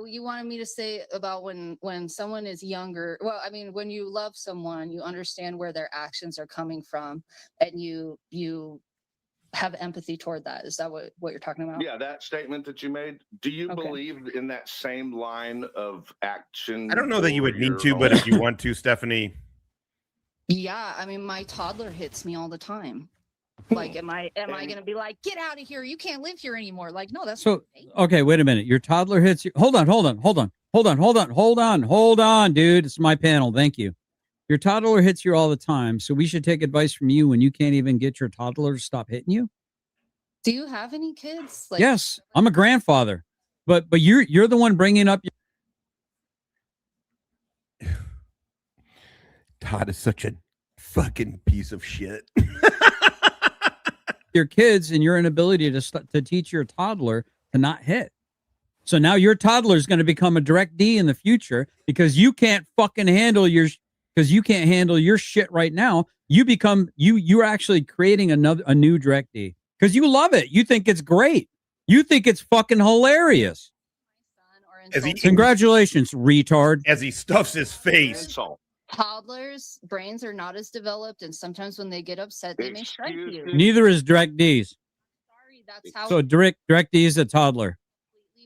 You wanted me to say about when someone is younger. Well, I mean, when you love someone, you understand where their actions are coming from, and you have empathy toward that. Is that what you're talking about? Yeah, that statement that you made. Do you believe in that same line of action? I don't know that you would need to, but if you want to, Stephanie. Yeah, I mean, my toddler hits me all the time. Like, am I going to be like, get out of here? You can't live here anymore. Like, no, that's so. Okay, wait a minute. Your toddler hits you. Hold on, dude. It's my panel. Thank you. Your toddler hits you all the time, so we should take advice from you when you can't even get your toddler to stop hitting you. Do you have any kids? Like, yes, I'm a grandfather, but you're the one bringing up. Todd is such a fucking piece of shit. Your kids and your inability to teach your toddler to not hit. So now your toddler is going to become a direct D in the future because you can't fucking handle your shit right now. You're actually creating a new direct D because you love it. You think it's great. You think it's fucking hilarious. Congratulations, retard. As he stuffs his face. Toddlers' brains are not as developed, and sometimes when they get upset, they may strike you. Neither is direct D's. Sorry, that's how. So direct D is a toddler.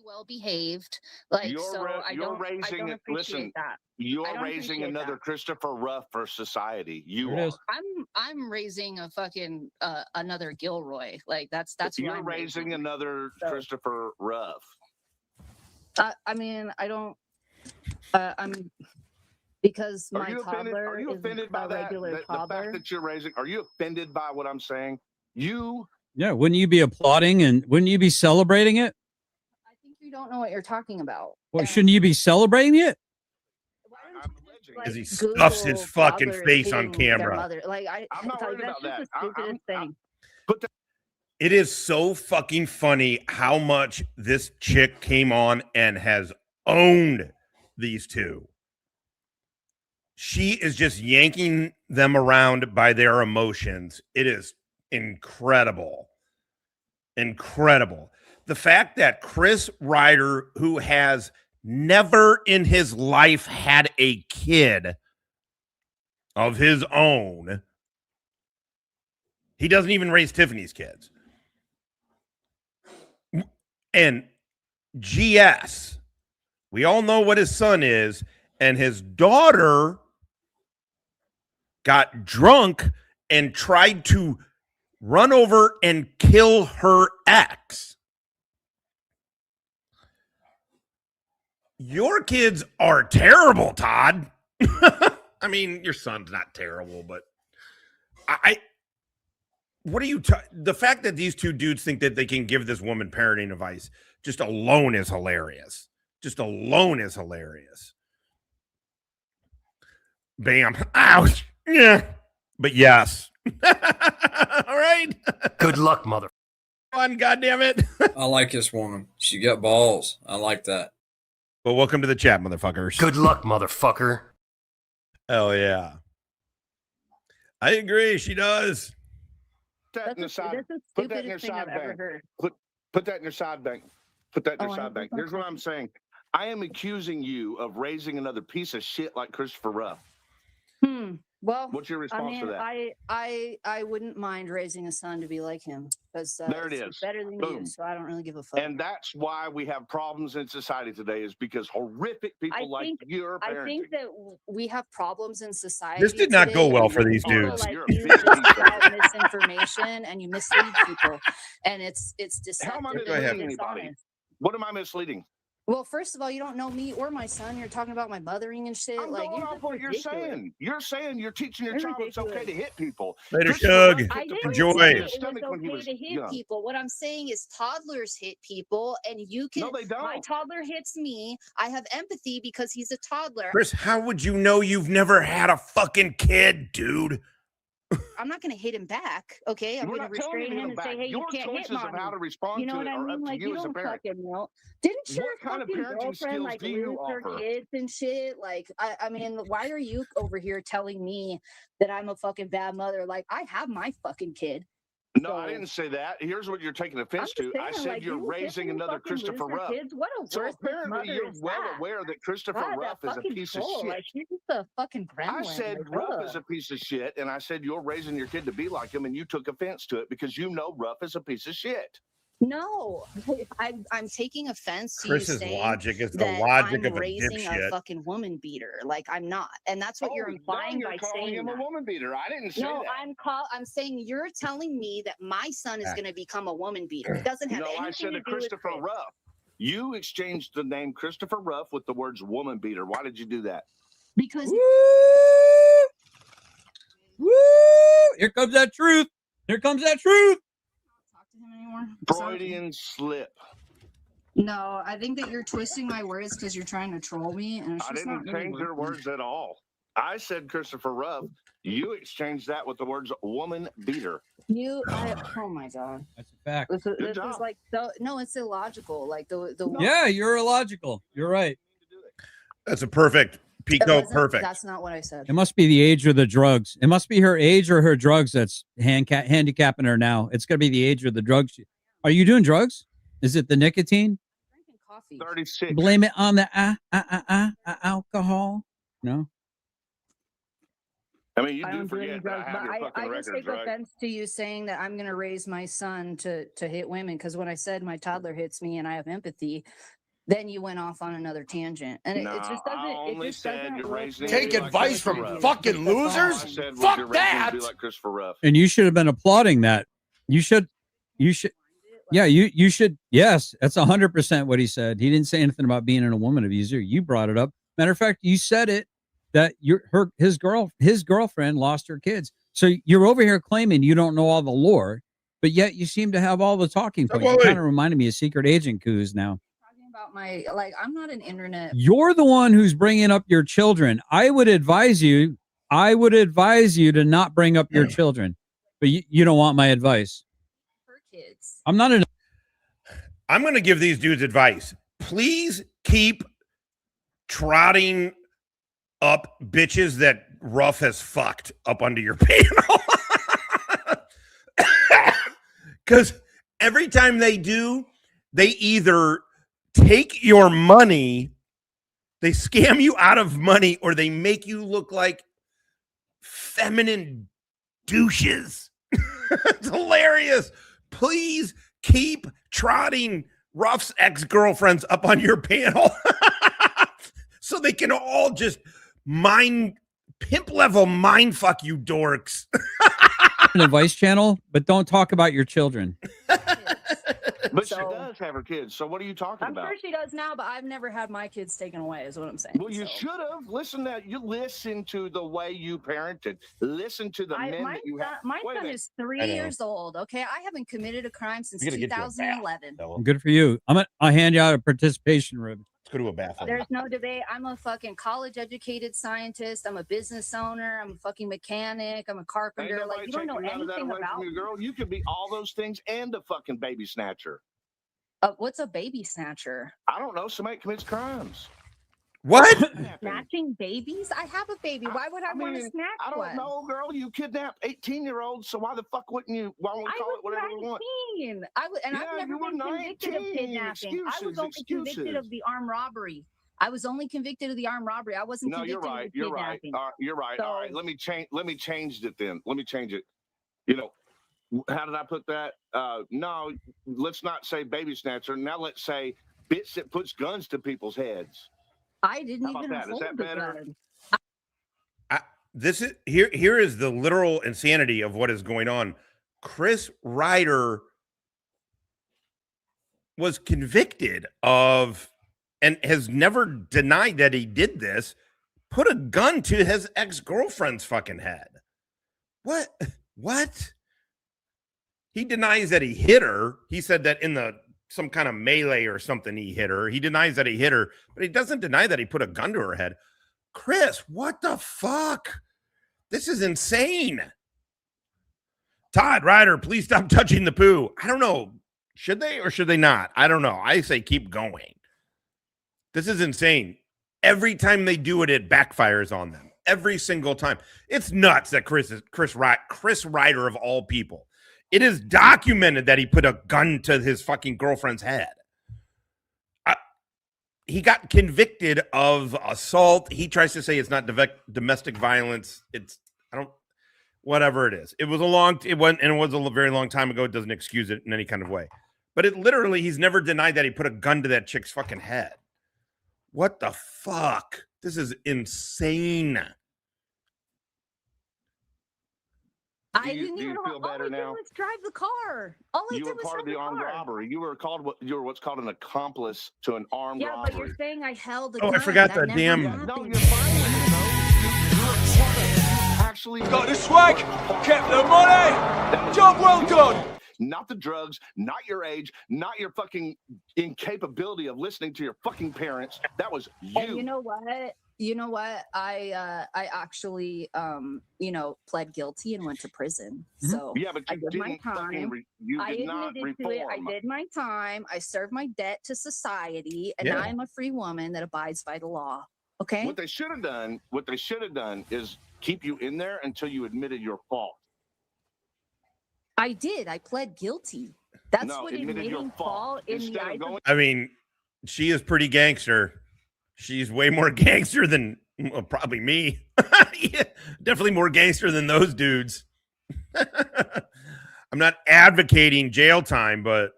Well behaved, like I don't appreciate listen, that. You're raising another Christopher Ruff for society. You are. I'm raising a fucking another Gilroy. Like that's you're raising another Christopher Ruff. I mean, I don't. I'm because my toddler are you offended is by a that? regular toddler. The fact that you're raising. Are you offended by what I'm saying? Yeah, wouldn't you be applauding and wouldn't you be celebrating it? You don't know what you're talking about. Well, shouldn't you be celebrating it? As he stuffs his fucking face on camera. I'm not worried about that. It is so fucking funny how much this chick came on and has owned these two. She is just yanking them around by their emotions. It is incredible. Incredible. The fact that Chris Reiter, who has never in his life had a kid of his own, he doesn't even raise Tiffany's kids. And GS, we all know what his son is, and his daughter got drunk and tried to run over and kill her ex. Your kids are terrible, Todd. I mean, your son's not terrible, but what are you the fact that these two dudes think that they can give this woman parenting advice just alone is hilarious. Bam. Ouch. Yeah. But yes. All right. Good luck, mother. Come on, goddammit. I like this woman. She got balls. I like that. Well, welcome to the chat, motherfuckers. Good luck, motherfucker. Oh, yeah. I agree. She does. Put that in your side bank. Put that in your side bank. Put that in your side bank. Here's what I'm saying. I am accusing you of raising another piece of shit like Christopher Ruff. Well, what's your response to that? I wouldn't mind raising a son to be like him because there it is. Better than you, so I don't really give a fuck. And that's why we have problems in society today, is because horrific people like your parenting. I think that we have problems in society. This did not go well for these dudes. Like you just sprout misinformation and you mislead people, and it's deceptive. How am I misleading anybody? What am I misleading? Well, first of all, you don't know me or my son. You're talking about my mothering and shit. I'm going off what you're saying. You're saying you're teaching your child it's okay to hit people. Later, Shug. I didn't Enjoy. say it was okay to hit people. What I'm saying is toddlers hit people, and you can. No, they don't. My toddler hits me. I have empathy because he's a toddler. Chris, how would you know you've never had a fucking kid, dude? I'm not going to hit him back, okay? I'm going to restrain him and say, hey, you can't hit mommy. How to respond you know to what I mean? Like, you don't fucking know. Didn't your fucking girlfriend, like, lose her kids and shit? Like, I mean, why are you over here telling me that I'm a fucking bad mother? Like, I have my fucking kid. No, I didn't say that. Here's what you're taking offense to. I said like, you're raising another Christopher Ruff. What a so apparently you're well aware that Christopher Ruff is a piece of shit. Like, he's just a fucking gremlin. I said Ruff is a piece of shit, and I said you're raising your kid to be like him, and you took offense to it because you know Ruff is a piece of shit. No, I'm taking offense to Chris's you saying logic is the that logic I'm of a raising dipshit. a fucking woman beater. Like, I'm not, and that's what you're implying by saying him that. a woman beater. I didn't say no, that. I'm saying you're telling me that my son is going to become a woman beater. It doesn't have anything I said to do Christopher with Ruff. You exchanged the name Christopher Ruff with the words woman beater. Why did you do that? Because. Woo! Here comes that truth. Here comes that truth. Freudian slip. No, I think that you're twisting my words because you're trying to troll me. And it's I just didn't not really change your words at all. I said Christopher Ruff. You exchanged that with the words "woman beater." Oh my god, that's a fact. This is like no, it's illogical. Like the Yeah, you're illogical. You're right. That's a perfect Pico. Perfect. That's not what I said. It must be the age or the drugs. It must be her age or her drugs that's handicapping her now. It's gonna be the age or the drugs. Are you doing drugs? Is it the nicotine? Drinking coffee. 36. Blame it on the alcohol. No. I mean, you I do don't do any forget that drugs, I have your but fucking I just records, take right? offense to you saying that I'm going to raise my son to hit women. Because when I said my toddler hits me and I have empathy, then you went off on another tangent, and it just doesn't. It just doesn't take advice from fucking losers. Fuck that. Be like Christopher Ruff. And you should have been applauding that. You should. Yeah, you should. Yes, that's 100% what he said. He didn't say anything about being a woman abuser. You brought it up. Matter of fact, you said it that his girlfriend lost her kids. So you're over here claiming you don't know all the lore, but yet you seem to have all the talking points. You kind of reminded me of secret agent coups now. Talking about I'm not an internet. You're the one who's bringing up your children. I would advise you to not bring up your children, but you don't want my advice. Kids. I'm going to give these dudes advice. Please keep trotting up bitches that Ruff has fucked up under your panel. Because every time they do, they either take your money, they scam you out of money, or they make you look like feminine douches. It's hilarious. Please keep trotting Ruff's ex-girlfriends up on your panel so they can all just pimp level mind fuck you dorks. An advice channel, but don't talk about your children. But she does have her kids. So what are you talking about? I'm sure she does now, but I've never had my kids taken away, is what I'm saying. Well, you should have. You listen to the way you parented. Listen to the men that you have. My son is 3 years old. Okay, I haven't committed a crime since 2011. Good for you. I'll hand you out a participation ribbon. Let's go to a bathroom. There's no debate. I'm a fucking college-educated scientist. I'm a business owner. I'm a fucking mechanic. I'm a carpenter. Like, you don't know anything about me, girl. You could be all those things and a fucking baby snatcher. What's a baby snatcher? I don't know. Somebody commits crimes. What? Snatching babies? I have a baby. Why would I want to snatch I don't know, girl. You kidnapped 18-year-olds, so why the fuck wouldn't you? Why don't we call it whatever we want? I've never been convicted of kidnapping. I was only convicted of the armed robbery. I was only convicted of the armed robbery. I wasn't convicted of kidnapping. You're right. You're right. So, all right. Let me change it then. Let me change it. You know, how did I put that? No, let's not say baby snatcher. Now let's say bitch that puts guns to people's heads. I didn't How about even that? Is hold that the better? gun. This is here is the literal insanity of what is going on. Chris Reiter was convicted of and has never denied that he did this, put a gun to his ex-girlfriend's fucking head. What? He denies that he hit her. He said that in some kind of melee or something he hit her. He denies that he hit her, but he doesn't deny that he put a gun to her head. Chris, what the fuck? This is insane. Todd Ryder, please stop touching the poo. I don't know. Should they or should they not? I don't know. I say keep going. This is insane. Every time they do it, it backfires on them. Every single time. It's nuts that Chris Reiter of all people. It is documented that he put a gun to his fucking girlfriend's head. He got convicted of assault. He tries to say it's not domestic violence. Whatever it is. It was a very long time ago. It doesn't excuse it in any kind of way. But he's never denied that he put a gun to that chick's fucking head. What the fuck? This is insane. I didn't even know. All I did was drive the car. You were part of the armed robbery. You were what's called an accomplice to an armed robbery. Yeah, but you're saying I held the gun. I forgot that damn. No, you're fine. Actually got the swag, kept the money. Job well done. Not the drugs, not your age, not your fucking incapability of listening to your fucking parents. That was you. And you know what? You know what? I actually pled guilty and went to prison. So Yeah, but I you did my didn't fucking time. you I did not admitted to it. I reform. did my time. I served my debt to society, and Yeah. now I'm a free woman that abides by the law. Okay. What they should have done is keep you in there until you admitted your fault. I did. I pled guilty. That's No, what admitted your admitting fault. fault in the Instead of eyes of going I mean, she is pretty gangster. She's way more gangster than probably me. Yeah, definitely more gangster than those dudes. I'm not advocating jail time, but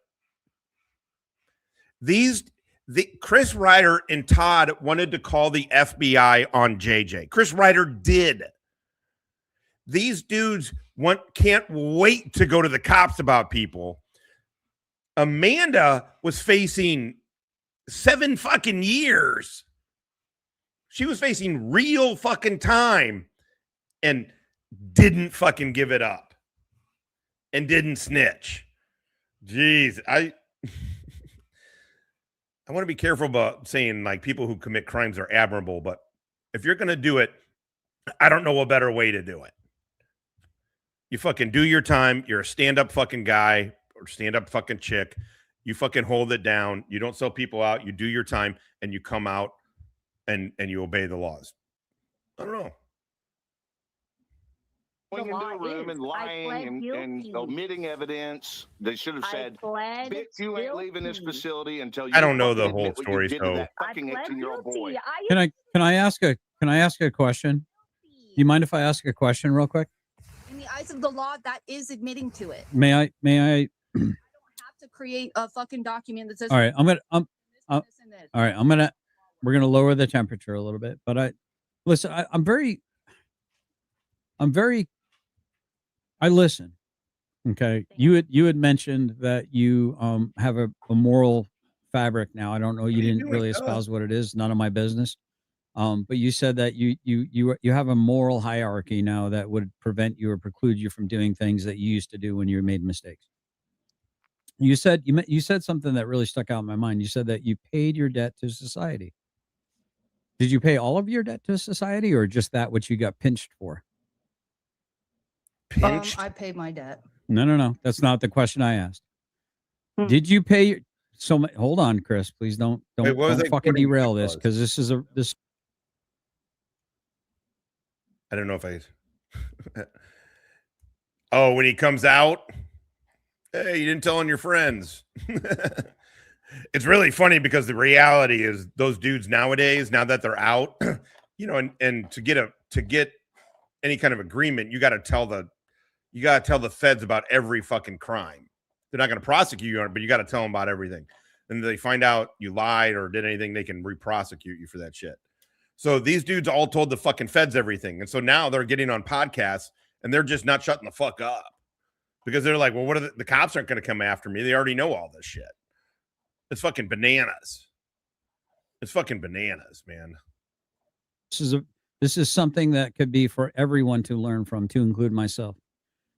the Chris Reiter and Todd wanted to call the FBI on JJ. Chris Reiter did. These dudes can't wait to go to the cops about people. Amanda was facing 7 fucking years. She was facing real fucking time and didn't fucking give it up and didn't snitch. Jeez, I want to be careful about saying like people who commit crimes are admirable, but if you're going to do it, I don't know a better way to do it. You fucking do your time. You're a stand-up fucking guy or stand-up fucking chick. You fucking hold it down. You don't sell people out. You do your time and you come out and you obey the laws. I don't know. Going into a room and lying and omitting evidence. They should have said, "Bitch, you ain't leaving this facility until you." I don't know the fucking whole admit what you story, did to so that fucking 18-year-old boy. Can I ask a question? Do you mind if I ask a question real quick? In the eyes of the law, that is admitting to it. May I? I don't have to create a fucking document that says. All right, we're gonna lower the temperature a little bit, but I listen. Okay, you had mentioned that you have a moral fabric now. I don't know. You didn't really espouse what it is. None of my business. But you said that you have a moral hierarchy now that would prevent you or preclude you from doing things that you used to do when you made mistakes. You said something that really stuck out in my mind. You said that you paid your debt to society. Did you pay all of your debt to society, or just that which you got pinched for? Pinched? I paid my debt. No. That's not the question I asked. Did you pay hold on, Chris, please don't fucking derail this, because this. I don't know if I. Oh, when he comes out, hey, you didn't tell on your friends. It's really funny because the reality is those dudes nowadays, now that they're out, and to get any kind of agreement, you got to tell the feds about every fucking crime. They're not going to prosecute you on it, but you got to tell them about everything. And they find out you lied or did anything, they can re-prosecute you for that shit. So these dudes all told the fucking feds everything. And so now they're getting on podcasts and they're just not shutting the fuck up because they're like, well, what are the cops aren't going to come after me. They already know all this shit. It's fucking bananas. It's fucking bananas, man. This is something that could be for everyone to learn from, to include myself.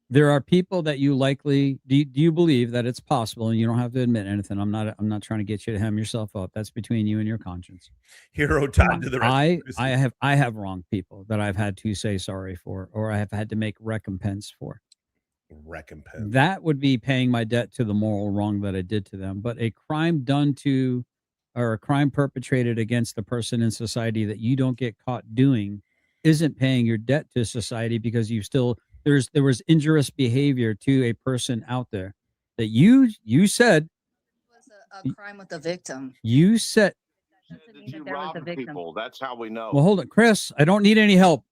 There are people that you likely do you believe that it's possible, and you don't have to admit anything. I'm not trying to get you to hem yourself up. That's between you and your conscience. Hero Todd to the rest. I have wronged people that I've had to say sorry for, or I have had to make recompense for. Recompense. That would be paying my debt to the moral wrong that I did to them. But a crime done to, or a crime perpetrated against the person in society that you don't get caught doing isn't paying your debt to society, because there was injurious behavior to a person out there that you said it was a crime with the victim. You said you robbed people. That's how we know. Well, hold on, Chris. I don't need any help.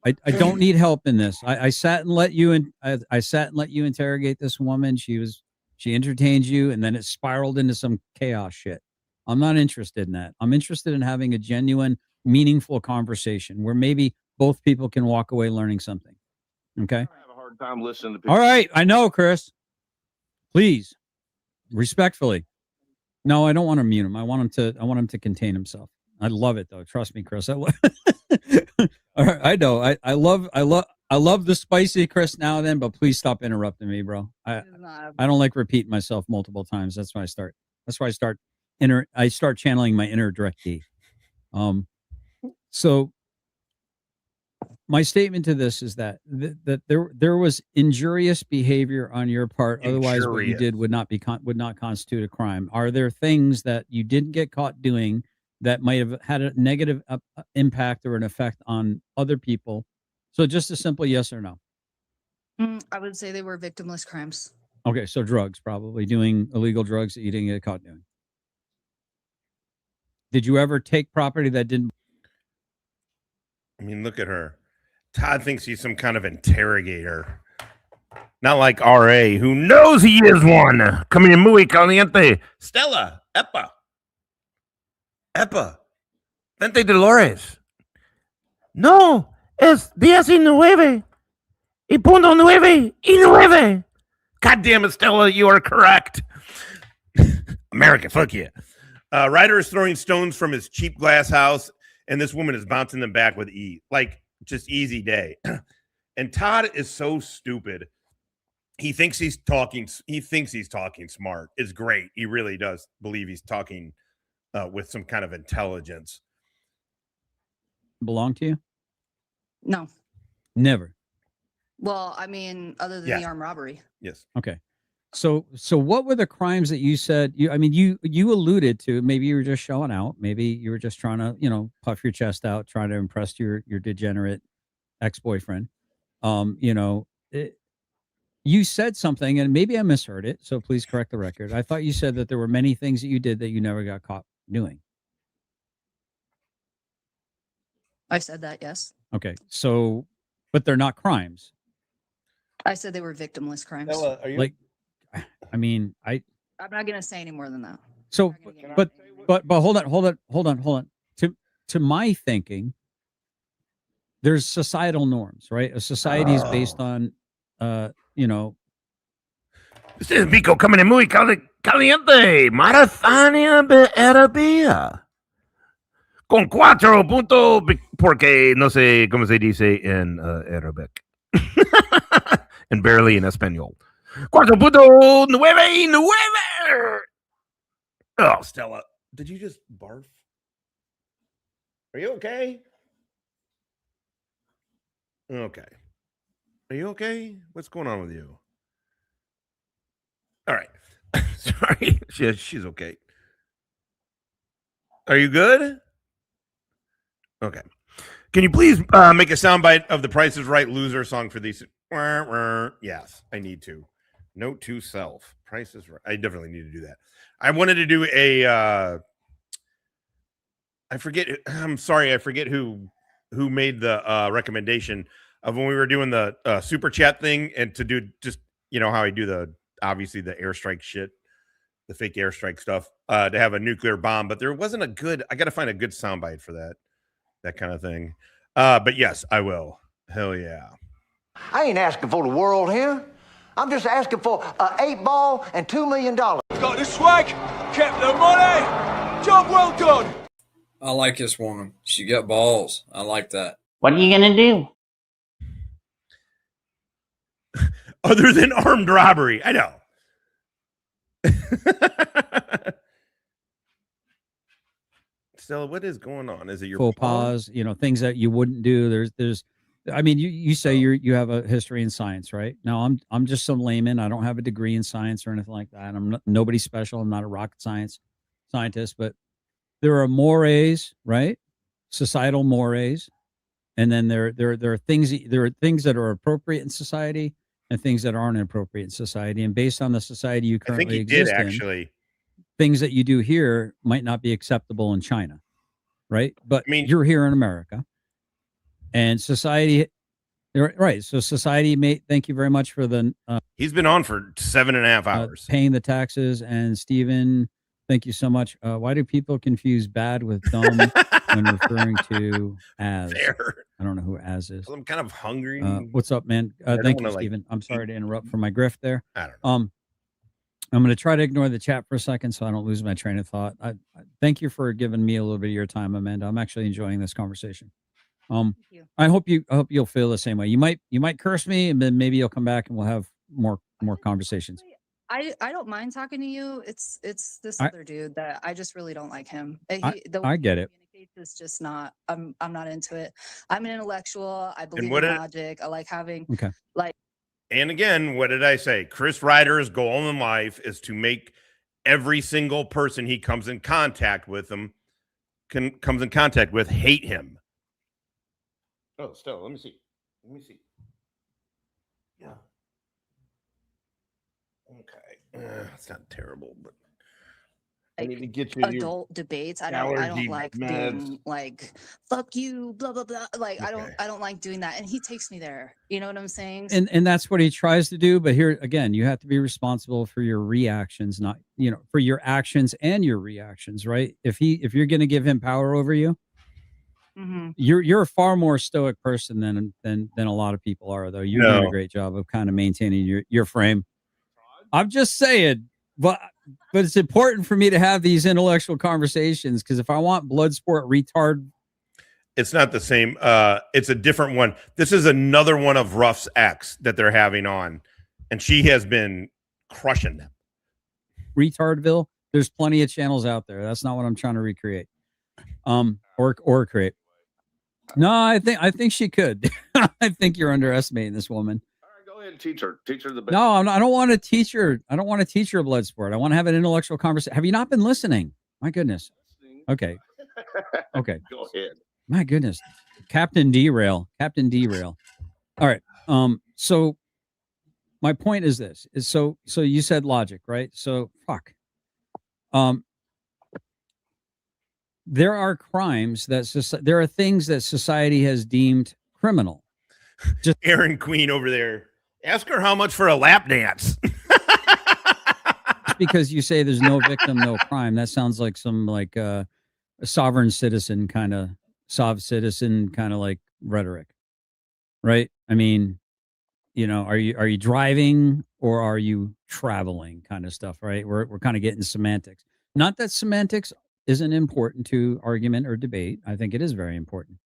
I don't need help in this. I sat and let you interrogate this woman. She entertained you, and then it spiraled into some chaos shit. I'm not interested in that. I'm interested in having a genuine, meaningful conversation where maybe both people can walk away learning something. Okay. I have a hard time listening to people. All right. I know, Chris. Please, respectfully. No, I don't want to mute him. I want him to contain himself. I love it though. Trust me, Chris. All right, I know. I love the spicy Chris now and then, but please stop interrupting me, bro. I don't like repeating myself multiple times. That's why I start channeling my inner Direct D. So my statement to this is that that there was injurious behavior on your part. Otherwise, what you Injurious. did would not constitute a crime. Are there things that you didn't get caught doing that might have had a negative impact or an effect on other people? So just a simple yes or no. I would say they were victimless crimes. Okay, so drugs, probably doing illegal drugs that you didn't get caught doing. Did you ever take property that didn't? I mean, look at her. Todd thinks he's some kind of interrogator. Not like R.A., who knows he is one. Coming in muy caliente. Stella, Epa. Vente Dolores. No, es 19 y punto 9 y 9. God damn it, Stella, you are correct. America, fuck you. Reiter is throwing stones from his cheap glass house, and this woman is bouncing them back with ease. Like, just easy day. And Todd is so stupid. He thinks he's talking smart. It's great. He really does believe he's talking with some kind of intelligence. Belong to you? No. Never. Well, I mean, other than the armed robbery. Yes. Okay. So what were the crimes that you said you alluded to? Maybe you were just showing out. Maybe you were just trying to, puff your chest out, trying to impress your degenerate ex-boyfriend. You said something, and maybe I misheard it, so please correct the record. I thought you said that there were many things that you did that you never got caught doing. I said that, yes. Okay. So, but they're not crimes. I said they were victimless crimes. Stella, are you I'm not going to say any more than that. So, but hold on. To my thinking, there's societal norms, right? A society is based on, This is Vico coming in muy caliente. Marathonia de Arabia. Con 4 puntos, porque no sé cómo se dice en Arabic. And barely in Espanol. 4.99. Oh, Stella, did you just barf? Are you okay? Okay. Are you okay? What's going on with you? All right. Sorry. She's okay. Are you good? Okay. Can you please make a soundbite of the Price is Right loser song for these? Yes, I need to. Note to self. Price is Right. I definitely need to do that. I wanted to do a I forget who made the recommendation of when we were doing the super chat thing, and to do just how I do obviously the airstrike shit, the fake airstrike stuff, to have a nuclear bomb, but there wasn't I got to find a good soundbite for that kind of thing. But yes, I will. Hell yeah. I ain't asking for the world here. I'm just asking for an 8-ball and $2 million. Got the swag, kept the money. Job well done. I like this woman. She got balls. I like that. What are you gonna do? Other than armed robbery. I know. Stella, what is going on? Is it your faux pas? Things that you wouldn't do. There's. I mean, you say you have a history in science, right? Now, I'm just some layman. I don't have a degree in science or anything like that. I'm nobody special. I'm not a rocket scientist, but there are mores, right? Societal mores, and then there are things that are appropriate in society and things that aren't appropriate in society. And based on the society you currently exist in, things that you do here might not be acceptable in China, right? But you're here in America. And society, right? So society, thank you very much for the. He's been on for 7.5 hours, paying the taxes. And Steven, thank you so much. Why do people confuse bad with dumb when referring to as? Fair. I don't know who as is. I'm kind of hungry. What's up, man? Thank you, Steven. I'm sorry to interrupt for my grift there. I don't know. I'm going to try to ignore the chat for a second so I don't lose my train of thought. I thank you for giving me a little bit of your time, Amanda. I'm actually enjoying this conversation. I hope you'll feel the same way. You might curse me, and then maybe you'll come back and we'll have more conversations. I don't mind talking to you. It's this other dude that I just really don't like him. I get it. It's just not. I'm not into it. I'm an intellectual. I believe what in it- logic. I like having Okay. like. And again, what did I say? Chris Reiter's goal in life is to make every single person he comes in contact with hate him. Oh, still, let me see. Yeah. Okay. It's not terrible, but I need to get you adult debates. I don't like being like fuck you, blah blah blah. Like I don't like doing that. And he takes me there. You know what I'm saying? And that's what he tries to do. But here again, you have to be responsible for your reactions, not for your actions and your reactions, right? If you're going to give him power over you, you're a far more stoic person than a lot of people are. Though you're doing a great job of kind of maintaining your frame. I'm just saying, but it's important for me to have these intellectual conversations because if I want Bloodsport retard, it's not the same. It's a different one. This is another one of Ruff's ex that they're having on, and she has been crushing them. Retardville. There's plenty of channels out there. That's not what I'm trying to recreate, or create. No, I think she could. I think you're underestimating this woman. Go ahead and teach her the best. No, I don't want to teach her. I don't want to teach her Bloodsport. I want to have an intellectual conversation. Have you not been listening? My goodness. Okay. Okay. Go ahead. My goodness. Captain Derail. All right. So my point is this is so you said logic, right? So fuck. There are crimes there are things that society has deemed criminal. Just Aaron Queen over there. Ask her how much for a lap dance. Just because you say there's no victim, no crime, that sounds like some a sovereign citizen kind of like rhetoric, right? I mean, are you driving or are you traveling kind of stuff, right? We're kind of getting semantics. Not that semantics isn't important to argument or debate. I think it is very important.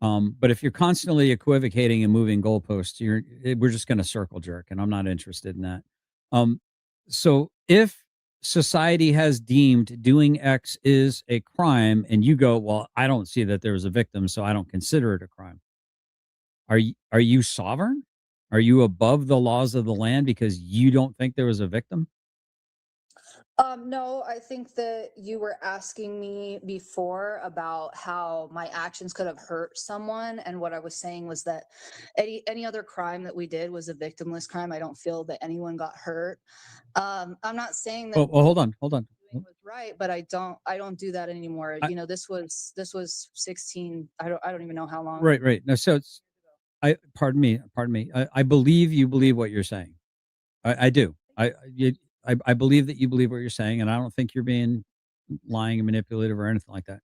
But if you're constantly equivocating and moving goalposts, we're just going to circle jerk, and I'm not interested in that. So if society has deemed doing X is a crime, and you go, well, I don't see that there was a victim, so I don't consider it a crime. Are you sovereign? Are you above the laws of the land because you don't think there was a victim? No, I think that you were asking me before about how my actions could have hurt someone. And what I was saying was that any other crime that we did was a victimless crime. I don't feel that anyone got hurt. I'm not saying that. Well, hold on. Was right, but I don't do that anymore. This was 16. I don't even know how long. Right. No, so pardon me. I believe you believe what you're saying. I do. I believe that you believe what you're saying, and I don't think you're being lying and manipulative or anything like that.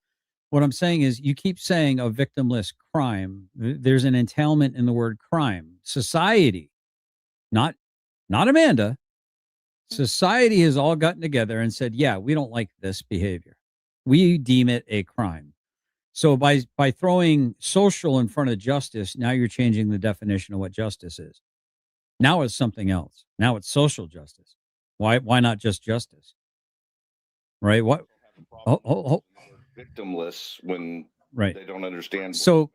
What I'm saying is you keep saying a victimless crime. There's an entailment in the word crime. Society, not Amanda, society has all gotten together and said, yeah, we don't like this behavior. We deem it a crime. So by throwing social in front of justice, now you're changing the definition of what justice is. Now it's something else. Now it's social justice. Why not just justice? Right? What? Victimless when they don't understand. So,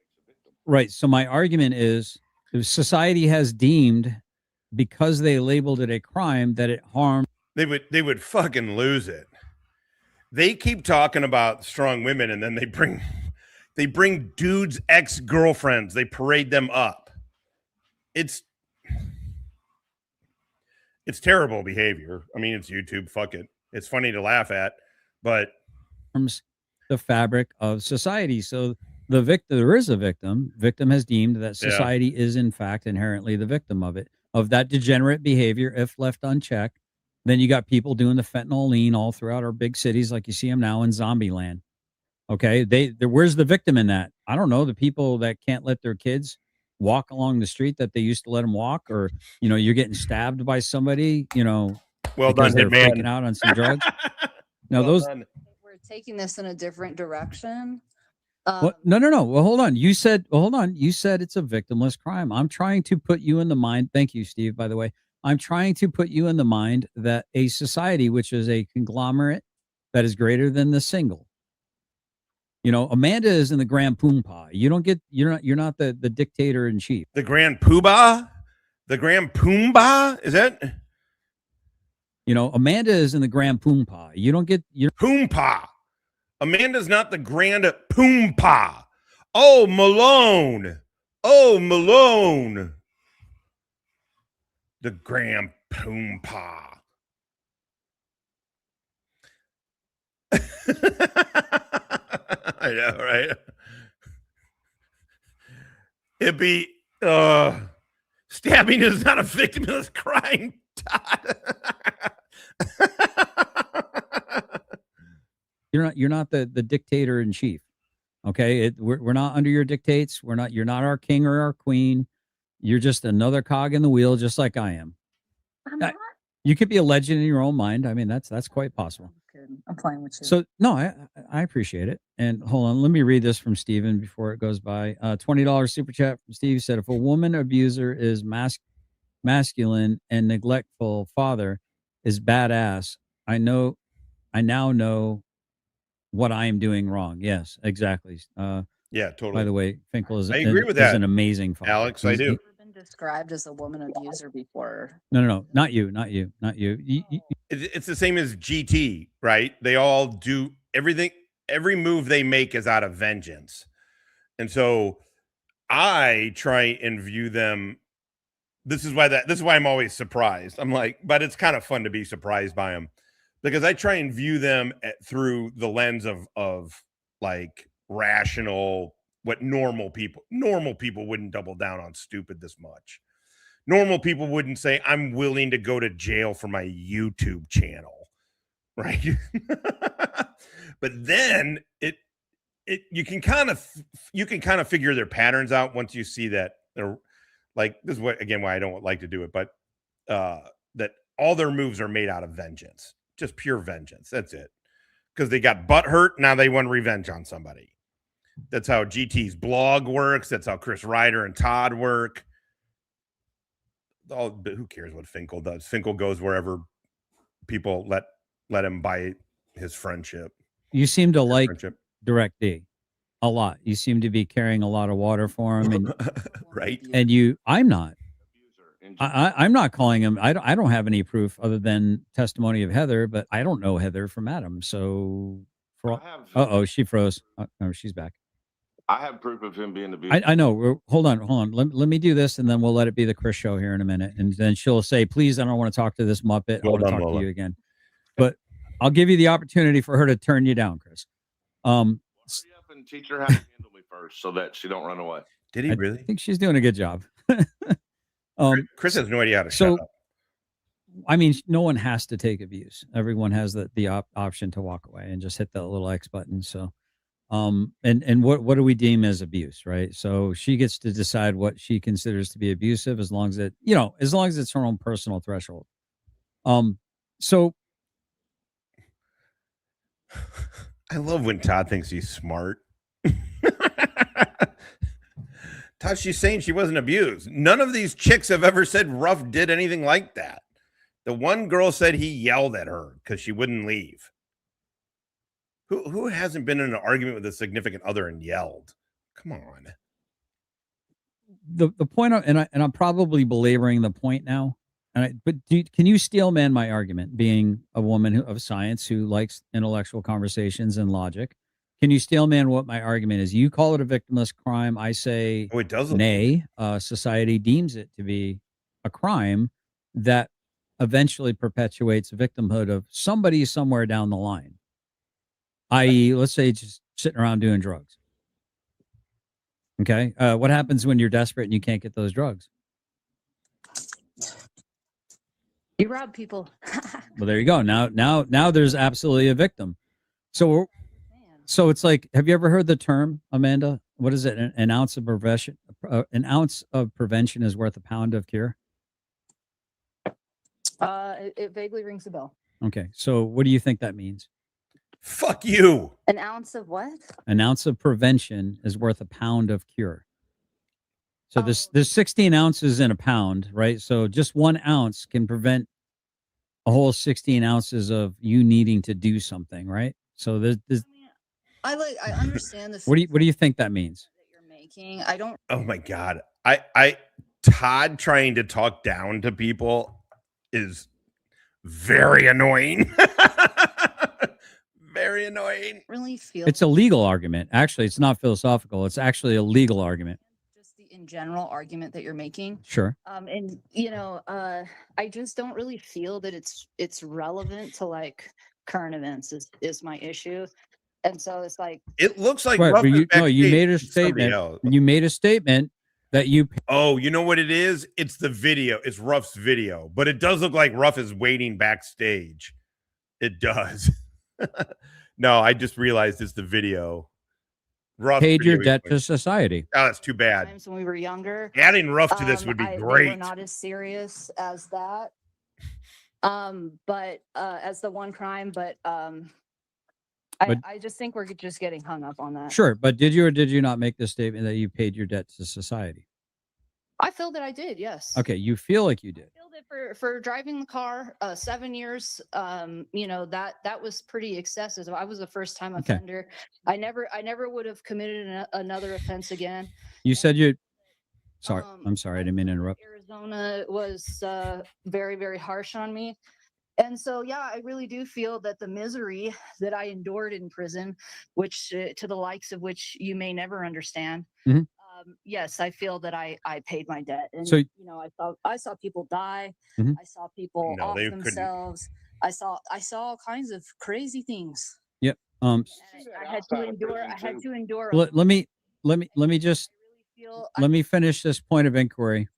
right. So my argument is if society has deemed because they labeled it a crime that it harmed. They would fucking lose it. They keep talking about strong women and then they bring dudes' ex-girlfriends. They parade them up. It's terrible behavior. I mean, it's YouTube. Fuck it. It's funny to laugh at, but the fabric of society. So there is a victim. Victim has deemed that society is in fact inherently the victim of that degenerate behavior. If left unchecked, then you got people doing the fentanyl lean all throughout our big cities, like you see them now in zombie land. Okay, where's the victim in that? I don't know. The people that can't let their kids walk along the street that they used to let them walk, or you're getting stabbed by somebody, well done, they're man. freaking out on some drugs. No, we're taking this in a different direction. No. Well, hold on. You said it's a victimless crime. I'm trying to put you in the mind. Thank you, Steve, by the way. I'm trying to put you in the mind that a society, which is a conglomerate that is greater than the single, You know, Amanda is in the Grand Poompa. You're not the dictator in chief. The Grand Poobah? The Grand Poomba? Is that? You know, Amanda is in the Grand Poompa. Poompa. Amanda's not the Grand Poompa. Oh, Malone. Oh, Malone. The Grand Poompa. I know, right? It'd be stabbing is not a victimless crime, Todd. You're not the dictator in chief. Okay, we're not under your dictates. You're not our king or our queen. You're just another cog in the wheel, just like I am. You could be a legend in your own mind. I mean, that's quite possible. I'm playing with you. So no, I appreciate it. And hold on, let me read this from Steven before it goes by. $20 super chat from Steve said, if a woman abuser is masculine and neglectful father is badass, I now know what I am doing wrong. Yes, exactly. Yeah, totally. By the way, Finkel is I agree with that, an amazing father. Alex, I do. Been described as a woman abuser before. No, not you. It's the same as GT, right? They all do everything. Every move they make is out of vengeance. And so I try and view them. This is why I'm always surprised. I'm like, but it's kind of fun to be surprised by them because I try and view them through the lens of like rational, what normal people wouldn't double down on stupid this much. Normal people wouldn't say, I'm willing to go to jail for my YouTube channel, right? But then you can kind of figure their patterns out once you see that they're like, this is why I don't like to do it, but that all their moves are made out of vengeance, just pure vengeance. That's it. Because they got butt hurt, now they want revenge on somebody. That's how GT's blog works. That's how Chris Reiter and Todd work. But who cares what Finkel does? Finkel goes wherever people let him buy his friendship. You seem to like Direct D a lot. You seem to be carrying a lot of water for him, and right. And I'm not. I'm not calling him. I don't have any proof other than testimony of Heather, but I don't know Heather from Adam. So, she froze. No, she's back. I have proof of him being abused. I know. Hold on. Let me do this, and then we'll let it be the Chris show here in a minute. And then she'll say, please, I don't want to talk to this Muppet. I want to talk to you again. But I'll give you the opportunity for her to turn you down, Chris. Hurry up and teach her how to handle me first so that she don't run away. Did he really? I think she's doing a good job. Chris has no idea how to shut up. I mean, no one has to take abuse. Everyone has the option to walk away and just hit that little X button. So and what do we deem as abuse, right? So she gets to decide what she considers to be abusive as long as it's her own personal threshold. So I love when Todd thinks he's smart. Todd, she's saying she wasn't abused. None of these chicks have ever said Ruff did anything like that. The one girl said he yelled at her because she wouldn't leave. Who hasn't been in an argument with a significant other and yelled? Come on. The point, and I'm probably belaboring the point now. Can you steel man my argument? Being a woman of science who likes intellectual conversations and logic, can you steel man what my argument is? You call it a victimless crime. I say, it doesn't. Nay, society deems it to be a crime that eventually perpetuates victimhood of somebody somewhere down the line. I.e., let's say just sitting around doing drugs. Okay. What happens when you're desperate and you can't get those drugs? You rob people. Well, there you go. Now there's absolutely a victim. So it's like, have you ever heard the term, Amanda? What is it? An ounce of prevention. An ounce of prevention is worth a pound of cure. It vaguely rings a bell. Okay. So what do you think that means? Fuck you. An ounce of what? An ounce of prevention is worth a pound of cure. So there's 16 ounces in a pound, right? So just 1 ounce can prevent a whole 16 ounces of you needing to do something, right? So there's I understand the What do you think that means? that you're making. I don't. Oh my God. Todd trying to talk down to people is very annoying. Very annoying. Really feel It's a legal argument. Actually, it's not philosophical. It's actually a legal argument. just the in general argument that you're making. Sure. And I just don't really feel that it's relevant to like current events is my issue. And so it's like It looks like Right, Ruff but is you backstage made a with somebody statement. else. You made a statement that you Oh, you know what it is? It's the video. It's Ruff's video, but it does look like Ruff is waiting backstage. It does. No, I just realized it's the video. Ruff paid your debt to society. Oh, that's too bad. times when we were younger. Adding Ruff to this would be They were great. not as serious as that. But as the one crime, but I just think we're just getting hung up on that. Sure, but did you or did you not make the statement that you paid your debt to society? I feel that I did, yes. Okay, you feel like you did. I feel that for driving the car 7 years, that was pretty excessive. I was a first time Okay. offender. I never would have committed another offense again. You said you. Sorry, I'm sorry. I didn't mean to interrupt. Arizona was very, very harsh on me. And so, yeah, I really do feel that the misery that I endured in prison, which to the likes of which you may never understand. Mhm. Yes, I feel that I paid my debt. And, So- I saw people die. Mhm. I saw people No, off they couldn't. themselves. I saw all kinds of crazy things. Yep. And I had to endure. Let me just let me finish this point of inquiry.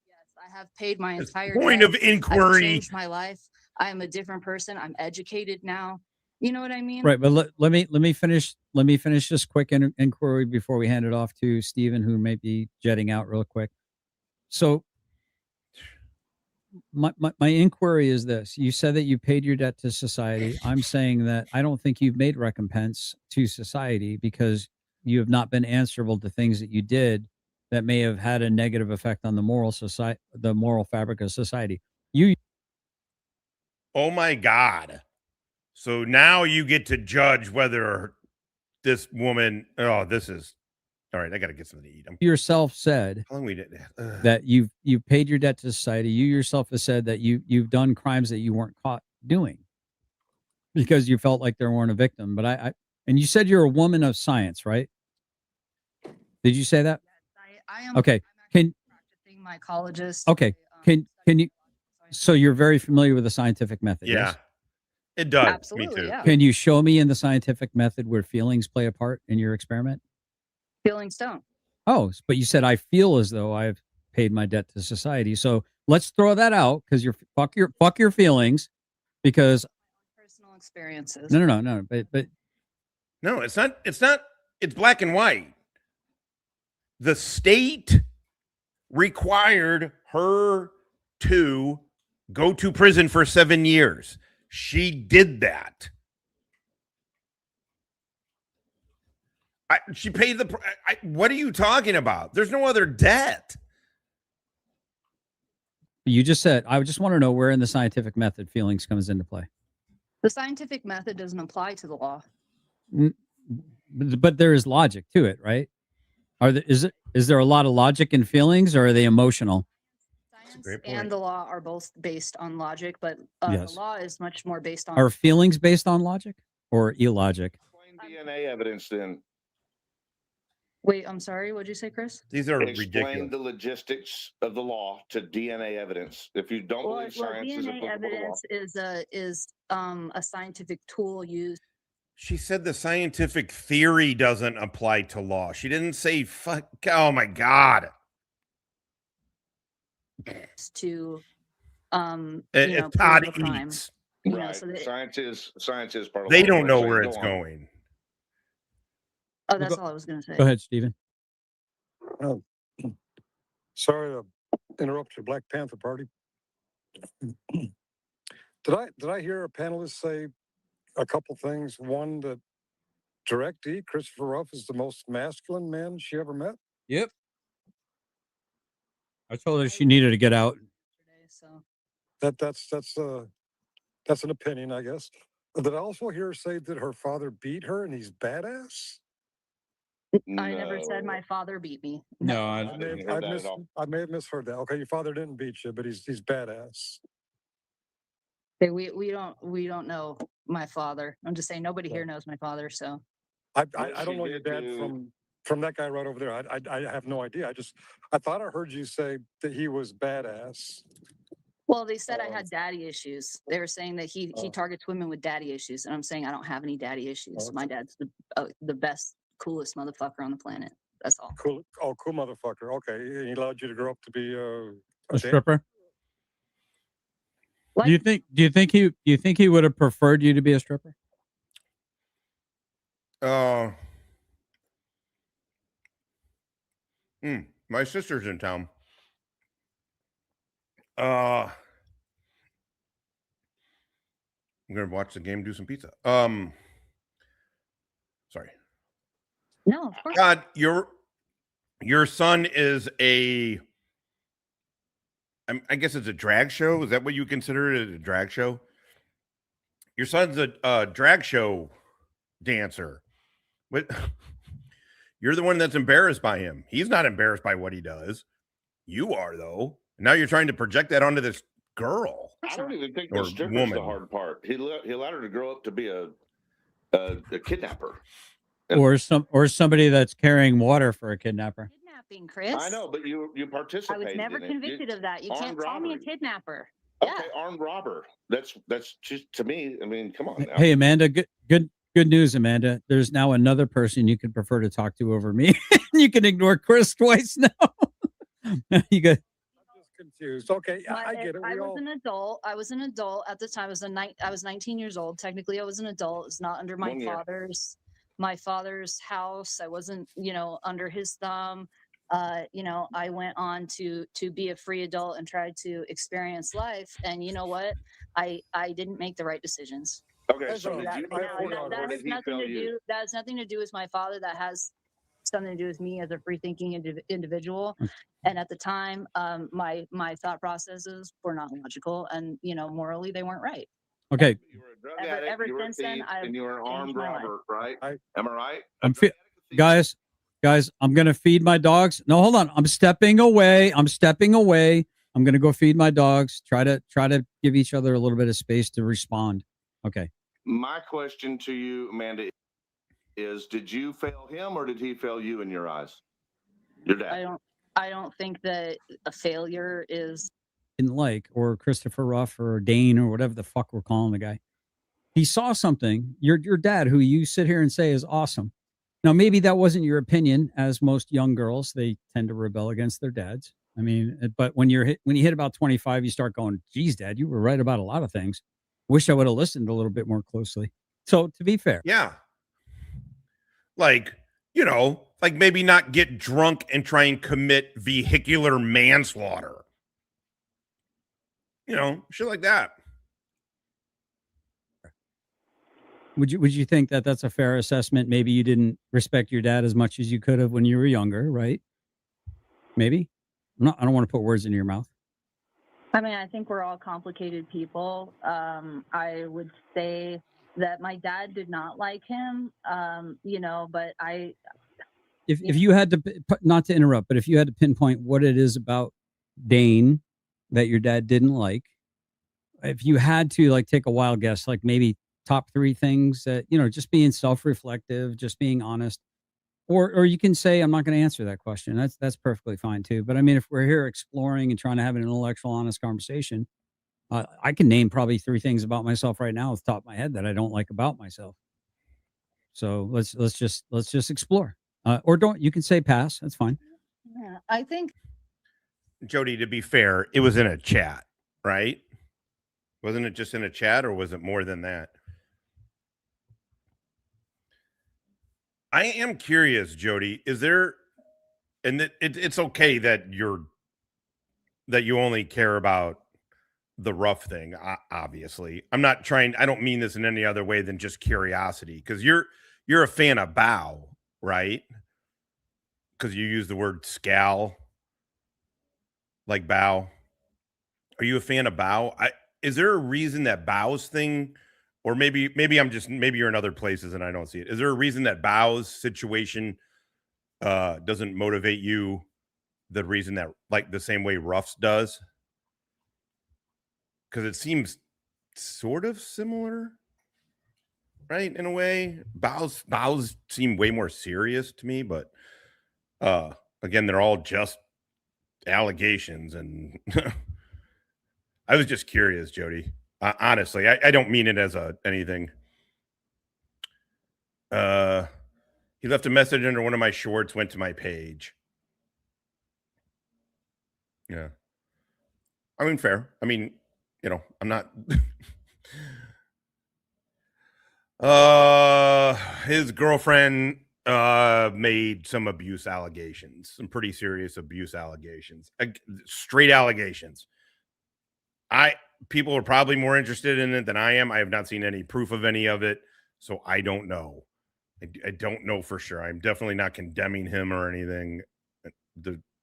I have paid my This entire point debt. of I've inquiry. changed my life. I am a different person. I'm educated now. You know what I mean? Right, but let me finish this quick inquiry before we hand it off to Stephen, who may be jetting out real quick. So my inquiry is this: you said that you paid your debt to society. I'm saying that I don't think you've made recompense to society because you have not been answerable to things that you did that may have had a negative effect on the moral fabric of society. Oh my God. So now you get to judge whether this woman. Oh, this is all right. I got to get something to eat. Yourself said How long we did that you've paid your debt to society. You yourself have said that you've done crimes that you weren't caught doing because you felt like there weren't a victim. But and you said you're a woman of science, right? Did you say that? I am. Okay. I'm practicing mycologist. Okay. Can you? So you're very familiar with the scientific method. Yeah, Yes? it does. Absolutely, Me too. yeah. Can you show me in the scientific method where feelings play a part in your experiment? Feelings don't. Oh, but you said I feel as though I've paid my debt to society. So let's throw that out because you're fuck your feelings because Personal experiences. no. But No, it's not. It's not. It's black and white. The state required her to go to prison for 7 years. She did that. She paid the. What are you talking about? There's no other debt. you just said I just want to know where in the scientific method feelings comes into play. The scientific method doesn't apply to the law. But there is logic to it, right? Is there a lot of logic in feelings, or are they emotional? Science and the law are both based on logic, but Yes. the law is much more based on. Are feelings based on logic or illogic? DNA evidence then. Wait, I'm sorry. What'd you say, Chris? These are Explain ridiculous. the logistics of the law to DNA evidence. If you don't believe science is DNA applicable to law. evidence is a scientific tool used She said the scientific theory doesn't apply to law. She didn't say fuck. Oh my God. to If prove Todd a crime. eats, Right. so that- Science is part of they law. don't know So where go it's on. going. Oh, that's all I was going to say. Go ahead, Stephen. Sorry to interrupt your Black Panther party. Did I hear a panelist say a couple things? One, that Direct D, Christopher Ruff, is the most masculine man she ever met. Yep. I told her she needed to get out. So That's an opinion, I guess. Did I also hear her say that her father beat her and he's badass? I never said my father beat me. No, I may have misheard that. Okay, your father didn't beat you, but he's badass. Okay, we don't know my father. I'm just saying nobody here knows my father. So I don't know your dad from that guy right over there. I have no idea. I thought I heard you say that he was badass. well, they said I had daddy issues. They were saying that he targets women with daddy issues, and I'm saying I don't have any daddy issues. My dad's the best, coolest motherfucker on the planet. That's all. Cool. Oh, cool motherfucker. Okay, he allowed you to grow up to be A stripper? Like, Do you think he would have preferred you to be a stripper? My sister's in town. I'm gonna watch the game, do some pizza. Sorry. No, of course. God, your son is I guess it's a drag show. Is that what you consider it, a drag show? Your son's a drag show dancer. What? You're the one that's embarrassed by him. He's not embarrassed by what he does. You are, though. Now you're trying to project that onto this girl. I don't even think or the stripper's woman. the hard part. He allowed her to grow up to be a kidnapper. Or somebody that's carrying water for a kidnapper. Kidnapping, Chris. I know, but you I participated. was never in convicted of that. You can't call me a kidnapper. Okay, armed robber. That's just to me. I mean, come on now. Hey, Amanda, good news, Amanda. There's now another person you could prefer to talk to over me. You can ignore Chris twice now. You got confused. Okay, I get it. I was an adult. I was an adult at the time. I was 19 years old. Technically, I was an adult. It's not under my father's house. I wasn't, under his thumb. I went on to be a free adult and tried to experience life. And you know what? I didn't make the right decisions. Okay, so that has nothing to do with my father. That has something to do with me as a free thinking individual. And at the time, my thought processes were not logical, and morally they weren't right. Okay. You were a drug addict, ever you were since a thief, then, I've and you were an armed changed my life. robber, right? Am I right? Guys, I'm gonna feed my dogs. No, hold on. I'm stepping away. I'm gonna go feed my dogs. Try to give each other a little bit of space to respond. Okay. My question to you, Amanda, is: did you fail him, or did he fail you in your eyes? Your dad. I don't think that a failure is. Didn't like, or Christopher Ruff or Dane or whatever the fuck we're calling the guy. He saw something. Your dad, who you sit here and say is awesome. Now, maybe that wasn't your opinion, as most young girls, they tend to rebel against their dads. I mean, but when you hit about 25, you start going, geez, Dad, you were right about a lot of things. Wish I would have listened a little bit more closely. So to be fair. Yeah. Like maybe not get drunk and try and commit vehicular manslaughter. Shit like that. Would you think that that's a fair assessment? Maybe you didn't respect your dad as much as you could have when you were younger, right? Maybe. I don't want to put words in your mouth. I mean, I think we're all complicated people. I would say that my dad did not like him, but if you had to, not to interrupt, but if you had to pinpoint what it is about Dane that your dad didn't like, if you had to take a wild guess, maybe top 3 things that, just being self-reflective, just being honest, or you can say, I'm not going to answer that question. That's perfectly fine too. But I mean, if we're here exploring and trying to have an intellectual, honest conversation, I can name probably 3 things about myself right now off the top of my head that I don't like about myself. So let's just explore, or you can say pass. That's fine. Yeah, I think. Jody, to be fair, it was in a chat, right? Wasn't it just in a chat, or was it more than that? I am curious, Jody, is there, and it's okay that you only care about the rough thing, obviously. I don't mean this in any other way than just curiosity, because you're a fan of Bow, right? Because you use the word scal, like Bow. Are you a fan of Bow? Is there a reason that Bow's thing, or maybe you're in other places and I don't see it. Is there a reason that Bow's situation doesn't motivate you the reason that, like, the same way Ruff's does? Because it seems sort of similar, right? In a way, Bow's seem way more serious to me, but again, they're all just allegations, and I was just curious, Jody. Honestly, I don't mean it as anything. He left a message under one of my shorts, went to my page. Yeah. I mean, fair. I mean, you know, I'm not his girlfriend made some abuse allegations, some pretty serious abuse allegations. Straight allegations. People are probably more interested in it than I am. I have not seen any proof of any of it, so I don't know. I don't know for sure. I'm definitely not condemning him or anything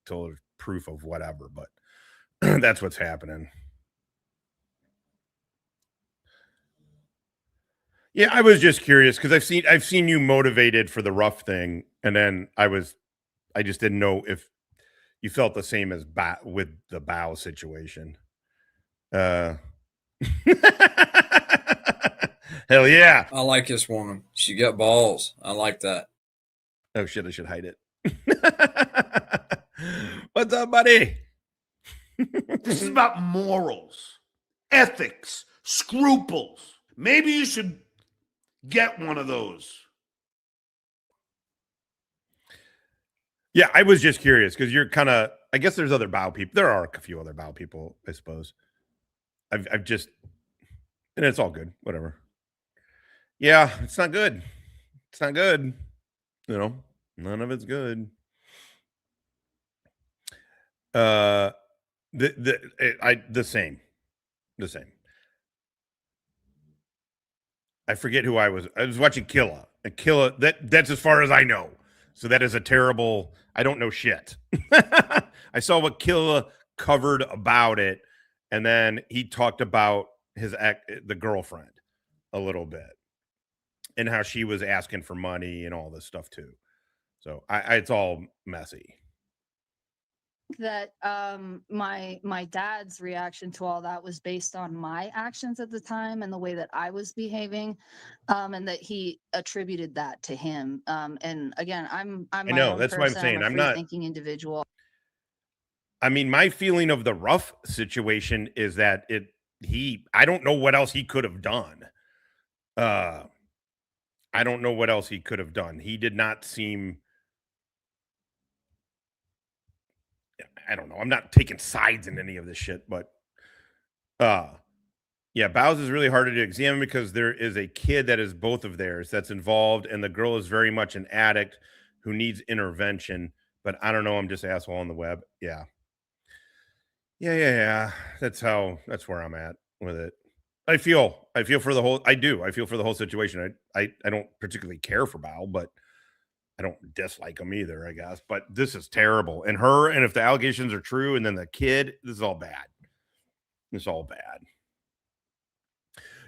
till there's proof of whatever, but that's what's happening. Yeah, I was just curious because I've seen you motivated for the Ruff thing, and then I just didn't know if you felt the same as with the Bow situation. Hell yeah. I like this woman. She got balls. I like that. Oh shit, I should hide it. What's up, buddy? This is about morals, ethics, scruples. Maybe you should get one of those. Yeah, I was just curious because you're kind of, I guess there's other Bow people. There are a few other Bow people, I suppose. I've just, and it's all good. Whatever. Yeah, it's not good. It's not good. You know, none of it's good. The same. I forget who I was watching Killa. And Killa, that's as far as I know. So that is a terrible, I don't know shit. I saw what Killa covered about it, and then he talked about the girlfriend a little bit and how she was asking for money and all this stuff too. So it's all messy. That my dad's reaction to all that was based on my actions at the time and the way that I was behaving, and that he attributed that to him. And again, I'm I know, that's what I'm saying. I'm not thinking individual. I mean, my feeling of the Ruff situation is that I don't know what else he could have done. I don't know what else he could have done. He did not seem, I don't know. I'm not taking sides in any of this shit, but yeah, Bow's is really hard to examine because there is a kid that is both of theirs that's involved, and the girl is very much an addict who needs intervention. But I don't know. I'm just asshole on the web. Yeah. That's where I'm at with it. I feel for the whole. I feel for the whole situation. I don't particularly care for Bow, but I don't dislike him either, I guess. But this is terrible. And if the allegations are true, and then the kid, this is all bad. It's all bad.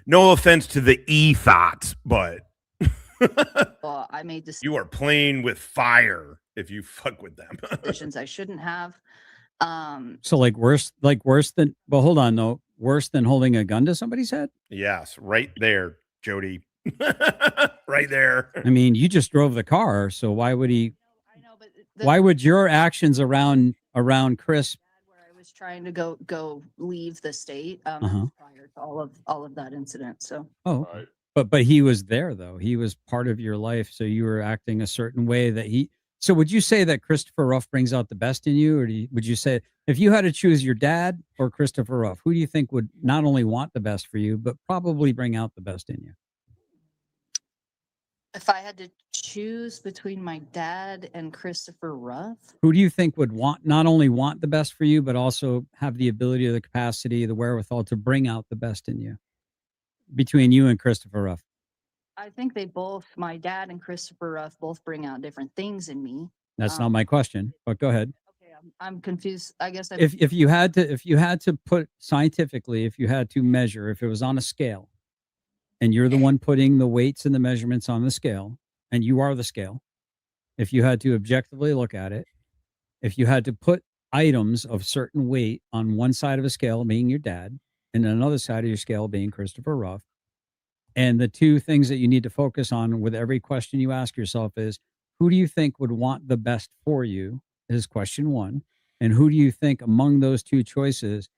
No offense to the thoughts, but Well, I made you are playing with fire if you fuck with them. decisions I shouldn't have. So worse than, well, hold on though. Worse than holding a gun to somebody's head? Yes, right there, Jody. Right there. I mean, you just drove the car, so why would he? I know, but why would your actions around Chris? Where I was trying to go leave the state prior to all of that incident. So But he was there though. He was part of your life, so you were acting a certain way that he. So would you say that Christopher Ruff brings out the best in you, or would you say if you had to choose your dad or Christopher Ruff, who do you think would not only want the best for you, but probably bring out the best in you? if I had to choose between my dad and Christopher Ruff, who do you think would not only want the best for you, but also have the ability, the capacity, the wherewithal to bring out the best in you between you and Christopher Ruff? I think my dad and Christopher Ruff both bring out different things in me. That's not my question, but go ahead. Okay, I'm confused. I guess if you had to put scientifically, if you had to measure, if it was on a scale, and you're the one putting the weights and the measurements on the scale, and you are the scale, if you had to objectively look at it, if you had to put items of certain weight on one side of a scale being your dad and another side of your scale being Christopher Ruff, and the two things that you need to focus on with every question you ask yourself is, who do you think would want the best for you is question one, and who do you think among those two choices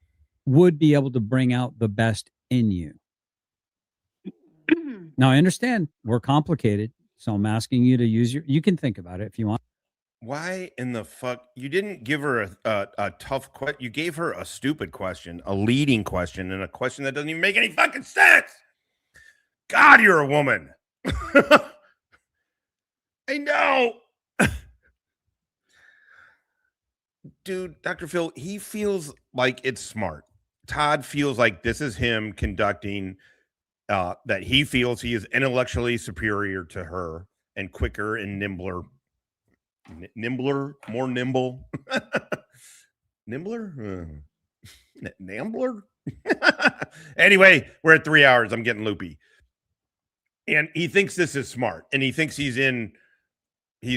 would be able to bring out the best in you? Now, I understand we're complicated, so I'm asking you to use you can think about it if you want. Why in the fuck? You didn't give her a tough question. You gave her a stupid question, a leading question, and a question that doesn't even make any fucking sense. God, you're a woman. I know. Dude, Dr. Phil, he feels like it's smart. Todd feels like this is him conducting that he feels he is intellectually superior to her and quicker and nimbler, more nimble, nimbler, nambler. Anyway, we're at 3 hours. I'm getting loopy. And he thinks this is smart. And he thinks he's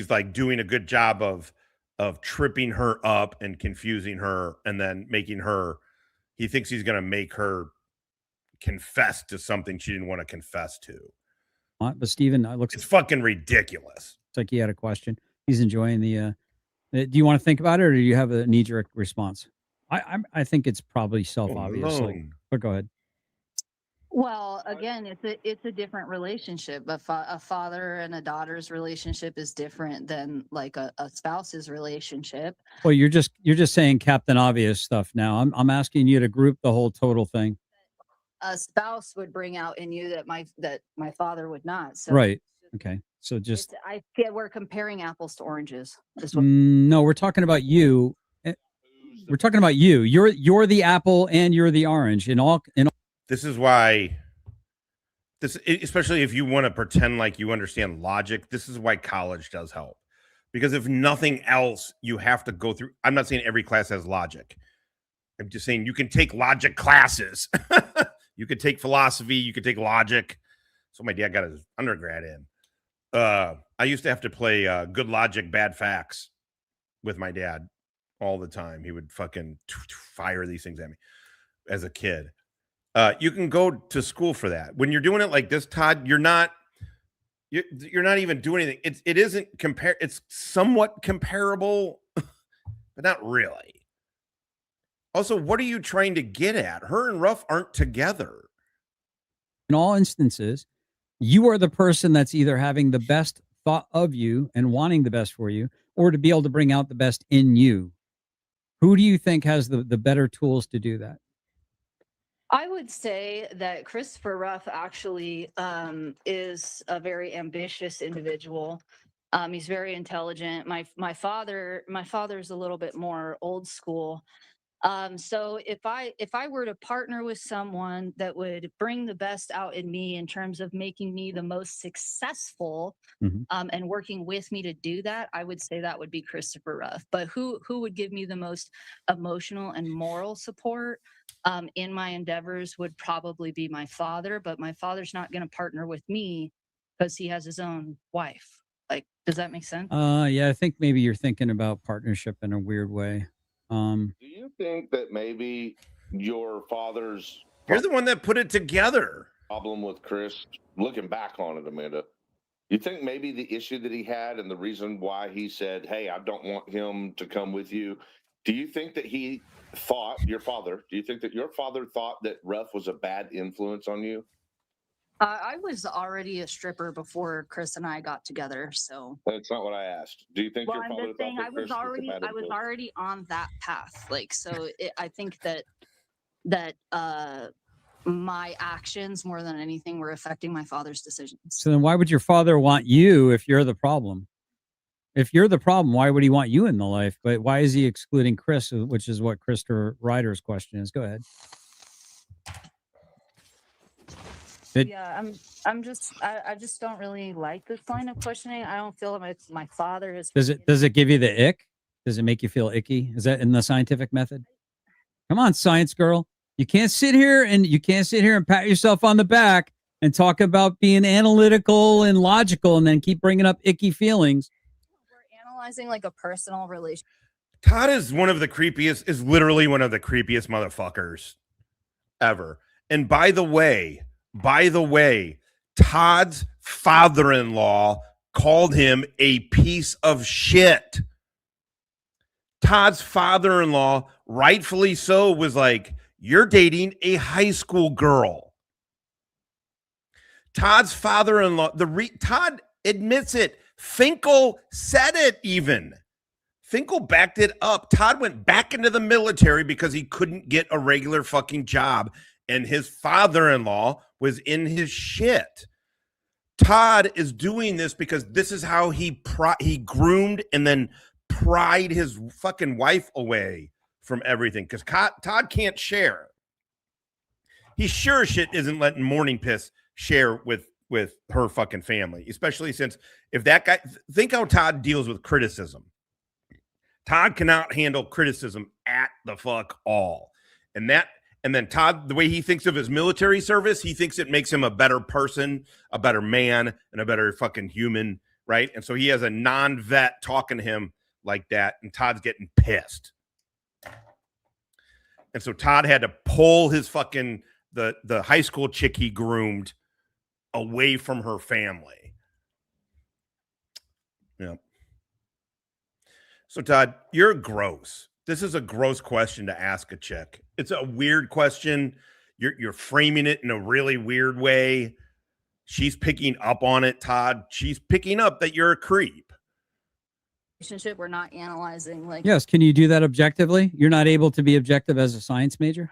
like doing a good job of tripping her up and confusing her and then making her, he thinks he's going to make her confess to something she didn't want to confess to. But Steven, it's fucking ridiculous. It's like he had a question. He's enjoying the, do you want to think about it or do you have a knee-jerk response? I think it's probably self-obvious, but go ahead. Well, again, it's a different relationship. A father and a daughter's relationship is different than like a spouse's relationship. Well, you're just saying Captain Obvious stuff now. I'm asking you to group the whole total thing. A spouse would bring out in you that my father would not. So Right. Okay. So just I get we're comparing apples to oranges. no, we're talking about you. We're talking about you. You're the apple and you're the orange in all. This is why especially if you want to pretend like you understand logic, this is why college does help. Because if nothing else, you have to go through. I'm not saying every class has logic. I'm just saying you can take logic classes. You could take philosophy. You could take logic. So my dad got his undergrad in. I used to have to play good logic, bad facts with my dad all the time. He would fucking fire these things at me as a kid. You can go to school for that. When you're doing it like this, Todd, you're not even doing anything. It isn't it's somewhat comparable, but not really. Also, what are you trying to get at? Her and Ruff aren't together. In all instances, you are the person that's either having the best thought of you and wanting the best for you, or to be able to bring out the best in you. Who do you think has the better tools to do that? I would say that Christopher Ruff actually is a very ambitious individual. He's very intelligent. My father's a little bit more old school. So if I were to partner with someone that would bring the best out in me in terms of making me the most successful, and working with me to do that, I would say that would be Christopher Ruff. But who would give me the most emotional and moral support in my endeavors would probably be my father. But my father's not going to partner with me because he has his own wife. Like, does that make sense? Yeah, I think maybe you're thinking about partnership in a weird way. Do you think that maybe your father's You're the one that put it together. Problem with Chris, looking back on it, Amanda, you think maybe the issue that he had and the reason why he said, "Hey, I don't want him to come with you," do you think that he thought, your father, do you think that your father thought that Ruff was a bad influence on you? I was already a stripper before Chris and I got together, so That's not what I asked. Do you think well, your I'm father just thought saying that I Chris was already a bad influence? already on that path. Like, so I think that my actions more than anything were affecting my father's decisions. So then why would your father want you if you're the problem? If you're the problem, why would he want you in the life? But why is he excluding Chris, which is what Chris Reiter's question is? Go ahead. Yeah, I just don't really like this line of questioning. I don't feel like my father is. Does it give you the ick? Does it make you feel icky? Is that in the scientific method? Come on, science girl. You can't sit here and pat yourself on the back and talk about being analytical and logical and then keep bringing up icky feelings. analyzing like a personal relationship. Todd is literally one of the creepiest motherfuckers ever. And by the way, Todd's father-in-law called him a piece of shit. Todd's father-in-law, rightfully so, was like, you're dating a high school girl. Todd's father-in-law, Todd admits it. Finkel said it even. Finkel backed it up. Todd went back into the military because he couldn't get a regular fucking job, and his father-in-law was in his shit. Todd is doing this because this is how he groomed and then pried his fucking wife away from everything, because Todd can't share. He sure as shit isn't letting Morning Piss share with her fucking family, especially since if that guy, think how Todd deals with criticism. Todd cannot handle criticism at the fuck all. And then Todd, the way he thinks of his military service, he thinks it makes him a better person, a better man, and a better fucking human, right? And so he has a non-vet talking to him like that, and Todd's getting pissed. And so Todd had to pull his fucking the high school chick he groomed away from her family. Yeah. So Todd, you're gross. This is a gross question to ask a chick. It's a weird question. You're framing it in a really weird way. She's picking up on it, Todd. She's picking up that you're a creep. Relationship, we're not analyzing like. Yes, can you do that objectively? You're not able to be objective as a science major,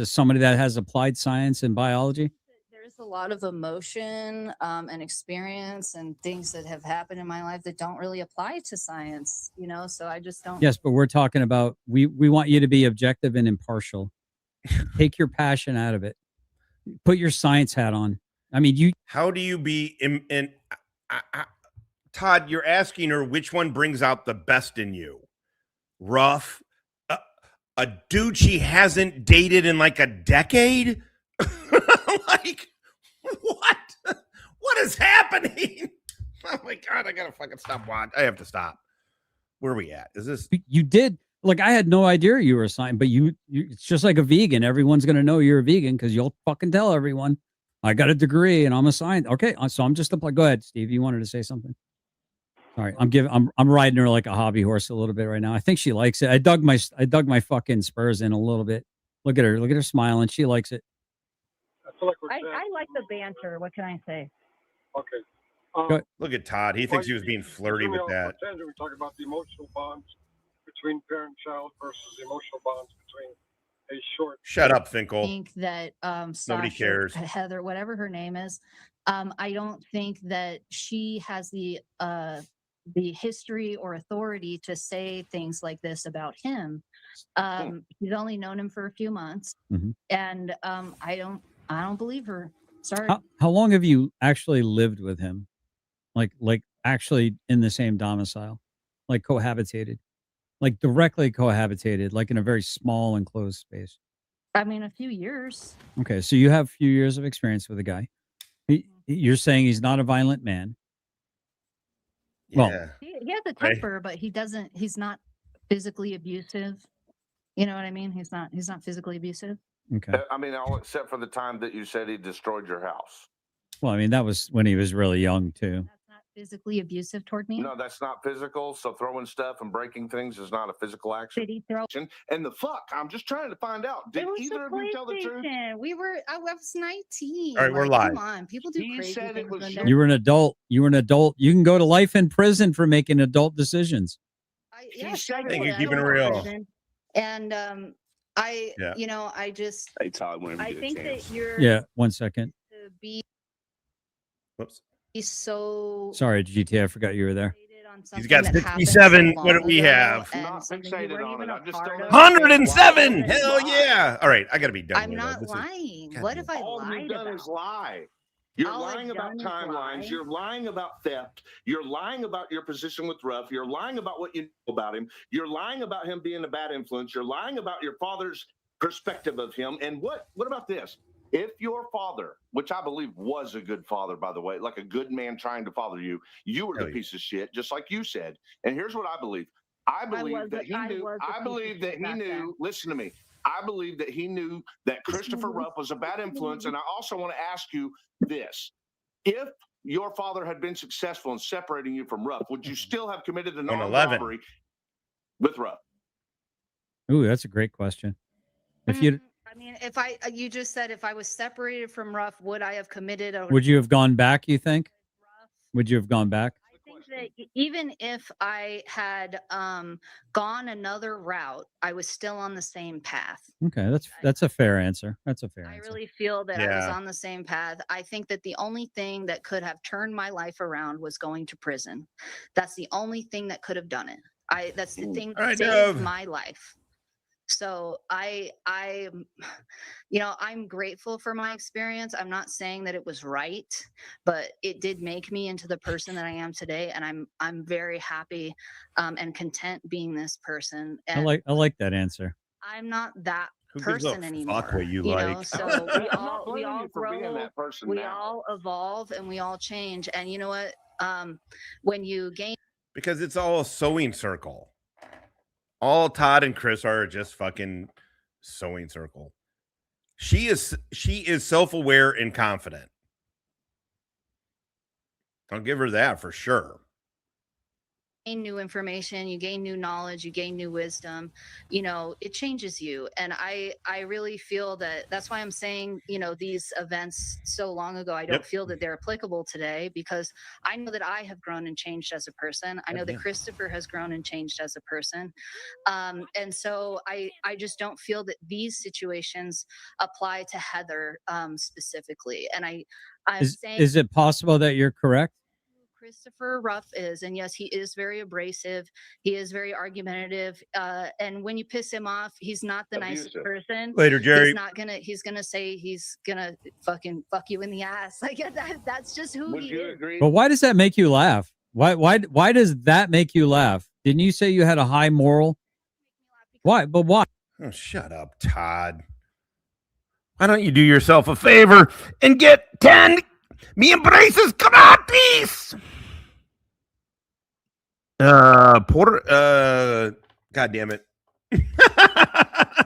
somebody that has applied science and biology. There's a lot of emotion and experience and things that have happened in my life that don't really apply to science, so I just don't. Yes, but we're talking about we want you to be objective and impartial. Take your passion out of it. Put your science hat on. I mean, how do you be Todd, you're asking her which one brings out the best in you. Rough, a dude she hasn't dated in like a decade. Like, what is happening? Oh my God, I gotta fucking stop watching. I have to stop. Where are we at? Is this? You did. Like, I had no idea you were a science, but it's just like a vegan. Everyone's going to know you're a vegan because you'll fucking tell everyone, I got a degree and I'm a science. Okay. So I'm just go ahead, Steve. You wanted to say something? All right. I'm riding her like a hobby horse a little bit right now. I think she likes it. I dug my fucking spurs in a little bit. Look at her smiling. She likes it. I like the banter. What can I say? Okay. Look at Todd. He thinks he was being flirty with that. We talk about the emotional bonds between parent and child versus the emotional bonds between a short. Shut up, Finkel. I think that nobody cares. Heather, whatever her name is, I don't think that she has the history or authority to say things like this about him. He's only known him for a few months, and I don't believe her. Sorry. How long have you actually lived with him? Like actually in the same domicile, like cohabitated, like directly cohabitated, like in a very small enclosed space? I mean, a few years. Okay, so you have a few years of experience with a guy. You're saying he's not a violent man. Yeah. Well, he has a temper, but he's not physically abusive. You know what I mean? He's not physically abusive. Okay. I mean, all except for the time that you said he destroyed your house. Well, I mean, that was when he was really young too. That's not physically abusive toward me. No, that's not physical. So throwing stuff and breaking things is not a physical action. Did he throw? And the fuck, I'm just trying to find out. Did either of you tell the truth? I was 19. All right, we're live. Come on, people do crazy things when they're. You were an adult. You can go to life in prison for making adult decisions. Thank you, keeping it real. And I just. Hey, Todd, whenever I you get think a chance. that you're. Yeah, 1 second. To be. Whoops. He's so. Sorry, GT. I forgot you were there. He's got 67. What do we have? Not fixated on it. I'm just 107. Hell yeah. All right, I got to be done. I'm not lying. What if I all lied you've done about? is lie. You're All I've lying about done is timelines. lie. You're lying about theft. You're lying about your position with Ruff. You're lying about what you know about him. You're lying about him being a bad influence. You're lying about your father's perspective of him. And what about this? If your father, which I believe was a good father, by the way, like a good man trying to father you, you were the piece of shit, just like you said. And here's what I believe. I believe that he knew. Listen to me. I believe that he knew that Christopher Ruff was a bad influence. And I also want to ask you this. If your father had been successful in separating you from Ruff, would you still have committed an armed robbery with Ruff? Ooh, that's a great question. If you, I mean, you just said if I was separated from Ruff, would I have committed a? would you have gone back? You think? Would you have gone back? I think that even if I had gone another route, I was still on the same path. Okay, that's a fair answer. That's a fair I answer. really feel that I was on the same path. I think that the only thing that could have turned my life around was going to prison. That's the only thing that could have done it. That's the thing that saved my life. So I'm grateful for my experience. I'm not saying that it was right, but it did make me into the person that I am today, and I'm very happy and content being this person. And I like that answer. I'm not that Who gives a person anymore. fuck what you know, like? so we all grow, we now. all evolve, and we all change. And you know what? When you gain, Because it's all a sewing circle. All Todd and Chris are just fucking sewing circle. She is self-aware and confident. I'll give her that for sure. new information, you gain new knowledge, you gain new wisdom, it changes you. And I really feel that that's why I'm saying, these events so long ago, I don't feel that they're applicable today, because I know that I have grown and changed as a person. I know that Christopher has grown and changed as a person. And so I just don't feel that these situations apply to Heather specifically. And I'm saying, is it possible that you're correct? Christopher Ruff is, and yes, he is very abrasive. He is very argumentative. And when you piss him off, he's not the nicest person. Later, Jerry. He's gonna say he's gonna fucking fuck you in the ass. Like that's just who he is. But why does that make you laugh? Why does that make you laugh? Didn't you say you had a high moral? Why? But why? Oh, shut up, Todd. Why don't you do yourself a favor and get 10 me embraces? Come on, please. Porter, God damn it. I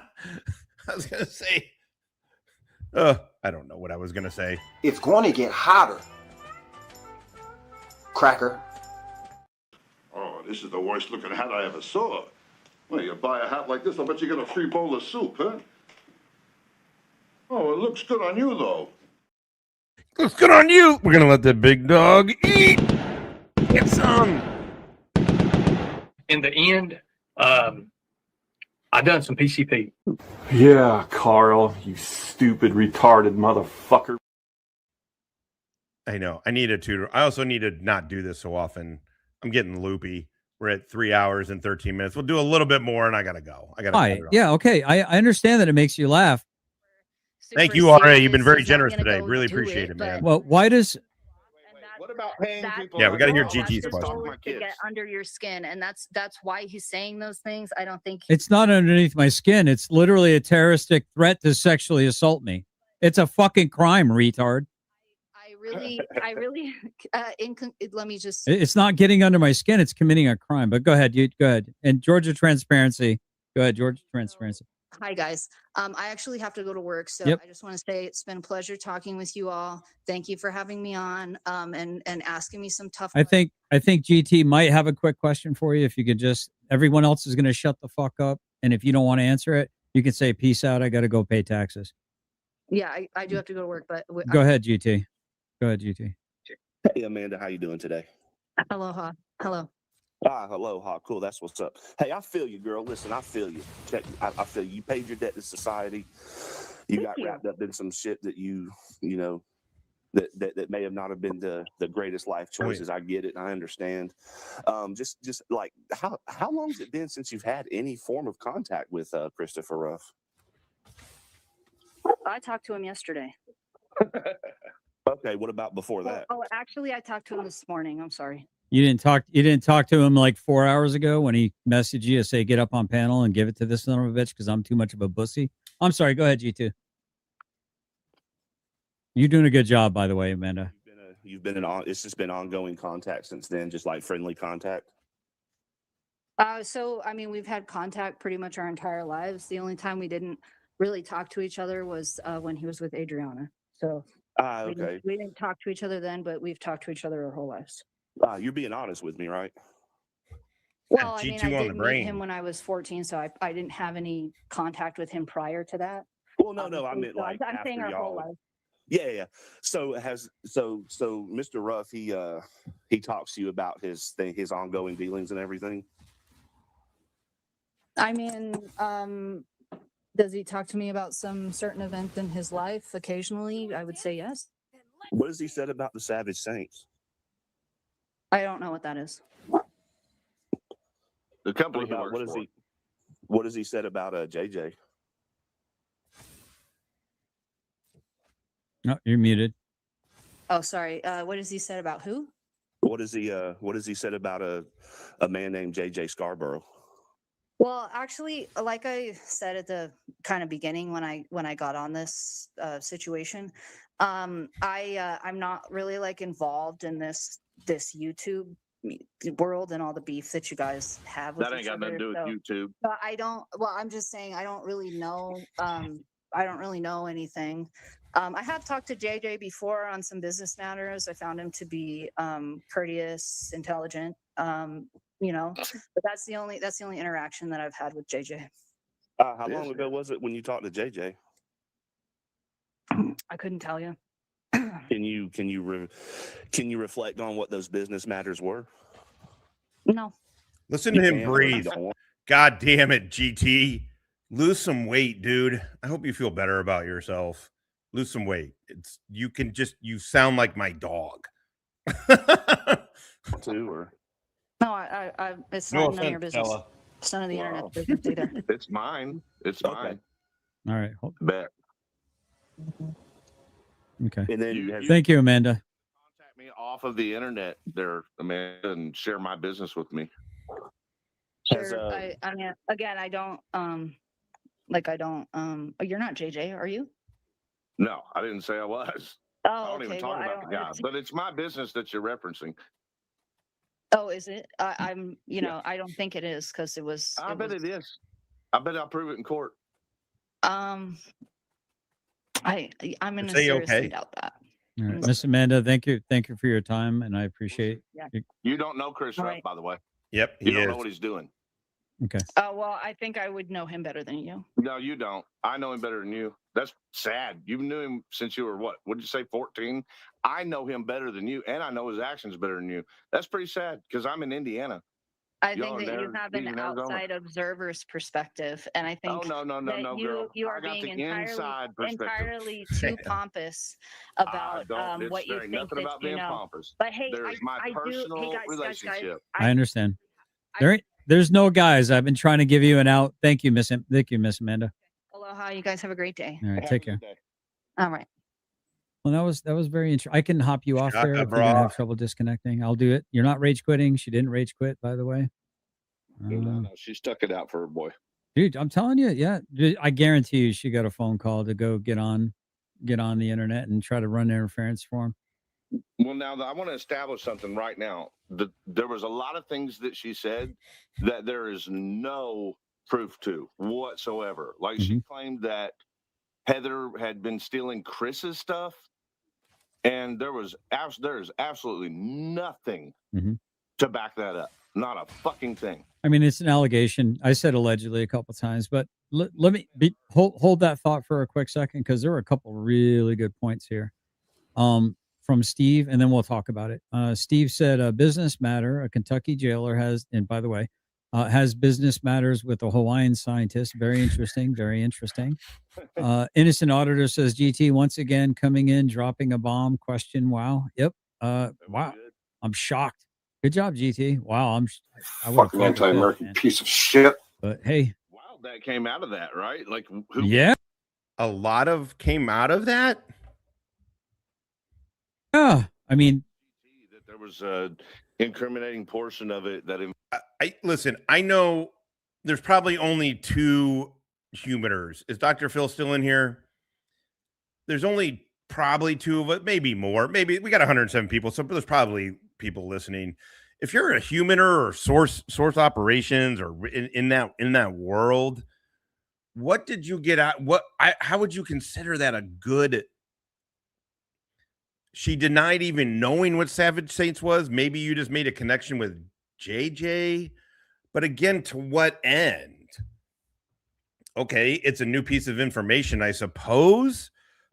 was gonna say, I don't know what I was gonna say. It's going to get hotter. Cracker. Oh, this is the worst looking hat I ever saw. Well, you buy a hat like this, I bet you get a free bowl of soup, huh? Oh, it looks good on you, though. Looks good on you. We're gonna let the big dog eat. Get some. In the end, I done some PCP. Yeah, Carl, you stupid, retarded motherfucker. I know. I need a tutor. I also need to not do this so often. I'm getting loopy. We're at 3 hours and 13 minutes. We'll do a little bit more, and I gotta go. Hi. Yeah. Okay. I understand that it makes you laugh. Thank you, RA. You've been very generous today. Really appreciate it, man. Well, why does? What about paying people? Yeah, we got to hear That's GT's the question. goal, is to get under your skin, and that's why he's saying those things. I don't think It's not underneath my skin. It's literally a terroristic threat to sexually assault me. It's a fucking crime, retard. I really, let me just. It's not getting under my skin. It's committing a crime. But go ahead. Go ahead. And Georgia Transparency. Go ahead, Georgia Transparency. Hi guys. I actually have to go to work, so Yep. I just want to say it's been a pleasure talking with you all. Thank you for having me on and asking me some tough. I think GT might have a quick question for you. If you could just, everyone else is going to shut the fuck up, and if you don't want to answer it, you can say peace out. I got to go pay taxes. Yeah, I do have to go to work, but Go ahead, GT. Go ahead, GT. Hey, Amanda, how you doing today? Aloha. Hello. Aloha. Cool. That's what's up. Hey, I feel you, girl. Listen, I feel you. I feel you. You paid your debt to society. You got wrapped up in some shit that that may have not have been the greatest life choices. I get it. I understand. Just like how long has it been since you've had any form of contact with Christopher Ruff? I talked to him yesterday. Okay. What about before that? Oh, actually, I talked to him this morning. I'm sorry. You didn't talk to him like 4 hours ago when he messaged you to say, get up on panel and give it to this son of a bitch because I'm too much of a pussy. I'm sorry. Go ahead, G2. You're doing a good job, by the way, Amanda. You've been it's just been ongoing contact since then, just like friendly contact. So I mean, we've had contact pretty much our entire lives. The only time we didn't really talk to each other was when he was with Adriana. So okay. we didn't talk to each other then, but we've talked to each other our whole lives. You're being honest with me, right? Well, I mean, I G2 on did the meet him brain. when I was 14, so I didn't have any contact with him prior to that. Well, no, I meant So like I'm saying after our whole y'all. life. Yeah. So Mr. Ruff, he talks to you about his ongoing dealings and everything. I mean, does he talk to me about some certain event in his life occasionally? I would say yes. What has he said about the Savage Saints? I don't know what that is. The company he works for. What has he said about JJ? No, you're muted. Oh, sorry. What has he said about who? What has he said about a man named JJ Scarborough? Well, actually, like I said at the kind of beginning when I got on this situation, I'm not really like involved in this YouTube world and all the beef that you guys have with That ain't each got nothing to other. do with YouTube. But I don't. Well, I'm just saying I don't really know. I don't really know anything. I have talked to JJ before on some business matters. I found him to be courteous, intelligent. But that's the only interaction that I've had with JJ. How long ago was it when you talked to JJ? I couldn't tell you. Can you reflect on what those business matters were? No. Listen to him breathe. God damn it, GT. Lose some weight, dude. I hope you feel better about yourself. Lose some weight. You sound like my dog. No, I it's not none of your business. Stella. It's none of the internet business either. It's mine. It's mine. All right. Bet. Okay. And then Thank you, Amanda. Contact me off of the internet there, Amanda, and share my business with me. Sure. I mean, again, I don't. You're not JJ, are you? No, I didn't say I was. Oh, I don't even talk about the guy, but it's my business that you're referencing. Oh, is it? I don't think it is because it was. I bet it is. I bet I'll prove it in court. I'm gonna Say seriously okay. doubt that. All right, Miss Amanda, thank you for your time, and I appreciate. You don't know Chris Ruff, by the way. Yep, you don't know what he's doing. Okay. Well, I think I would know him better than you. No, you don't. I know him better than you. That's sad. You knew him since you were what? What did you say, 14? I know him better than you, and I know his actions better than you. That's pretty sad because I'm in Indiana. I think that you have an outside observer's perspective, and I think you are being entirely too pompous about what you think that you know. Pompous. But hey, there's my personal relationship. I understand. There's no guys. I've been trying to give you an out. Thank you, Miss Amanda. Aloha. You guys have a great day. All right, take care. All right. Well, that was very interesting. I can hop you off there if you're gonna have trouble disconnecting. I'll do it. You're not rage quitting. She didn't rage quit, by the way. No, she stuck it out for her boy. Dude, I'm telling you, yeah. I guarantee you she got a phone call to go get on the internet and try to run interference for him. Well, now I want to establish something right now. There was a lot of things that she said that there is no proof to whatsoever. Like she claimed that Heather had been stealing Chris's stuff, and there's absolutely nothing to back that up. Not a fucking thing. I mean, it's an allegation. I said allegedly a couple of times, but let me hold that thought for a quick second because there were a couple really good points here. From Steve, and then we'll talk about it. Steve said, a business matter, a Kentucky jailer has, and by the way, has business matters with a Hawaiian scientist. Very interesting, very interesting. Innocent Auditor says, GT once again coming in, dropping a bomb, question, wow. Yep. Wow. I'm shocked. Good job, GT. Wow. Fucking anti-American piece of shit. But hey. Wow, that came out of that, right? Like, yeah. A lot of came out of that. Yeah, I mean, that there was a incriminating portion of it that. Listen. I know there's probably only 2 humidors. Is Dr. Phil still in here? There's only probably 2 of it, maybe more. Maybe we got 107 people, so there's probably people listening. If you're a humaner or source operations or in that world, what did you get out? How would you consider that a good? She denied even knowing what Savage Saints was. Maybe you just made a connection with JJ, but again, to what end? Okay, it's a new piece of information, I suppose,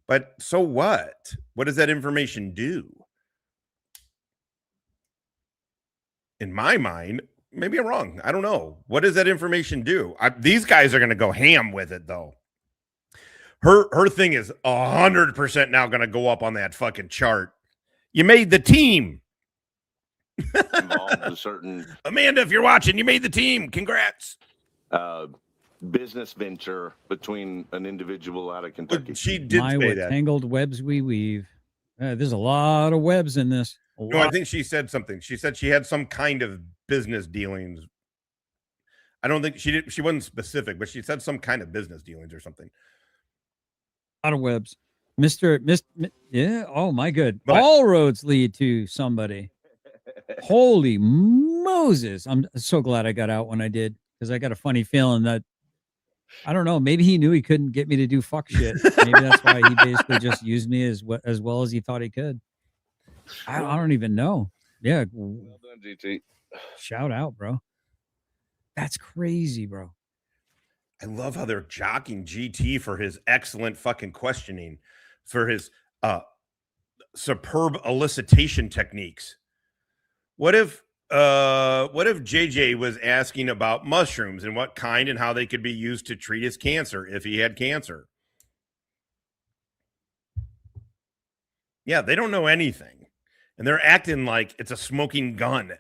but so what? What does that information do? In my mind, maybe I'm wrong. I don't know. What does that information do? These guys are going to go ham with it, though. Her thing is 100% now going to go up on that fucking chart. You made the team. Involved in certain Amanda, if you're watching, you made the team. Congrats. Business venture between an individual out of Kentucky. She did say what that. Tangled webs we weave. There's a lot of webs in this. No, I think she said something. She said she had some kind of business dealings. I don't think she did. She wasn't specific, but she said some kind of business dealings or something. A lot of webs. Yeah. Oh my good. All roads lead to somebody. Holy Moses. I'm so glad I got out when I did, because I got a funny feeling that, I don't know, maybe he knew he couldn't get me to do fuck shit. Maybe that's why he basically just used me as well as he thought he could. I don't even know. Yeah. Well done, GT. Shout out, bro. That's crazy, bro. I love how they're jocking GT for his excellent fucking questioning, for his superb elicitation techniques. What if JJ was asking about mushrooms and what kind and how they could be used to treat his cancer if he had cancer? Yeah, they don't know anything. And they're acting like it's a smoking gun.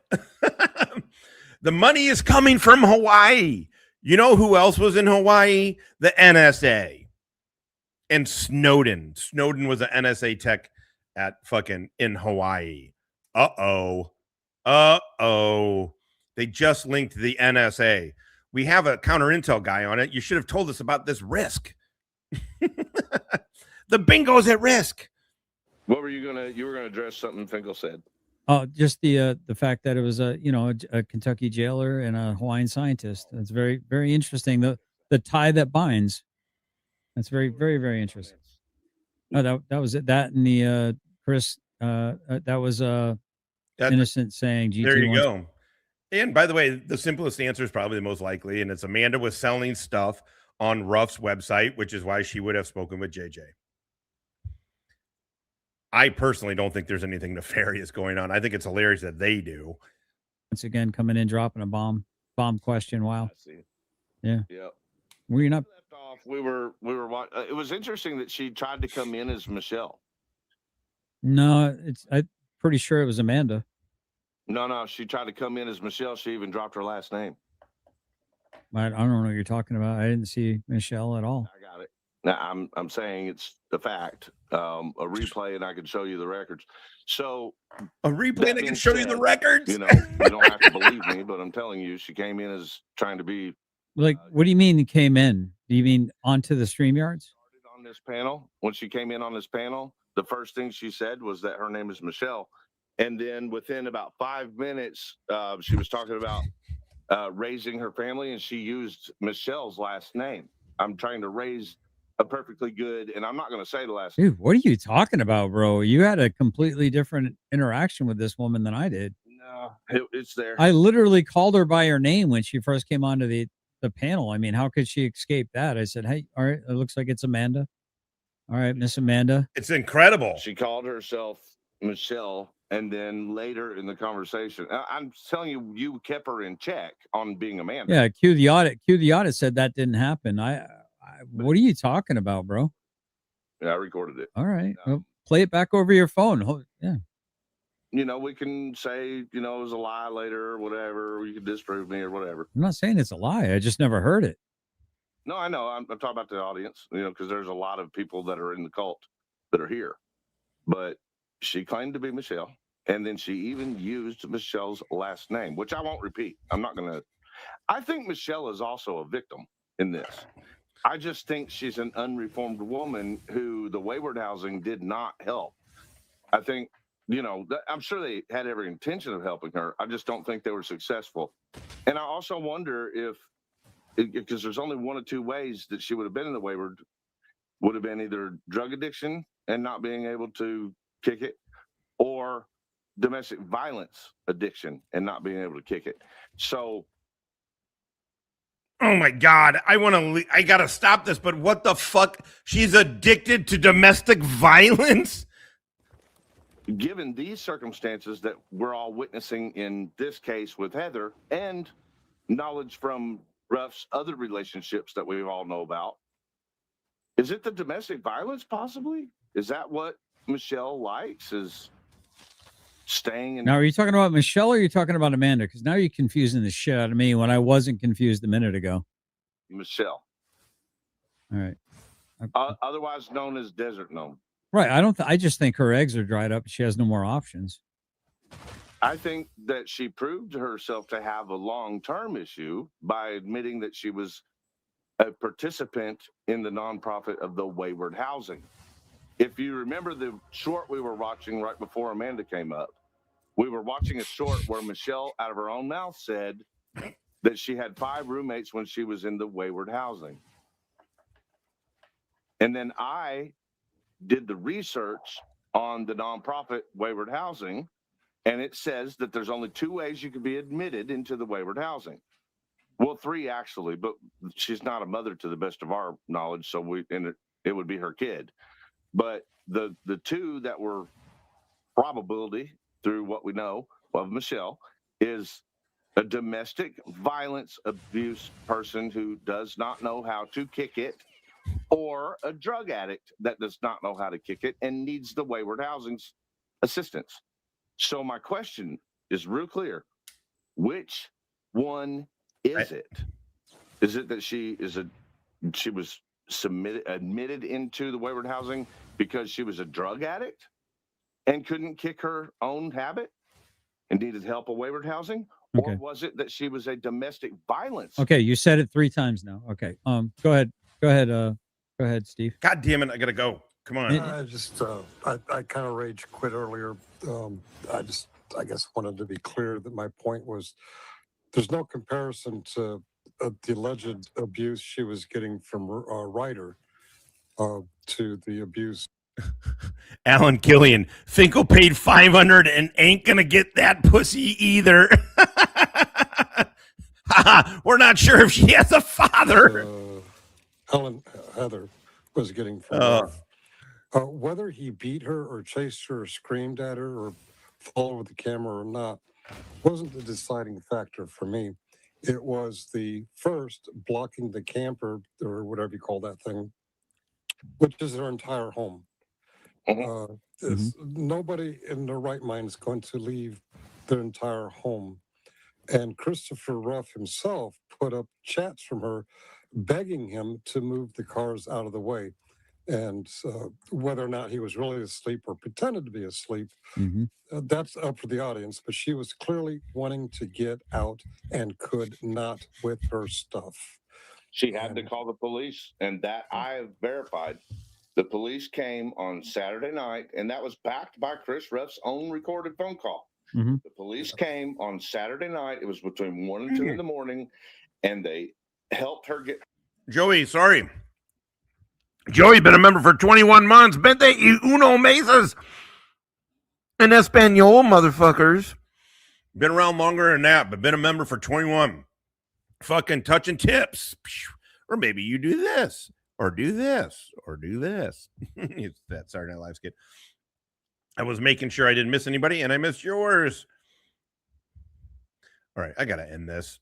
The money is coming from Hawaii. You know who else was in Hawaii? The NSA. And Snowden. Snowden was an NSA tech at fucking in Hawaii. Uh-oh. They just linked the NSA. We have a counter intel guy on it. You should have told us about this risk. The bingo's at risk. What were you were gonna address something Finkel said? Oh, just the fact that it was a Kentucky jailer and a Hawaiian scientist. That's very, very interesting. The tie that binds. That's very, very, very interesting. No, that was it. That and the Chris. That was innocent saying. GT there you go. And by the way, the simplest answer is probably the most likely, and it's Amanda was selling stuff on Ruff's website, which is why she would have spoken with JJ. I personally don't think there's anything nefarious going on. I think it's hilarious that they do. Once again, coming in, dropping a bomb question. Wow. Yeah. Yep. Were you not? Left off. We were. It was interesting that she tried to come in as Michelle. No, I'm pretty sure it was Amanda. No, she tried to come in as Michelle. She even dropped her last name. I don't know what you're talking about. I didn't see Michelle at all. I got it. Now I'm saying it's the fact. A replay, and I can show you the records. So a replay, and I can show you the records. You know, you don't have to believe me, but I'm telling you, she came in as trying to be. Like, what do you mean came in? Do you mean onto the StreamYards? On this panel, when she came in on this panel, the first thing she said was that her name is Michelle, and then within about 5 minutes, she was talking about raising her family, and she used Michelle's last name. I'm trying to raise a perfectly good, and I'm not going to say the last. Dude, what are you talking about, bro? You had a completely different interaction with this woman than I did. No, it's there. I literally called her by her name when she first came onto the panel. I mean, how could she escape that? I said, hey, all right, it looks like it's Amanda. All right, Miss Amanda. It's incredible. She called herself Michelle, and then later in the conversation, I'm telling you, you kept her in check on being Amanda. Yeah, cue the audit. Cue the audit said that didn't happen. What are you talking about, bro? Yeah, I recorded it. All right. Well, play it back over your phone. Yeah. You know, we can say, you know, it was a lie later or whatever. You can disprove me or whatever. I'm not saying it's a lie. I just never heard it. No, I know. I'm talking about the audience, you know, because there's a lot of people that are in the cult that are here. But she claimed to be Michelle. And then she even used Michelle's last name, which I won't repeat. I'm not going to. I think Michelle is also a victim in this. I just think she's an unreformed woman who the wayward housing did not help. I think, I'm sure they had every intention of helping her. I just don't think they were successful. And I also wonder because there's only one of two ways that she would have been in the wayward, would have been either drug addiction and not being able to kick it, or domestic violence addiction and not being able to kick it. So, oh my God, I gotta stop this, but what the fuck? She's addicted to domestic violence? Given these circumstances that we're all witnessing in this case with Heather, and knowledge from Ruff's other relationships that we all know about, is it the domestic violence possibly? Is that what Michelle likes, is staying in? Now, are you talking about Michelle or are you talking about Amanda? Because now you're confusing the shit out of me when I wasn't confused a minute ago. Michelle. All right. Otherwise known as Desert Gnome. Right. I just think her eggs are dried up. She has no more options. I think that she proved herself to have a long-term issue by admitting that she was a participant in the nonprofit of the Wayward Housing. If you remember the short we were watching right before Amanda came up, we were watching a short where Michelle, out of her own mouth, said that she had 5 roommates when she was in the Wayward Housing. And then I did the research on the nonprofit Wayward Housing, and it says that there's only 2 ways you can be admitted into the Wayward Housing. Well, 3 actually, but she's not a mother to the best of our knowledge, so it would be her kid. But the 2 that were probability through what we know of Michelle is a domestic violence abuse person who does not know how to kick it, or a drug addict that does not know how to kick it and needs the Wayward Housing's assistance. So my question is real clear. Which one is it? Is it that she was admitted into the Wayward Housing because she was a drug addict and couldn't kick her own habit and needed help at Wayward Housing? Okay. Or was it that she was a domestic violence? Okay, you said it 3 times now. Okay. Go ahead, Steve. God damn it, I gotta go. Come on. I kind of rage quit earlier. I guess wanted to be clear that my point was there's no comparison to the alleged abuse she was getting from Reiter to the abuse. Alan Killian, Finkel paid $500 and ain't gonna get that pussy either. We're not sure if she has a father. Heather was getting from her. Whether he beat her or chased her or screamed at her or followed the camera or not wasn't the deciding factor for me. It was the first blocking the camper, or whatever you call that thing, which is their entire home. Nobody in their right mind is going to leave their entire home. And Christopher Ruff himself put up chats from her begging him to move the cars out of the way. And whether or not he was really asleep or pretended to be asleep, that's up for the audience. But she was clearly wanting to get out and could not with her stuff. She had to call the police, and that I have verified. The police came on Saturday night, and that was backed by Chris Ruff's own recorded phone call. The police came on Saturday night. It was between 1 and 2 in the morning, and they helped her get. Joey, sorry. Joey been a member for 21 months. Vente y uno meses. En español, motherfuckers. Been around longer than that, but been a member for 21. Fucking touching tips. Or maybe you do this, or do this, or do this. It's that Saturday Night Live skit. I was making sure I didn't miss anybody, and I missed yours. All right, I got to end this.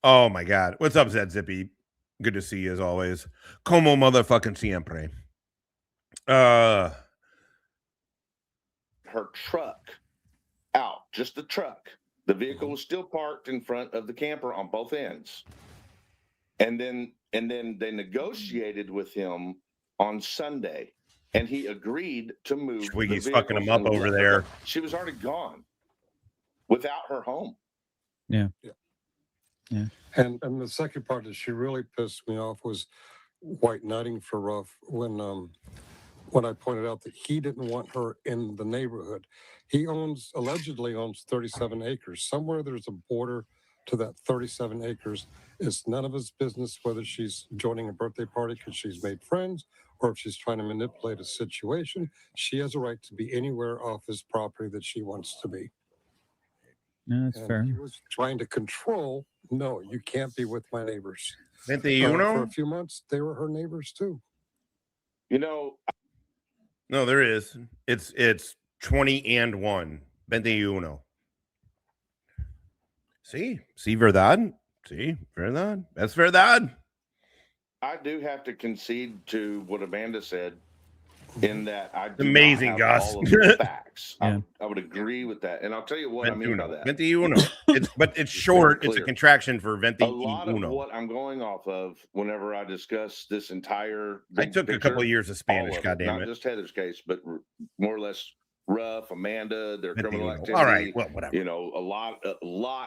Oh, my God. What's up, Zed Zippy? Good to see you, as always. Como motherfucking siempre. Her truck out, just the truck. The vehicle was still parked in front of the camper on both ends. And then they negotiated with him on Sunday, and he agreed to move. Twiggy's fucking him up over there. She was already gone without her home. Yeah. And the second part that she really pissed me off was white knighting for Ruff when I pointed out that he didn't want her in the neighborhood. He allegedly owns 37 acres. Somewhere there's a border to that 37 acres. It's none of his business whether she's joining a birthday party because she's made friends or if she's trying to manipulate a situation. She has a right to be anywhere off his property that she wants to be. No, that's fair. He was trying to control, no, you can't be with my neighbors. For Uno? a few months, they were her neighbors too. You know, No, there is. It's 20 and 1. 21. Sí, verdad. Sí, verdad. That's verdad. I do have to concede to what Amanda said in that I do Amazing, not have Gus. all of the facts. Yeah. I would agree with that. And I'll tell you what I mean by that. 21. It's short. It's a clear. contraction for 21. A lot of what I'm going off of whenever I discuss this entire I took a couple of years of Spanish, all of goddamn not it. just Heather's case, but more or less Ruff, Amanda, their criminal 21. activity. All right, well, whatever. You know, a lot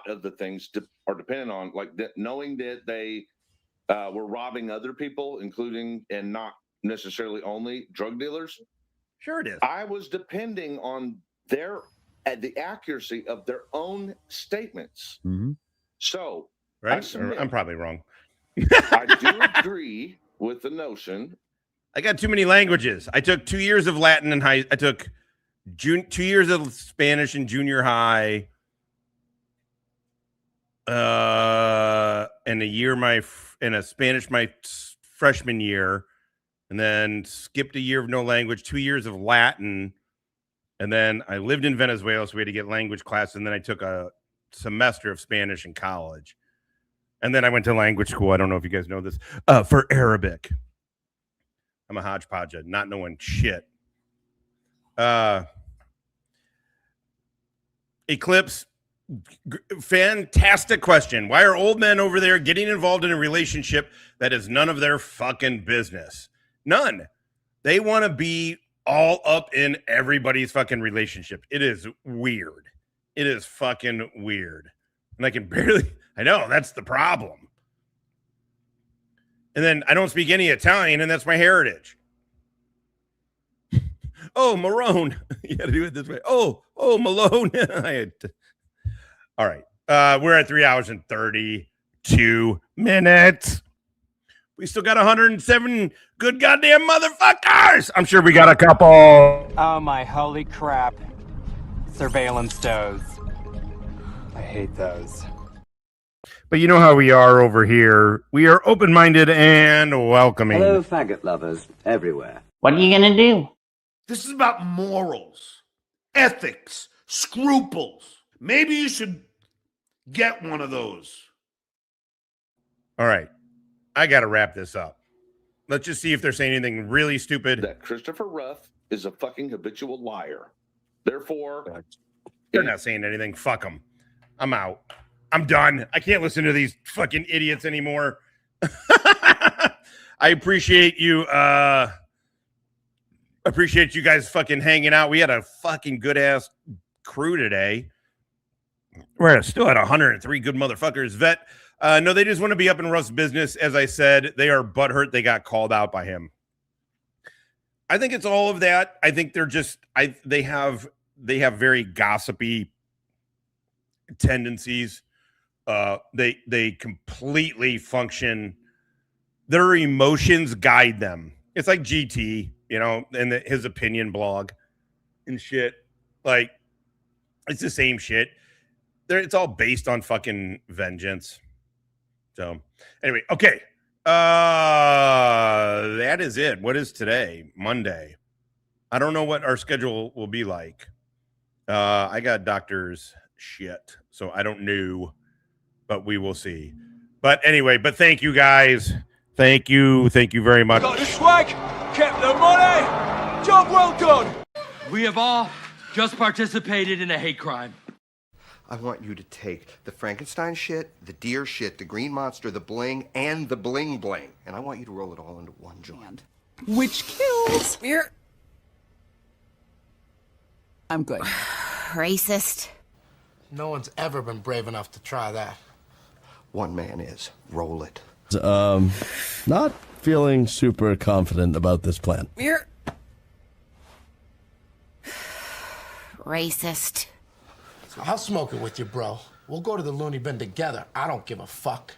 of the things are dependent on like knowing that they were robbing other people, including and not necessarily only drug dealers. Sure it is. I was depending on the accuracy of their own statements. Mm-hmm. So, Right? I'm probably wrong. I do agree with the notion. I got too many languages. I took 2 years of Latin in high. I took 2 years of Spanish in junior high. And a year in a Spanish my freshman year, and then skipped a year of no language, 2 years of Latin, and then I lived in Venezuela, so we had to get language classes, and then I took a semester of Spanish in college, and then I went to language school. I don't know if you guys know this for Arabic. I'm a hodgepodge, not knowing shit. Eclipse. Fantastic question. Why are old men over there getting involved in a relationship that is none of their fucking business? None. They want to be all up in everybody's fucking relationship. It is weird. It is fucking weird. And I know that's the problem. And then I don't speak any Italian, and that's my heritage. Oh, Marone. You got to do it this way. Oh, Malone. All right. We're at 3 hours and 32 minutes. We still got 107 good goddamn motherfuckers. I'm sure we got a couple. Oh, my holy crap. Surveillance does. I hate those. But you know how we are over here. We are open-minded and welcoming. Hello, faggot lovers everywhere. What are you gonna do? This is about morals, ethics, scruples. Maybe you should get one of those. All right. I got to wrap this up. Let's just see if they're saying anything really stupid. That Christopher Ruff is a fucking habitual liar. Therefore, they're not saying anything. Fuck them. I'm out. I'm done. I can't listen to these fucking idiots anymore. I appreciate you. Appreciate you guys fucking hanging out. We had a fucking good ass crew today. We're still at 103 good motherfuckers. Vet. No, they just want to be up in Ruff's business. As I said, they are butthurt. They got called out by him. I think it's all of that. I think they're just, they have very gossipy tendencies. They completely function. Their emotions guide them. It's like GT, and his opinion blog and shit. Like, it's the same shit. It's all based on fucking vengeance. So anyway, okay. That is it. What is today? Monday. I don't know what our schedule will be like. I got doctor's shit, so I don't know, but we will see. But anyway, thank you guys. Thank you very much. Got the swag, kept the money. Job well done. We have all just participated in a hate crime. I want you to take the Frankenstein shit, the deer shit, the green monster, the bling, and the bling bling. And I want you to roll it all into one joint. Which kills. I'm good. Racist. No one's ever been brave enough to try that. one man is. Roll it. Not feeling super confident about this plan. You're racist. I'll smoke it with you, bro. We'll go to the loony bin together. I don't give a fuck.